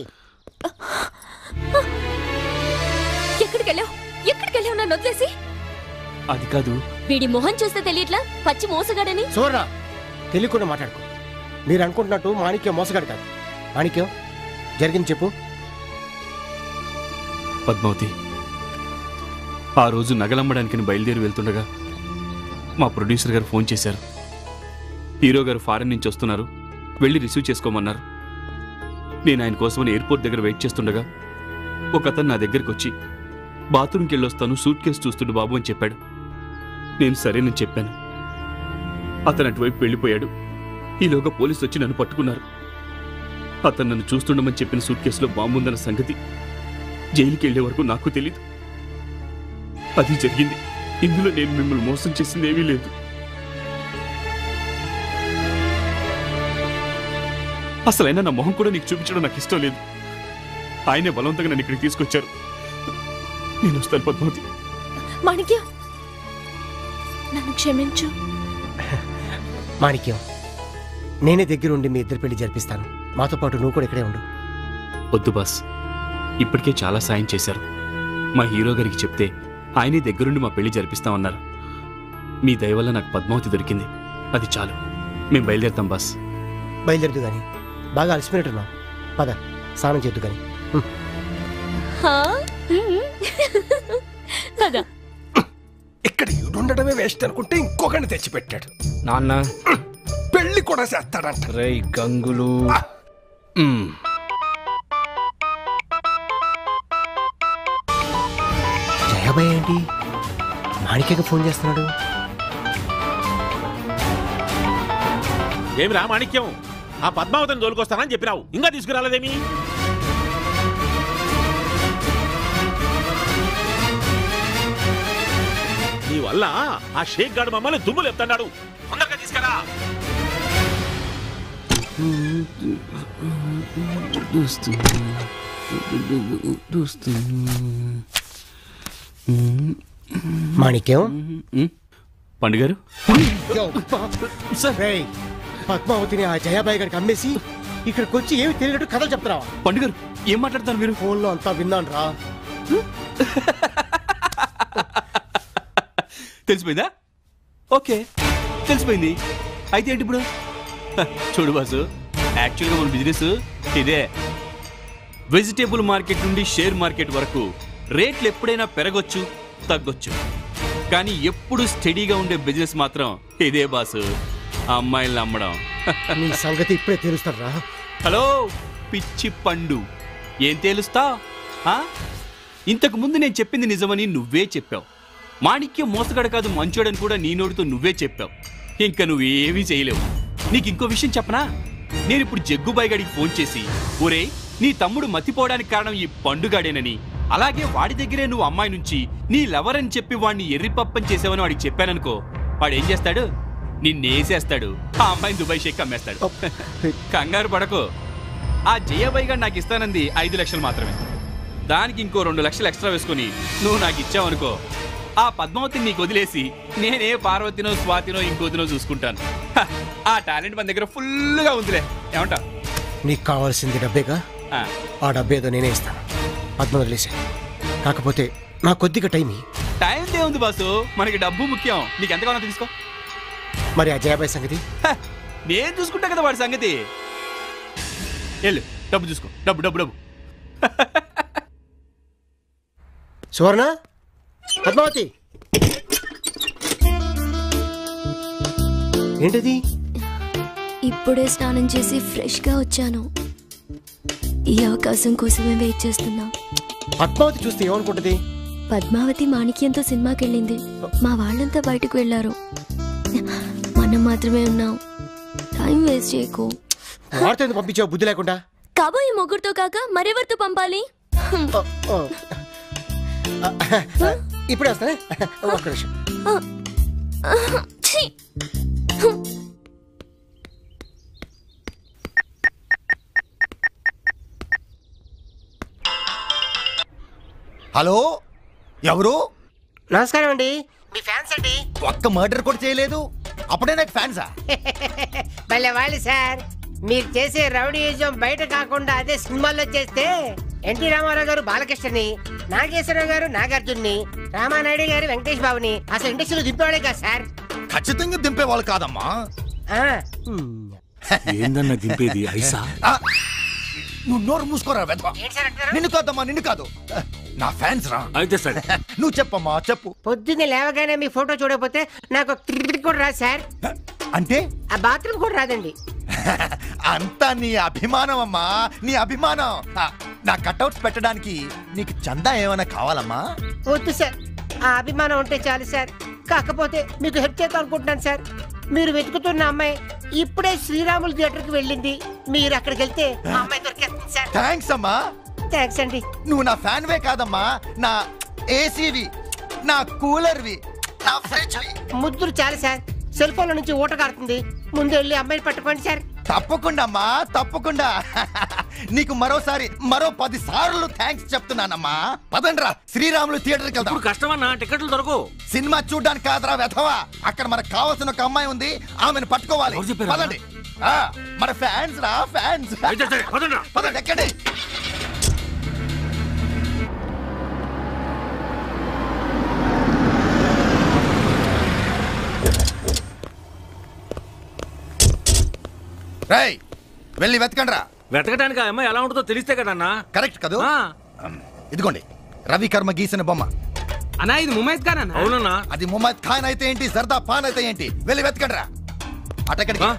ఎక్కడికెళ్ళావు నన్ను వదిలేసి? అది కాదు, వీడి మొహం చూస్తే తెలియట్లా పచ్చి మోసగాడని. సువర్ణ, తెలియకుండా మాట్లాడుకో. మీరు అనుకుంటున్నట్టు మాణిక్యం మోసగాడు కాదు. మాణిక్యం, జరిగింది చెప్పు. పద్మావతి, ఆ రోజు నగలమ్మడానికి బయలుదేరి వెళ్తుండగా మా ప్రొడ్యూసర్ గారు ఫోన్ చేశారు. హీరో గారు ఫారెన్ నుంచి వస్తున్నారు, వెళ్ళి రిసీవ్ చేసుకోమన్నారు. నేను ఆయన కోసమని ఎయిర్పోర్ట్ దగ్గర వెయిట్ చేస్తుండగా ఒక అతను నా దగ్గరికి వచ్చి బాత్రూమ్కి వెళ్ళొస్తాను, సూట్ కేసు చూస్తుండు బాబు అని చెప్పాడు. నేను సరేనని చెప్పాను. అతను అటువైపు వెళ్ళిపోయాడు. ఈలోగా పోలీసు వచ్చి నన్ను పట్టుకున్నారు. అతను నన్ను చూస్తుండమని చెప్పిన సూట్ కేసులో బాంబు ఉందన్న సంగతి జైలుకి వెళ్లే వరకు నాకు తెలీదు. అది జరిగింది. ఇందులో నేను మిమ్మల్ని మోసం చేసింది ఏమీ లేదు. అసలైనా నా మొహం కూడా నీకు చూపించడం నాకు ఇష్టం లేదు. ఆయనే బలవంతంగా నన్ను ఇక్కడికి తీసుకొచ్చారు. నేను వస్తాను పద్మావతి. మాణిక్యం, నన్ను క్షమించు. మాణిక్యం, నేనే దగ్గరుండి మీ ఇద్దరు పెళ్లి జరిపిస్తాను. మాతో పాటు నువ్వు కూడా ఇక్కడే ఉండు. వద్దు బాస్, ఇప్పటికే చాలా సాయం చేశారు. మా హీరో గారికి చెప్తే ఆయనే దగ్గరుండి మా పెళ్లి జరిపిస్తామన్నారు. మీ దయ వల్ల నాకు పద్మావతి దొరికింది, అది చాలు. మేము బయలుదేరుతాం బాస్. బయలుదేరదు కానీ బాగా అలసిపోయినట్టున్నావు. పద, స్నానం చేద్దు కానీ. ఇక్కడ ఉండడమే వేస్ట్ అనుకుంటే ఇంకొకరిని తెచ్చిపెట్టాడు. నాన్న పెళ్లి కూడా చేస్తాడంట. రై గంగులు, జయాబాయ్ ఏంటి మాణిక్యకి ఫోన్ చేస్తున్నాడు? ఏమి రా మాణిక్యం, ఆ పద్మావతిని తోలుకొస్తానని చెప్పినావు, ఇంకా తీసుకురాలేదేమి? నీ వల్ల ఆ షేక్ గాడు మమ్మల్ని దుమ్ములు ఎత్తున్నాడు. తొందరగా తీసుకురా. మాణిక్యం, పండుగారు, పద్మావతిని ఆ జయాబాయి గారికి అమ్మేసి ఇక్కడికి వచ్చి ఏమి తెలియనట్టు కథలు చెప్తున్నావా? పండుగారు ఏం మాట్లాడతారు మీరు? ఫోన్లో అంతా విన్నాను రా. తెలిసిపోయిందా? ఓకే, తెలిసిపోయింది. అయితే ఏంటి ఇప్పుడు? చూడు బాసు, యాక్చువల్గా మన బిజినెస్ ఇదే. వెజిటేబుల్ మార్కెట్ నుండి షేర్ మార్కెట్ వరకు రేట్లు ఎప్పుడైనా పెరగొచ్చు, తగ్గొచ్చు, కానీ ఎప్పుడు స్టడీగా ఉండే బిజినెస్ మాత్రం ఇదే బాసు. అమ్మాయిలను అమ్మడం. నీ సంగతి ఇప్పుడే తెలుస్తారా? హలో పిచ్చి పండు, ఏం తేలుస్తా? ఇంతకు ముందు నేను చెప్పింది నిజమని నువ్వే చెప్పావు. మాణిక్యం మోసగాడు కాదు, మంచోడని కూడా నీ నోటితో నువ్వే చెప్పావు. ఇంకా నువ్వేమీ చేయలేవు. నీకు ఇంకో విషయం చెప్పనా? నేను ఇప్పుడు జగ్గుబాయ్ గడికి ఫోన్ చేసి, ఒరే నీ తమ్ముడు మతిపోవడానికి కారణం ఈ పండుగాడేనని, అలాగే వాడి దగ్గరే నువ్వు అమ్మాయి నుంచి నీ లవర్ అని చెప్పి వాడిని ఎర్రిపప్పని చేసావని వాడికి చెప్పాననుకో, వాడు ఏం చేస్తాడు? నిన్నేసేస్తాడు. ఆ అమ్మాయిని దుబాయ్ షేక్ అమ్మేస్తాడు. కంగారు పడకు, ఆ జయబాయి గారు నాకు ఇస్తానంది 5 లక్షలు మాత్రమే. దానికి ఇంకో 2 లక్షలు ఎక్స్ట్రా వేసుకుని నువ్వు నాకు ఇచ్చావనుకో, ఆ పద్మావతిని నీకు వదిలేసి నేనే పార్వతినో స్వాతినో ఇంకోతినో చూసుకుంటాను. ఆ టాలెంట్ మన దగ్గర ఫుల్గా ఉందిలే, ఏమంటా? నీకు కావాల్సింది డబ్బేగా, ఆ డబ్బేదో నేనే ఇస్తాను. పద్మ వదిలేసే. కాకపోతే నా కొద్దిగా టైం ఉంది బాసు, మనకి డబ్బు ముఖ్యం. నీకు ఎంత కావాలో తీసుకో. మరి ఆ జయాబాయి సంగతి నేను చూసుకుంటా కదా వాడి సంగతి. వెళ్ళు, డబ్బు చూసుకో. డబ్బు డబ్బు డబ్బు. సువర్ణ, పద్మావతి, ఏంటిది? ఇప్పుడే స్నానం చేసి ఫ్రెష్ గా వచ్చాను. ఈ అవకాశం కోసమే వెయిట్ చేస్తున్నా. పద్మావతి చూస్తే ఏమనుకుంటది? పద్మావతి మాణిక్యంతో సినిమాకి వెళ్ళింది. మా వాళ్ళంతా బయటకు వెళ్ళారు, మనం మాత్రమే ఉన్నాం. టైం వేస్ట్ చేయకు. వాడితో ఎందుకు పంపించావు బుద్ధి లేకుండా? కాబోయే మొగుడుతో కాక మరెవరితో పంపాలి? ఇప్పుడే వస్తానే, ఒక్క నిమిషం. హలో, ఎవరు? నమస్కారం అండి, మీ ఫ్యాన్స్ అండి. ఒక్క మర్డర్ కూడా చేయలేదు, అప్పుడే నాకు ఫ్యాన్సా? భలే వాళ్ళు సార్. మీరు చేసే రౌడీయిజం బయట కాకుండా అదే సినిమాల్లో చేస్తే ఎన్టీ రామారావు గారు బాలకృష్ణని, నాగేశ్వరరావు గారు నాగార్జున్ని, రామానాయుడు గారు వెంకటేష్ బాబుని అసలు ఇండస్ట్రీలో దింపేవాడే కదా సార్. ఖచ్చితంగా దింపేవాళ్ళు కాదమ్మా. ఏందన్నా దింపేది? ఐసా? నువ్వు నోరు మూసుకోరా వెధవా. నిన్ను కాదమ్మా, నిన్ను కాదు, నా ఫ్యాన్స్ రా. అయితే సరే, నువ్వు చెప్పమ్మా, చెప్పు. పొద్దున్నే లేవగానే మీ ఫోటో చూడకపోతే నాకు కూడా రాదు సార్. అంటే ఆ బాత్రూమ్ కూడా రాదండి. అంతా నీ అభిమానం అమ్మా, నీ అభిమానం. నా కట్అవుట్స్ పెట్టడానికి నీకు చందా ఏమైనా కావాలమ్మా? వద్దు సార్, ఆ అభిమానం ఉంటే చాలు సార్. కాకపోతే మీకు హెల్ప్ చేద్దాం అనుకుంటున్నాను సార్. మీరు వెతుకుతున్న అమ్మాయి ఇప్పుడే శ్రీరాములు థియేటర్ కి వెళ్ళింది. మీరు అక్కడికి వెళ్తే ఆ అమ్మాయి దొరికేస్తుంది సార్. థ్యాంక్స్ అమ్మా. థ్యాంక్స్ అండి. నువ్వు నా ఫ్యాన్ వే కాదమ్మా, నా ఏసీవి, నా కూలర్వి, నా ఫ్రిడ్జ్ వి. ముద్దులు చాలు సార్. సెల్ ఫోన్ నుంచి ఊట కారుతుంది. ముందు వెళ్ళి అమ్మాయిని పట్టుకోండి సార్. తప్పకుండా అమ్మా, తప్పకుండా. నీకు మరోసారి మరో 10 సార్లు థ్యాంక్స్ చెప్తున్నానమ్మా. పదండ్రా, శ్రీరాములు థియేటర్కి వెళ్దాం. కష్టమన్నా, టికెట్లు దొరకవు. సినిమా చూడ్డానికి కాదురా వెధవా, అక్కడ మనకు కావాల్సిన ఒక అమ్మాయి ఉంది, ఆమెను పట్టుకోవాలి. పదండి, మన ఫ్యాన్స్ రా, ఫ్యాన్స్. పదండి, ఎక్కండి. రేయ్, వెళ్ళి వెతకండి రా. వెతకడానికి ఆ అమ్మాయి ఎలా ఉంటుందో తెలిస్తే కదన్నా. కరెక్ట్ కదా? ఇదిగోండి, రవి కర్మ గీసిన బొమ్మ. అన్నా ఇది ముమైద్ ఖాన్ అన్న. అవునన్నా. అది ముమైద్ ఖాన్ అయితే ఏంటి, జర్దా పాన్ అయితే ఏంటి, వెళ్ళి వెతకండి రా. అటెక్కడికి,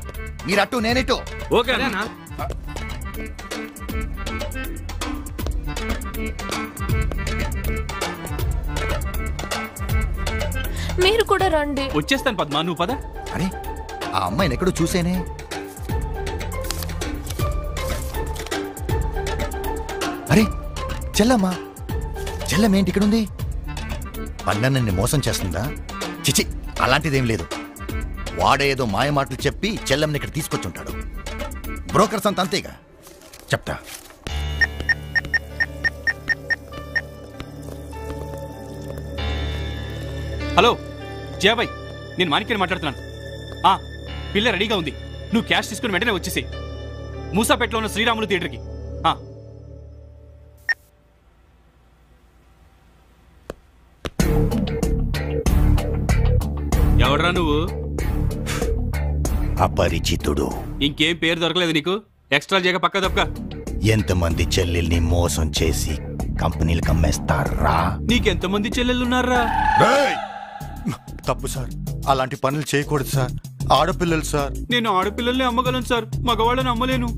మీరు అటు నేనిటు. ఓకే అన్నా. మీరు కూడా రండి. వచ్చేస్తాను పద్మా, నువ్వు పద. అరే, ఆ అమ్మాయిని ఎక్కడో చూసేనే. అరే, చెల్లమ్మా, చెల్లమ్మేంటి ఇక్కడ ఉంది? పన్నెండుని మోసం చేస్తుందా? చిచి, అలాంటిదేం లేదు. వాడే ఏదో మాయ మాటలు చెప్పి చెల్లమ్మని ఇక్కడ తీసుకొచ్చుంటాడు. బ్రోకర్స్ అంత అంతేగా. చెప్తా. హలో జయబాయ్, నేను మాణిక్యని మాట్లాడుతున్నాను. పిల్ల రెడీగా ఉంది, నువ్వు క్యాష్ తీసుకుని వెంటనే వచ్చేసేయ్. మూసాపేటలో ఉన్న శ్రీరాములు థియేటర్కి. ఎవడ్రా నువ్వు? అపరిచితుడు. ఇంకేం పేరు దొరకలేదు నీకు? ఎక్స్ట్రా చేయక పక్క తప్పక. ఎంతమంది చెల్లెల్ని మోసం చేసి కంపెనీలకు అమ్మేస్తారా? నీకెంతమంది చెల్లెళ్ళున్నారా? తప్పు సార్, అలాంటి పనులు చేయకూడదు సార్. ఆడపిల్లలు సార్. నేను ఆడపిల్లల్ని అమ్మగలను సార్, మగవాళ్ళని అమ్మలేను.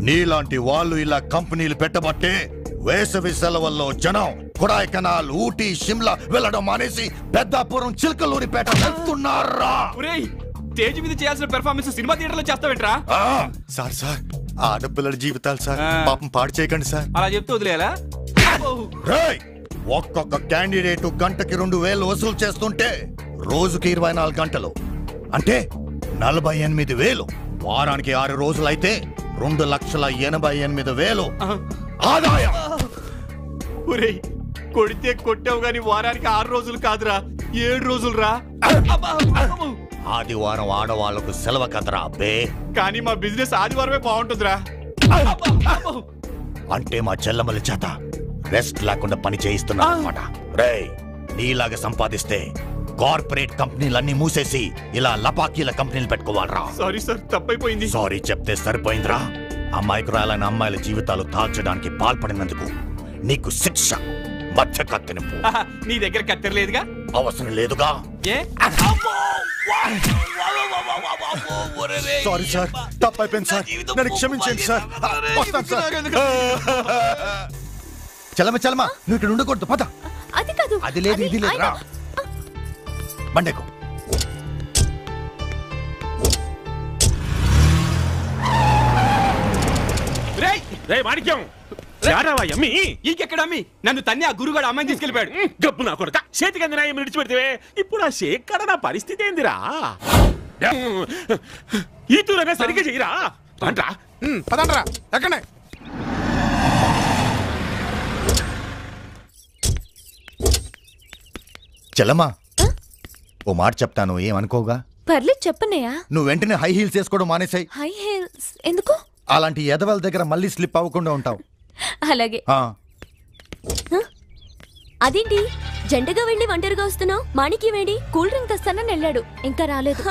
నీలాంటి వాళ్ళు ఇలా కంపెనీలు పెట్టబట్టే వేసవి సెలవుల్లో జనం కొడైకెనాల్, ఊటీ, షిమ్లా వెళ్ళడం మానేసి పెద్దాపురం, చిలకలూరిపేట వెళ్తున్నారా? స్టేజ్ మీద చేయాల్సిన పెర్ఫార్మెన్స్ సినిమా థియేటర్ లో చేస్తావేంట్రా? సార్ సార్, ఆడపిల్లల జీవితాలు సార్, పాపం పాడు చేయకండి సార్. అలా చెప్తూ వదిలేలా? ఒక్కొక్క క్యాండిడేట్ గంటకి 2000 వసూలు చేస్తుంటే రోజుకి 24 గంటలు అంటే 48,000 వారానికి 6 రోజులైతే 2,88,000 ఆదాయం. ఒరేయ్, కొడితే కొట్టావు గాని వారానికి 6 రోజులు కాదురా, 7 రోజులు రా. ఆదివారం ఆడవాళ్లకు సెలవు కదరా అబ్బే. కానీ మా బిజినెస్ ఆదివారమే బాగుంటుందిరా. అంటే మా చెల్లమ్మల చేత రెస్ట్ లేకుండా పని చేయిస్తున్నా అనమాట. రేయ్, నీలాగా సంపాదిస్తే కార్పొరేట్ కంపెనీలన్నీ మూసేసి ఇలా లపాకీల కంపెనీలు పెట్టుకోవాలరా. సారీ సార్, తప్పైపోయింది. సారీ చెప్తే సరిపోయిందిరా. అమాయకురాలైన అమ్మాయిల జీవితాలు తాల్చడానికి పాల్పడినందుకు నీకు శిక్ష మధ్య కత్తినిప్పు. నీ దగ్గర కత్తెరలేదుగా? అవసరం లేదుగా. సారీ సార్, తప్పైపోయింది సార్, నన్ను క్షమించండి సార్. వస్తాను సార్. చలమ నువ్వు ఇక్కడ ఉండకూడదు, పద. అది కాదు, అది లేదు ఇది లేదు, రా బండకు. రేయ్ మాణిక్యం, అమ్మి ఇంకెక్కడ అమ్మి? నన్ను తన్ని ఆ గురుగాడు అమ్మాయిని తీసుకెళ్ళిపోయాడు. గబ్బు నా కొడక, చేతికి అందిన విడిచిపెడితే ఇప్పుడు ఆ షేక్ నా పరిస్థితి ఏందిరా? ఈ తూరనే సరిగ్గా చెయ్యరా అంట్రా. పదండ్రా, ఎక్కడే. చలమా, ఓ మాట చెప్తాను, ఏమనుకోగా? పర్లేదు చెప్పనయ్యా. నువ్వు వెంటనే హై హీల్స్ వేసుకోవడం మానేసాయి. హై హీల్స్ ఎందుకు? అలాంటి ఎదవల దగ్గర మళ్ళీ స్లిప్ అవ్వకుండా ఉంటావు. అలాగే. అదేంటి జంటగా వెళ్ళి ఒంటరిగా వస్తున్నావు? మాణిక్యం వేడి కూల్ డ్రింక్ తెస్తానని వెళ్ళాడు, ఇంకా రాలేదు.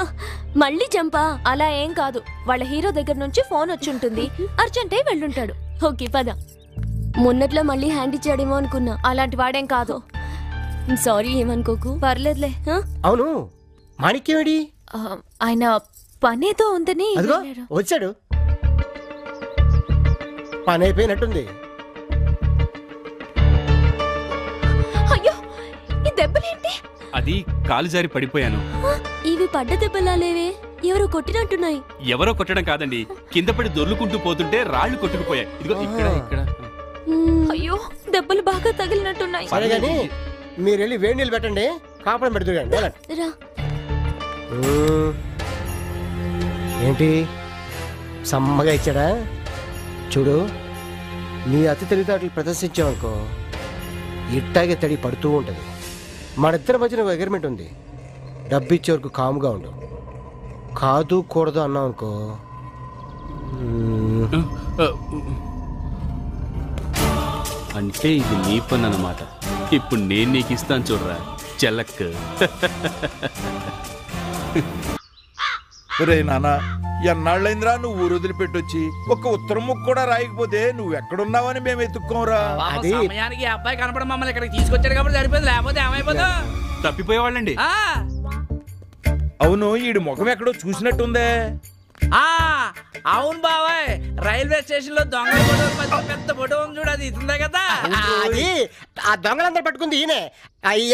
మళ్ళీ చంపా? అలా ఏం కాదు, వాళ్ళ హీరో దగ్గర నుంచి ఫోన్ వచ్చి ఉంటుంది, అర్జెంట్ అయి వెళ్ళుంటాడు. ఓకే పద. మొన్నట్లో మళ్ళీ హ్యాండ్ ఇచ్చాడేమో అనుకున్నా, అలాంటి వాడేం కాదు. సారీ, ఏమనుకోకు. పర్లేదులే. అవును, మాణిక్యం వేడి? ఆయన పనేదో ఉందని వచ్చాడు. పని అయిపోయినట్టుంది. అయ్యో, ఈ దెబ్బలేంటి? అది కాలు జారి పడిపోయాను. ఇవి పడ్డ దెబ్బలా లేవే, ఎవరో కొట్టినట్టున్నాయి. ఎవరో కొట్టడం కాదండి, కింద పడి దొర్లుకుంటూ పోతుంటే రాళ్లు కొట్టుకుపోయాయి. ఇదిగో ఇక్కడ ఇక్కడ. అయ్యో, దెబ్బలు బాగా తగిలినట్టున్నాయి. సరే గాని మీరు వెళ్ళి వేడి నీళ్ళు పెట్టండి, కాపడం పెడుతుంది. ఏంటి సమ్మగా ఇచ్చాడా? చూడు, నీ అతి తెలివితేటలు ప్రదర్శించావనుకో ఇట్టాగే తడి పడుతూ ఉంటుంది. మన ఇద్దరి మధ్యన ఒక అగ్రిమెంట్ ఉంది, డబ్బు ఇచ్చే వరకు కాముగా ఉండు. కాదు కూడదు అన్నావు అనుకో. అంటే ఇది నీ పని అన్నమాట. ఇప్పుడు నేను నీకు ఇస్తాను చూడరా చెల్లక్. రే నాన్న, ఎన్నాళ్ళైందిరా నువ్వు ఊరు వదిలిపెట్టొచ్చి? ఒక్క ఉత్తరం ముక్క కూడా రాయకపోతే నువ్వు ఎక్కడున్నావని మేము ఎత్తుక్కోమరా. సమయానికి అబ్బాయి కనపడి మమ్మల్ని ఇక్కడికి తీసుకొచ్చాడు కాబట్టి సరిపోయింది, లేకపోతే ఏమైపోతా? తప్పిపోయేవాళ్ళండి. అవును, ఈడు ముఖం ఎక్కడో చూసినట్టుందే. అవును బాబాయ్, రైల్వే స్టేషన్ లో దొంగ పెద్ద ఫోటో ఉంది చూడు, అది ఇస్తుందే కదా. అది ఆ దొంగలందరూ పట్టుకుంది ఈయనే,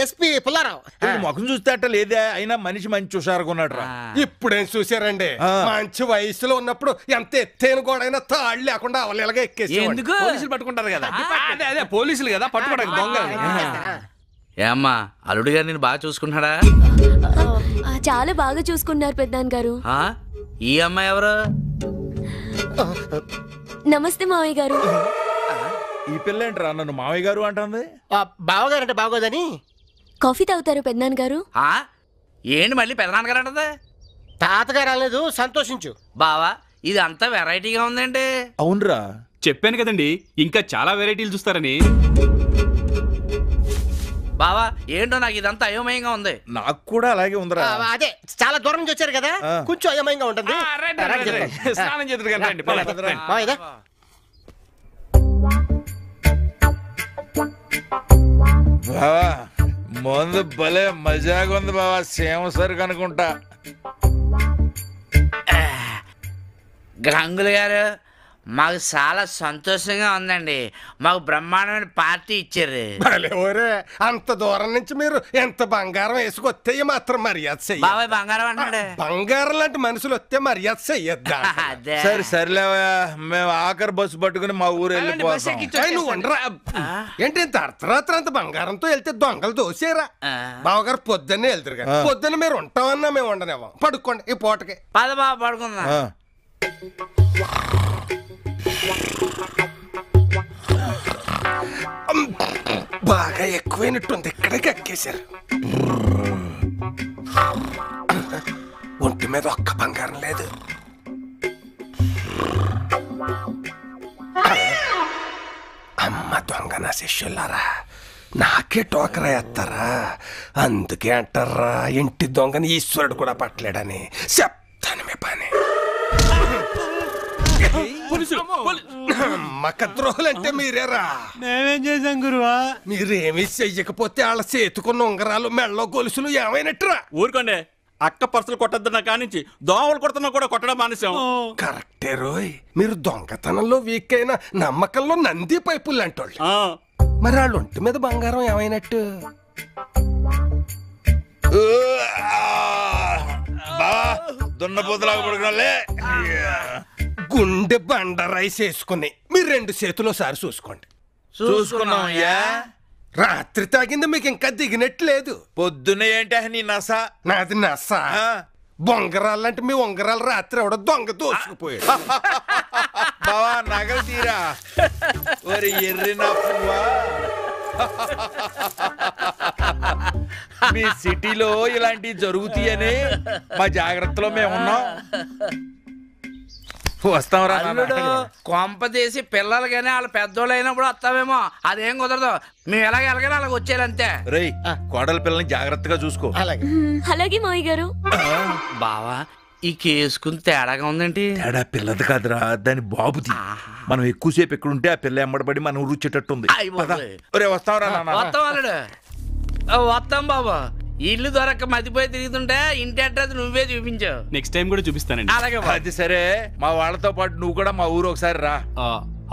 ఎస్పీ పుల్లారావు. ముఖం చూస్తే అట్ట లేదే, అయినా మనిషి మంచి హుషారుకున్నాడు రా. ఇప్పుడేం చూసారండి, మంచి వయసులో ఉన్నప్పుడు ఎంత ఎత్తైన గోడైనా తాళ్ళు లేకుండా అవలేలాగా ఎక్కేసి ఎందుకు పోలీసులు పట్టుకుంటారు కదా. అదే పోలీసులు కదా పట్టుకోవడానికి దొంగ. ఏమ్మా, అల్లుడు గారు నేను బాగా చూసుకుంటున్నాడా? చాలా బాగా చూసుకున్నారు పెద్దనాన్న గారు. ఈ అమ్మాయి ఎవరు? నమస్తే మావయ్య గారు. ఈ పిల్ల ఏంట్రా నన్ను మావయ్య గారు అంటుంది? బావగారు అంటే బాగోదని. కాఫీ తాగుతారు పెద్దనాన్న గారు? ఏంటి మళ్ళీ పెద్దనాన్నగారు అంటది? తాతగారు రాలేదు, సంతోషించు. బావా, ఇది అంతా వెరైటీగా ఉందండి. అవునరా, చెప్పాను కదండి, ఇంకా చాలా వెరైటీలు చూస్తారని. బావా, ఏంటో నాకు ఇదంతా అయోమయంగా ఉంది. నాకు కూడా అలాగే ఉందిరా. అదే చాలా దూరం నుంచి వచ్చారు కదా, కొంచెం అయోమయంగా ఉంటుంది. స్నానం చేతులు కానీ బావా, ముందు భలే మజాగా ఉంది బావా, సేమ సరుకు అనుకుంటా. గంగులు గారు, మాకు చాలా సంతోషంగా ఉందండి. మాకు బ్రహ్మాండమైన పార్టీ ఇచ్చారు. అంత దూరం నుంచి మీరు ఎంత బంగారం వేసుకొస్తే మాత్రం మర్యాద చెయ్యాలి. బాబాయ్ బంగారం అంటున్నాడు. బంగారం లాంటి మనుషులు వస్తే మర్యాద చెయ్యొద్దా? సరే సర్లేవా, మేము ఆఖరి బస్సు పట్టుకుని మా ఊరు వెళ్ళిపోతాం. ఏంటి ఇంత అర్ధరాత్రి అంత బంగారంతో వెళ్తే దొంగలు దోసేరా? బావగారు పొద్దున్నే వెళ్తారు కదా, పొద్దున్న మీరు ఉంటామన్నా మేము ఉండనివ్వం. పడుకోండి ఈ పూటకి. పద బాబా, పడుకుందాం. బాగా ఎక్కువైనట్టుంది, ఇక్కడే కక్కేశారు. ఒంటి మీద ఒక్క బంగారం లేదు. అమ్మ దొంగ నా శిష్యులారా, నాకే టోకరా ఎత్తారా? అందుకే అంటారా ఇంటి దొంగని ఈశ్వరుడు కూడా పట్టలేడని. చెప్తాను మీ పని. మక్క ద్రోహులంటే మీరేరా? మేమేం చేసాం గురువా? మీరేమీ చెయ్యకపోతే వాళ్ళ చేతుకున్న ఉంగరాలు, మెళ్ళో గొలుసులు ఏమైనట్టురా? ఊరుకోండి, అక్క పర్సులు కొట్టద్దన్న కానించి దోమలు కొడుతున్నా కూడా కొట్టడం మానేశాం. కరెక్టే రోయ్, మీరు దొంగతనంలో వీక్ అయిన నమ్మకంలో నంది పైపులు అంటోళ్ళు. మరి వాళ్ళ ఒంటి మీద బంగారం ఏమైనట్టు? దున్నపోతులాగా పడుకున్నాలే. గుండె బండ రైస్ వేసుకుని మీరు 2 చేతులు సారి చూసుకోండి. చూసుకున్నాం. రాత్రి తాగింది మీకు ఇంకా దిగినట్లేదు. పొద్దున్నే ఏంటి నీ నస? నాది నస. బొంగరాలంటే మీ ఉంగరాలు రాత్రి ఎవడో దొంగ దోసుకుపోయాడు. బావా నగలు తీరా. ఒరి ఎర్రి నా పువ్వా, మీ సిటీలో ఇలాంటివి జరుగుతాయని మా జాగ్రత్తలో మేము ఉన్నాం. వస్తాం రా. కొంప తీసి పిల్లలు గానీ వాళ్ళ పెద్దోళ్ళు అయినప్పుడు వస్తామేమో. అదేం కుదరదు, మేము ఎలాగ ఎలాగైనా అలాగ వచ్చేయాలంతే. రేయ్, కోడల పిల్లల్ని జాగ్రత్తగా చూసుకో. అలాగే మావయ్య గారు. బావా, ఈ కేసుకుని తేడాగా ఉందేంటి? తేడా పిల్లది కాదురా, దాని బాబుది. మనం ఎక్కువసేపు ఎక్కడుంటే ఆ పిల్ల ఎంబడబడి మనం ఊరుచ్చేటట్టుంది. వస్తాం రా. వస్తాం అల్లుడు, వస్తాం బాబా. ఇల్లు దొరక్క మతిపోయి తిరుగుతుంటే ఇంటి అడ్రస్ నువ్వే చూపించావు. నెక్స్ట్ టైం కూడా చూపిస్తానండి. అలాగే. అది సరే, మా వాళ్ళతో పాటు నువ్వు కూడా మా ఊరు ఒకసారి రా.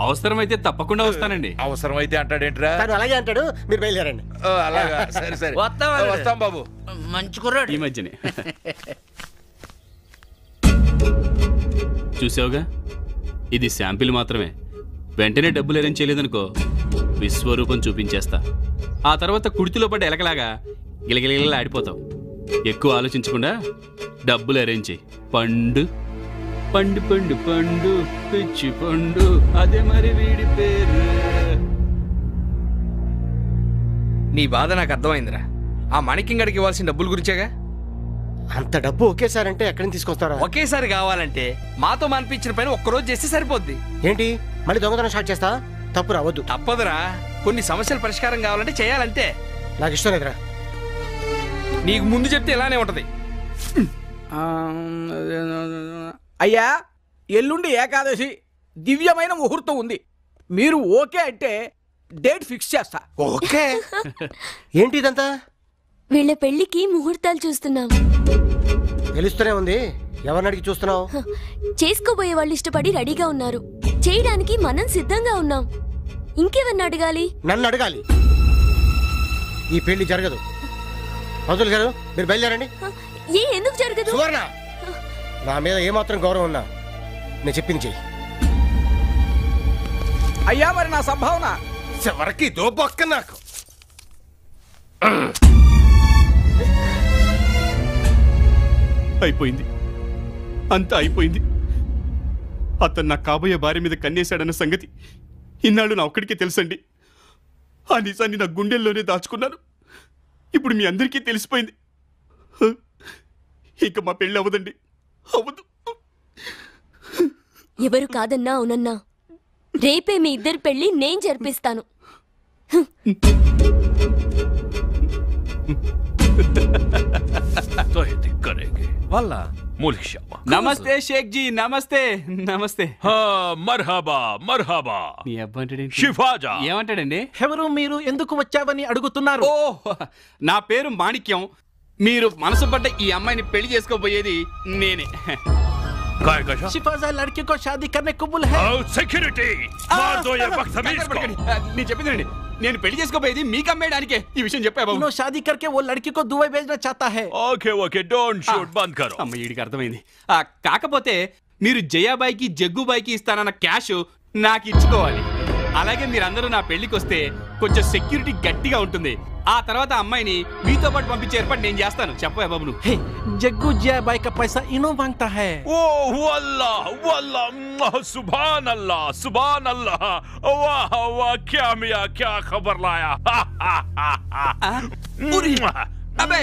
అవసరమైతే తప్పకుండా వస్తానండి. అవసరమైతే అంటాడేంట్రా? అలాగే అంటాడు, మీరు బయలుదేరండి. అలాగా, సరే సరే. వస్తాం బాబు. మంచి కుర్రాడు. ఈ మధ్యనే చూసావుగా, ఇది శాంపిల్ మాత్రమే. వెంటనే డబ్బులు అరేంజ్ చేయలేదనుకో విశ్వరూపం చూపించేస్తా. ఆ తర్వాత కుడితిలో పడ్డ ఎలకలాగా గిలగిలగిలా ఆడిపోతావు. ఎక్కువ ఆలోచించకుండా డబ్బులు అరేంజ్ చేయి. పండు పండు పండు పండు పిచ్చి పండు, అదే మరి వీడి పేరు. నీ బాధ నాకు అర్థమైందిరా. ఆ మణికింగడికి ఇవ్వాల్సిన డబ్బుల గురించేగా. అంత డబ్బు ఒకేసారి అంటే ఎక్కడి నుంచి తీసుకొస్తారా? ఒకేసారి కావాలంటే మాతో మనిపించిన పని ఒక్కరోజు చేస్తే సరిపోద్ది. ఏంటి మళ్ళీ దొంగతనం స్టార్ట్ చేస్తా? తప్పు రావద్దు. తప్పదురా, కొన్ని సమస్యల పరిష్కారం కావాలంటే చేయాలంటే. నాకు ఇష్టం లేదురా. నీకు ముందు చెప్తే ఇలానే ఉంటది. అయ్యా, ఎల్లుండి ఏకాదశి, దివ్యమైన ముహూర్తం ఉంది. మీరు ఓకే అంటే డేట్ ఫిక్స్ చేస్తా. ఓకే. ఏంటి ఇదంతా? వీళ్ళ పెళ్లికి ముహూర్తాలు చూస్తున్నాం. తెలుస్తూనే ఉంది. ఎవరిని అడిగి చూస్తున్నావు? చేసుకోబోయే వాళ్ళు ఇష్టపడి రెడీగా ఉన్నారు. చేయడానికి మనం సిద్ధంగా ఉన్నాం. ఇంకెవరిని అడగాలి? నన్ను అడగాలి. ఈ పెళ్లి జరగదు. పంతులు గారు, మీరు బయలుదేరండి. ఎందుకు జరగదు? సువర్ణ, నా మీద ఏమాత్రం గౌరవం ఉన్నా నేను చెప్పింది చెయ్యి. అయ్యా, మరి నా సంభావన చివరికి దో బొక్క నాకు. అయిపోయింది, అంతా అయిపోయింది. అతను నా కాబోయే భార్య మీద కన్నేశాడన్న సంగతి ఇన్నాళ్ళు నా ఒక్కడికే తెలుసండి. ఆ నిజాన్ని నా గుండెల్లోనే దాచుకున్నాను. ఇప్పుడు మీ అందరికీ తెలిసిపోయింది. ఇక మా పెళ్ళి అవ్వదండి, అవ్వదు. ఎవరు కాదన్నా అవునన్నా, రేపే మీ ఇద్దరి పెళ్లి నేను జరిపిస్తాను. నమస్తే షేక్ జీ, నమస్తే నమస్తే. మర్హబా మర్హబా. నీ అబ్బాయి షిఫాజా ఏమంటాడండి? ఎవరు మీరు, ఎందుకు వచ్చావని అడుగుతున్నారు. ఓ, నా పేరు మాణిక్యం. మీరు మనసు పడ్డ ఈ అమ్మాయిని పెళ్లి చేసుకోబోయేది నేనే. शिफाजा लड़की को शादी करने कबूल है। సెక్యూరిటీ నేను చెప్పిందండి, నేను పెళ్లి చేసుకోబోయేది మీకు అమ్మేయడానికే. ఈ విషయం చెప్పా బాబు. उन्होंने शादी करके वो लड़की को दुबई भेजना चाहता है। ఓకే ఓకే, డోంట్ షూట్, బంద్ కరో. అమ్మ, వీడికి అర్థమైంది. కాకపోతే మీరు జయాబాయికి జగ్గుబాయికి ఇస్తానన్న క్యాష్ నాకు ఇచ్చుకోవాలి. అలాగే మీరందరూ నా పెళ్లికి వస్తే కొంచెం సెక్యూరిటీ గట్టిగా ఉంటుంది. ఆ తర్వాత అమ్మాయిని మీతో పాటు పంపించే ఏర్పాటు నేను చేస్తాను. చెప్పవా బాబు నువ్వు? जग्गू जिया बाई का पैसा इनो मांगता है। ओ वल्लाह वल्लाह सुभान अल्लाह वाह वाह क्या मियां क्या खबर लाया। अबे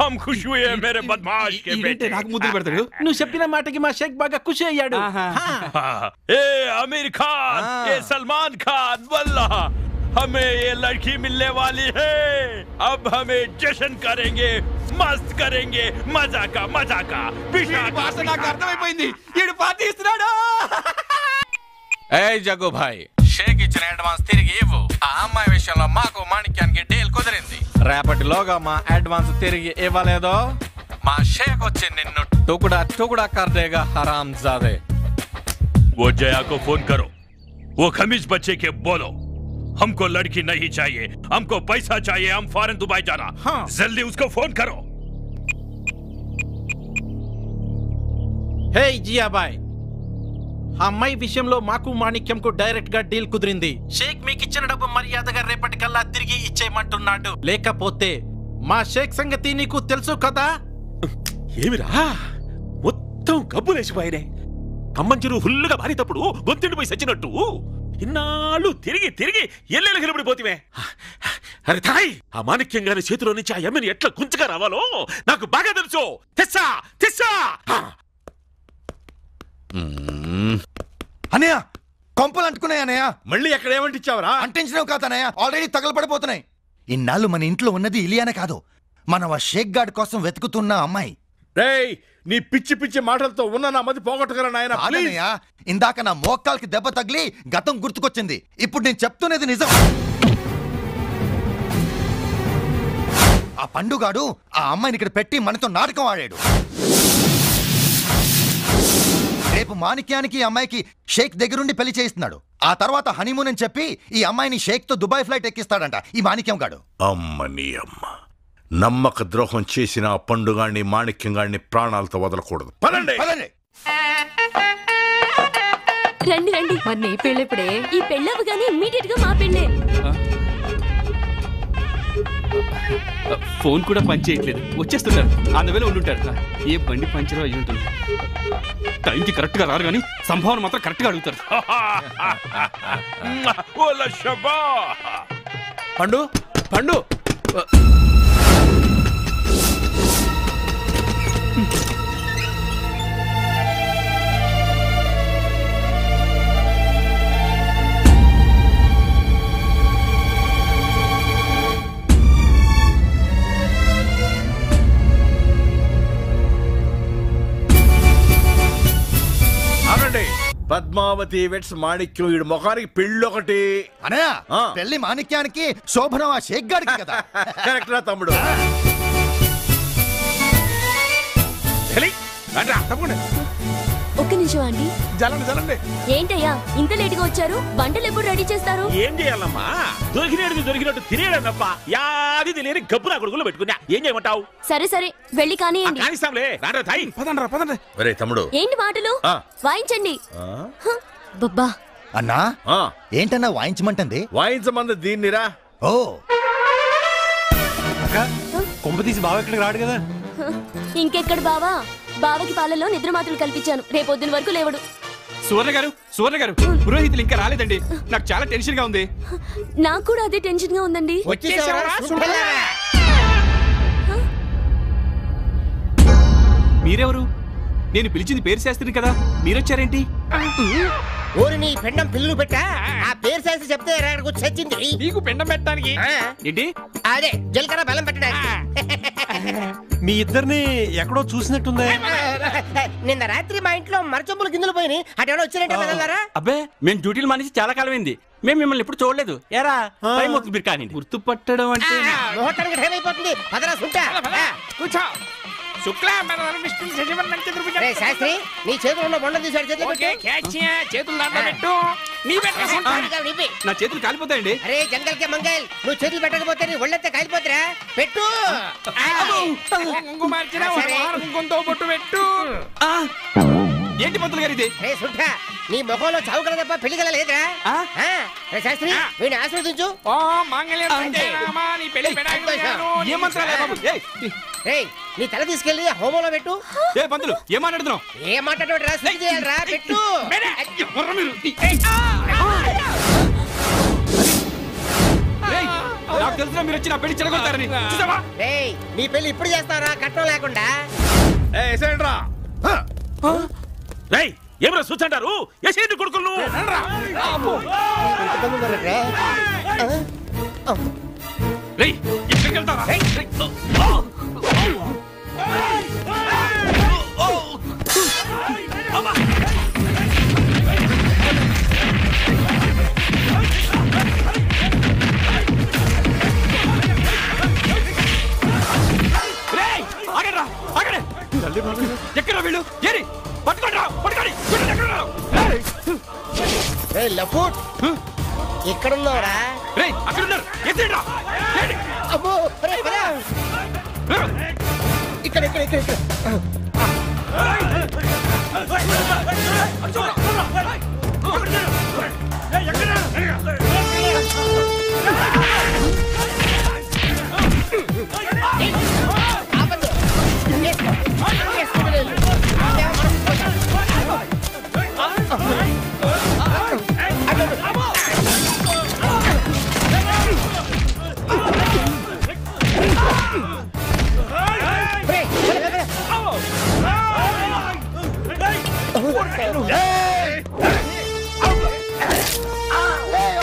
हम खुश हुए हैं मेरे बदमाश के बेटे। నాకు ముద్దులు పెడతాడు. నువ్వు చెప్పిన మాటకి మా షేక్ బాగా ఖుషి అయ్యాడు. ए आमिर खान, ए सलमान खान, वल्लाह हमें ये लड़की मिलने वाली है। अब हमें जश्न करेंगे, मस्त करेंगे, मजा का నాకు అర్థమైపోయింది. ఈడు పార్టీ ఇస్తున్నాడు. ఏ జగ్గు భాయ్, షేక్ ఇచ్చిన అడ్వాన్స్ తిరిగి ఇవ్వు. ఆ అమ్మాయి విషయంలో మాకు మాణిక్యానికి డీల్ కుదిరింది. రేపటిలోగా మా అడ్వాన్స్ తిరిగి ఇవ్వలేదో మా షేక్ వచ్చి నిన్ను टुकड़ा कर देगा हराम जादे। वो जया को फोन करो, वो खमीज बच्चे के बोलो हमको लड़की नहीं चाहिए, हमको पैसा चाहिए, हम फौरन दुबई जाना। हाँ। जल्दी उसको फोन करो। హే జియాబాయ్, అమ్మాయి విషయంలో మాకు మాణిక్యంకు డైరెక్ట్ గా డీల్ కుదిరింది. షేక్ మీకు ఇచ్చిన డబ్బు మర్యాదగా రేపటికల్లా తిరిగి ఇచ్చేయమంటున్నాడు. లేకపోతే మా షేక్ సంగతి నీకు తెలుసు కదా. ఏమిరా మొత్తం గబ్బులేసిపోయినే. కమ్మంచెరు ఫుల్లుగా మారేటప్పుడు గొంతుండిపోయి సచ్చినట్టు ఇన్నాళ్ళు తిరిగి ఎల్లెలు గిలబడిపోతివే. అరే తాయ్, ఆ మాణిక్యం గారి చేతిలో నుంచి ఆ ఎమ్మెని ఎట్లా గుంజుగా రావాలో నాకు బాగా తెలుసు. తెస్సా అనయ్య, కొంపలు అంటుకున్నాయి అనయ్య. మళ్ళీ ఎక్కడ ఏమంటిచ్చావరా? అంటించినావు కాదనయ్య, ఆల్రెడీ తగలపడిపోతున్నాయి. ఇన్నాళ్ళు మన ఇంట్లో ఉన్నది ఇలియానే కాదు, మనం ఆ షేక్ గార్డ్ కోసం వెతుకుతున్న అమ్మాయి. రేయ్, నీ పిచ్చి మాటలతో ఉన్న నా మధ్య పోగొట్టగల నాయన. ఇందాక నా మోకాల్కి దెబ్బ తగిలి గతం గుర్తుకొచ్చింది. ఇప్పుడు నేను చెప్తున్నది నిజం. ఆ పండుగాడు ఆ అమ్మాయిని ఇక్కడ పెట్టి మనతో నాటకం ఆడాడు. రేపు మాణిక్యానికి అమ్మాయికి షేక్ దగ్గరుండి పెళ్లి చేయిస్తున్నాడు. ఆ తర్వాత హనీమూన్ అని చెప్పి ఈ అమ్మాయిని షేక్ తో దుబాయ్ ఫ్లైట్ ఎక్కిస్తాడంట ఈ మాణిక్యం గాడు. అమ్మని అమ్మ, నమ్మక ద్రోహం చేసిన ఆ పండుగాడిని మాణిక్యం గాడిని ప్రాణాలతో వదలకూడదు. పదండి. రండి. మరి నీ పెళ్ళెప్పుడే? ఈ పెళ్ళవగానే ఇమ్మీడియట్ గా మా పెళ్ళే. ఫోన్ కూడా పని చేయట్లేదు, వచ్చేస్తుంటారు. అందువేళ ఉండుంటారు. ఏ బండి పంచరో అయ్యి ఉంటుంది. టైంకి కరెక్ట్ గా రారు కానీ సంభావన మాత్రం కరెక్ట్ గా అడుగుతారు. పండు పద్మావతి వెట్స్ మాణిక్యం వీడి ముఖానికి పెళ్ళొకటి. అనయ్య, పెళ్లి మాణిక్యానికి, శోభనం ఆ షేక్ గాడికి కదా. కరెక్ట్ రా తమ్ముడు. ఒక్క నిమిషం అండి. జలండి. ఏంటయ్యా ఇంత లేట్ గా వచ్చారు? వంటలు ఎప్పుడు రెడీ చేస్తారు? ఏం చేయాలమ్మా, దొరికినట్టు తినేయడం తప్ప యాది తెలియని గబ్బు నా కొడుకులో పెట్టుకున్నా. ఏం చేయమంటావు? సరే వెళ్ళి కానియండి. కానిస్తాంలే. పదండి. ఒరే తమ్ముడు, ఏంటి మాటలు? వాయించండి. బబ్బా అన్నా, ఏంటన్నా వాయించమంటుంది? వాయించమంది దీన్నిరా. ఓ కొంప తీసి బావ ఇక్కడికి రాడు కదా. ఇంకెక్కడ బావా? బావకి పాలలో నిద్ర మాత్రలు కల్పించాను, రేపొద్దున వరకు లేవడు. సువర్ణ గారు పురోహితులు ఇంకా రాలేదండి. నాకు చాలా టెన్షన్ గా ఉంది. నాకు కూడా అదే టెన్షన్ గా ఉందండి. మీరెవరు? నేను పిలిచింది పేరు శాస్త్రిని కదా, మీరొచ్చారేంటి? ఊరి నీ పిండం పిల్లు పెట్టా. ఆ పేరు శాస్త్రి చెప్తే చచ్చింది. నీకు పిండం పెట్టడానికి ఏంటి? అదే జీలకర్ర బెల్లం పెట్టడానికి. మీ ఇద్దరిని ఎక్కడో చూసినట్టుందే. నిన్న రాత్రి మా ఇంట్లో మరచొప్పులు గిందులు పోయి అటెవడో వచ్చారంటే. అబ్బే, మేము డ్యూటీలు మానేసి చాలా కాలమైంది. మేము మిమ్మల్ని ఎప్పుడు చూడలేదు. ఎరా టైం అవుతుంది మీరు కానీ. గుర్తుపట్టడం అంటే ముహూర్తానికి టైం అయిపోతుంది. పదరా సుంటా కూర్చో. శాస్త్రి, నీ చేతులు ఉన్న బొండ తీసాడు. చేతులు పెట్టు. నా చేతులు కాలిపోతాయండి. అరే జంగల్ కే మంగల్, నువ్వు చేతులు పెట్టకపోతే నీ ఒళ్ళంతా కాలిపోతురా. పెట్టు. కుంకుమ మార్చిన కుంకుమతో బొట్టు పెట్టు. ఏంటి పంతులు గారు ఇది? నీ ముఖంలో చౌకల తప్ప పెళ్లి కల లేదురా? శాస్త్రి వీడిని ఆశీర్వదించు. ఏ మంత్రాలే బాబు? నీ తల తీసుకెళ్లి హోమంలో పెట్టు. ఏ పంతులు ఏం మాట్లాడుతున్నావు? ఏం మాట్లాడరా? శుద్ధి చేయాలరా? పెట్టు. నాకు తెలిసిన మీరు వచ్చి నా పెళ్లి చెడగొడతారని. నీ పెళ్లి ఇప్పుడు చేస్తారా కట్నం లేకుండా? ఏమరా చూచంటారు? ఎసేంటి కొడుకులు ఎక్కడ వీళ్ళు? ఏరి పట్టుకోండి, పట్టుకోండి. ఎక్కడున్నారా? అక్కడ ఉన్నారు. అమ్మో ఇక్కడ ఇక్కడ ఇక్కడ ఇక్కడ.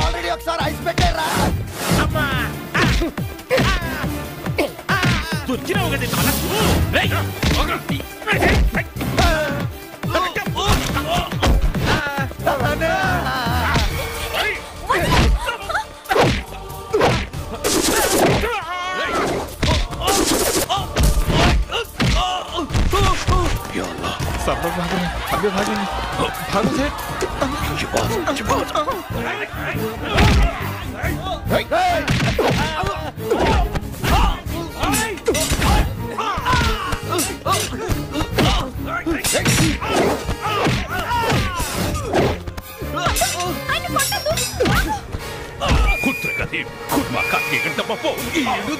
ఆల్రెడీ ఒకసారి ఐస్ పెట్టారా? దొరికినావు కదా మనకు.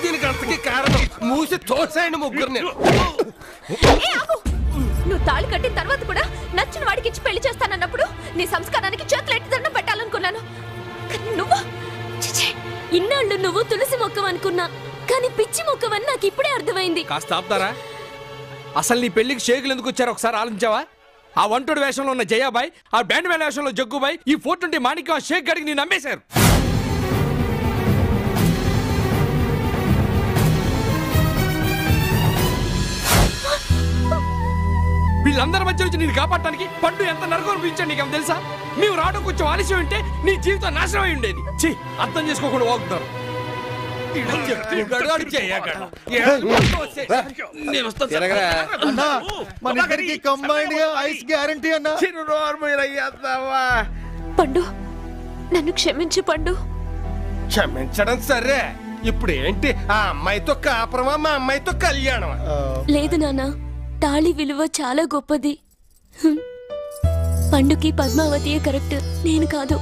దీనికి అంతకి కారణం మూసి తోసేయండి ముగ్గురిని. నువ్వు తాళి కట్టిన తర్వాత కూడా నచ్చిన వాడికి ఇచ్చి పెళ్లి చేస్తానన్నప్పుడు నీ సంస్కారానికి చేతులు ఎట్టి దండం పెట్టాలనుకున్నాను. కానీ నువ్వు ఇన్నాళ్ళు నువ్వు తులసి మొక్కం అనుకున్నా, కానీ పిచ్చి మొక్కవని నాకు ఇప్పుడే అర్థమైంది. కాస్త ఆపుతారా? అసలు నీ పెళ్లికి షేకులు ఎందుకు వచ్చారు ఒకసారి ఆలోచించావా? ఆ వంటోడి వేషంలో ఉన్న జయాబాయ్, ఆ బ్యాండ్ మేళ వేషంలో జగ్గుబాయ్, ఈ 420 మాణిక్యం షేక్ గడికి నేను నమ్మేశారు. వీళ్ళందరి మధ్య నుంచి నేను కాపాడటానికి పండు ఎంత నరకం అనిపించాడు నీకేం తెలుసా? మేము రావడం కొంచెం ఆలస్యం ఉంటే నీ జీవితం నాశనం అయి ఉండేది. ఛీ, అర్థం చేసుకోకుండా వాగుతున్నారు. మన ఇద్దరికి కంబైన్డ్ గా ఐస్ గ్యారంటీ అన్నా. పండు నన్ను క్షమించు పండు. క్షమించడం సరే, ఇప్పుడు ఏంటి ఆ అమ్మాయితో కాపురమా మా అమ్మాయితో కళ్యాణమా? లేదు నాన్న, తాళి విలువ చాలా గొప్పది. పండుకి పద్మావతియే కరెక్ట్, నేను కాదు.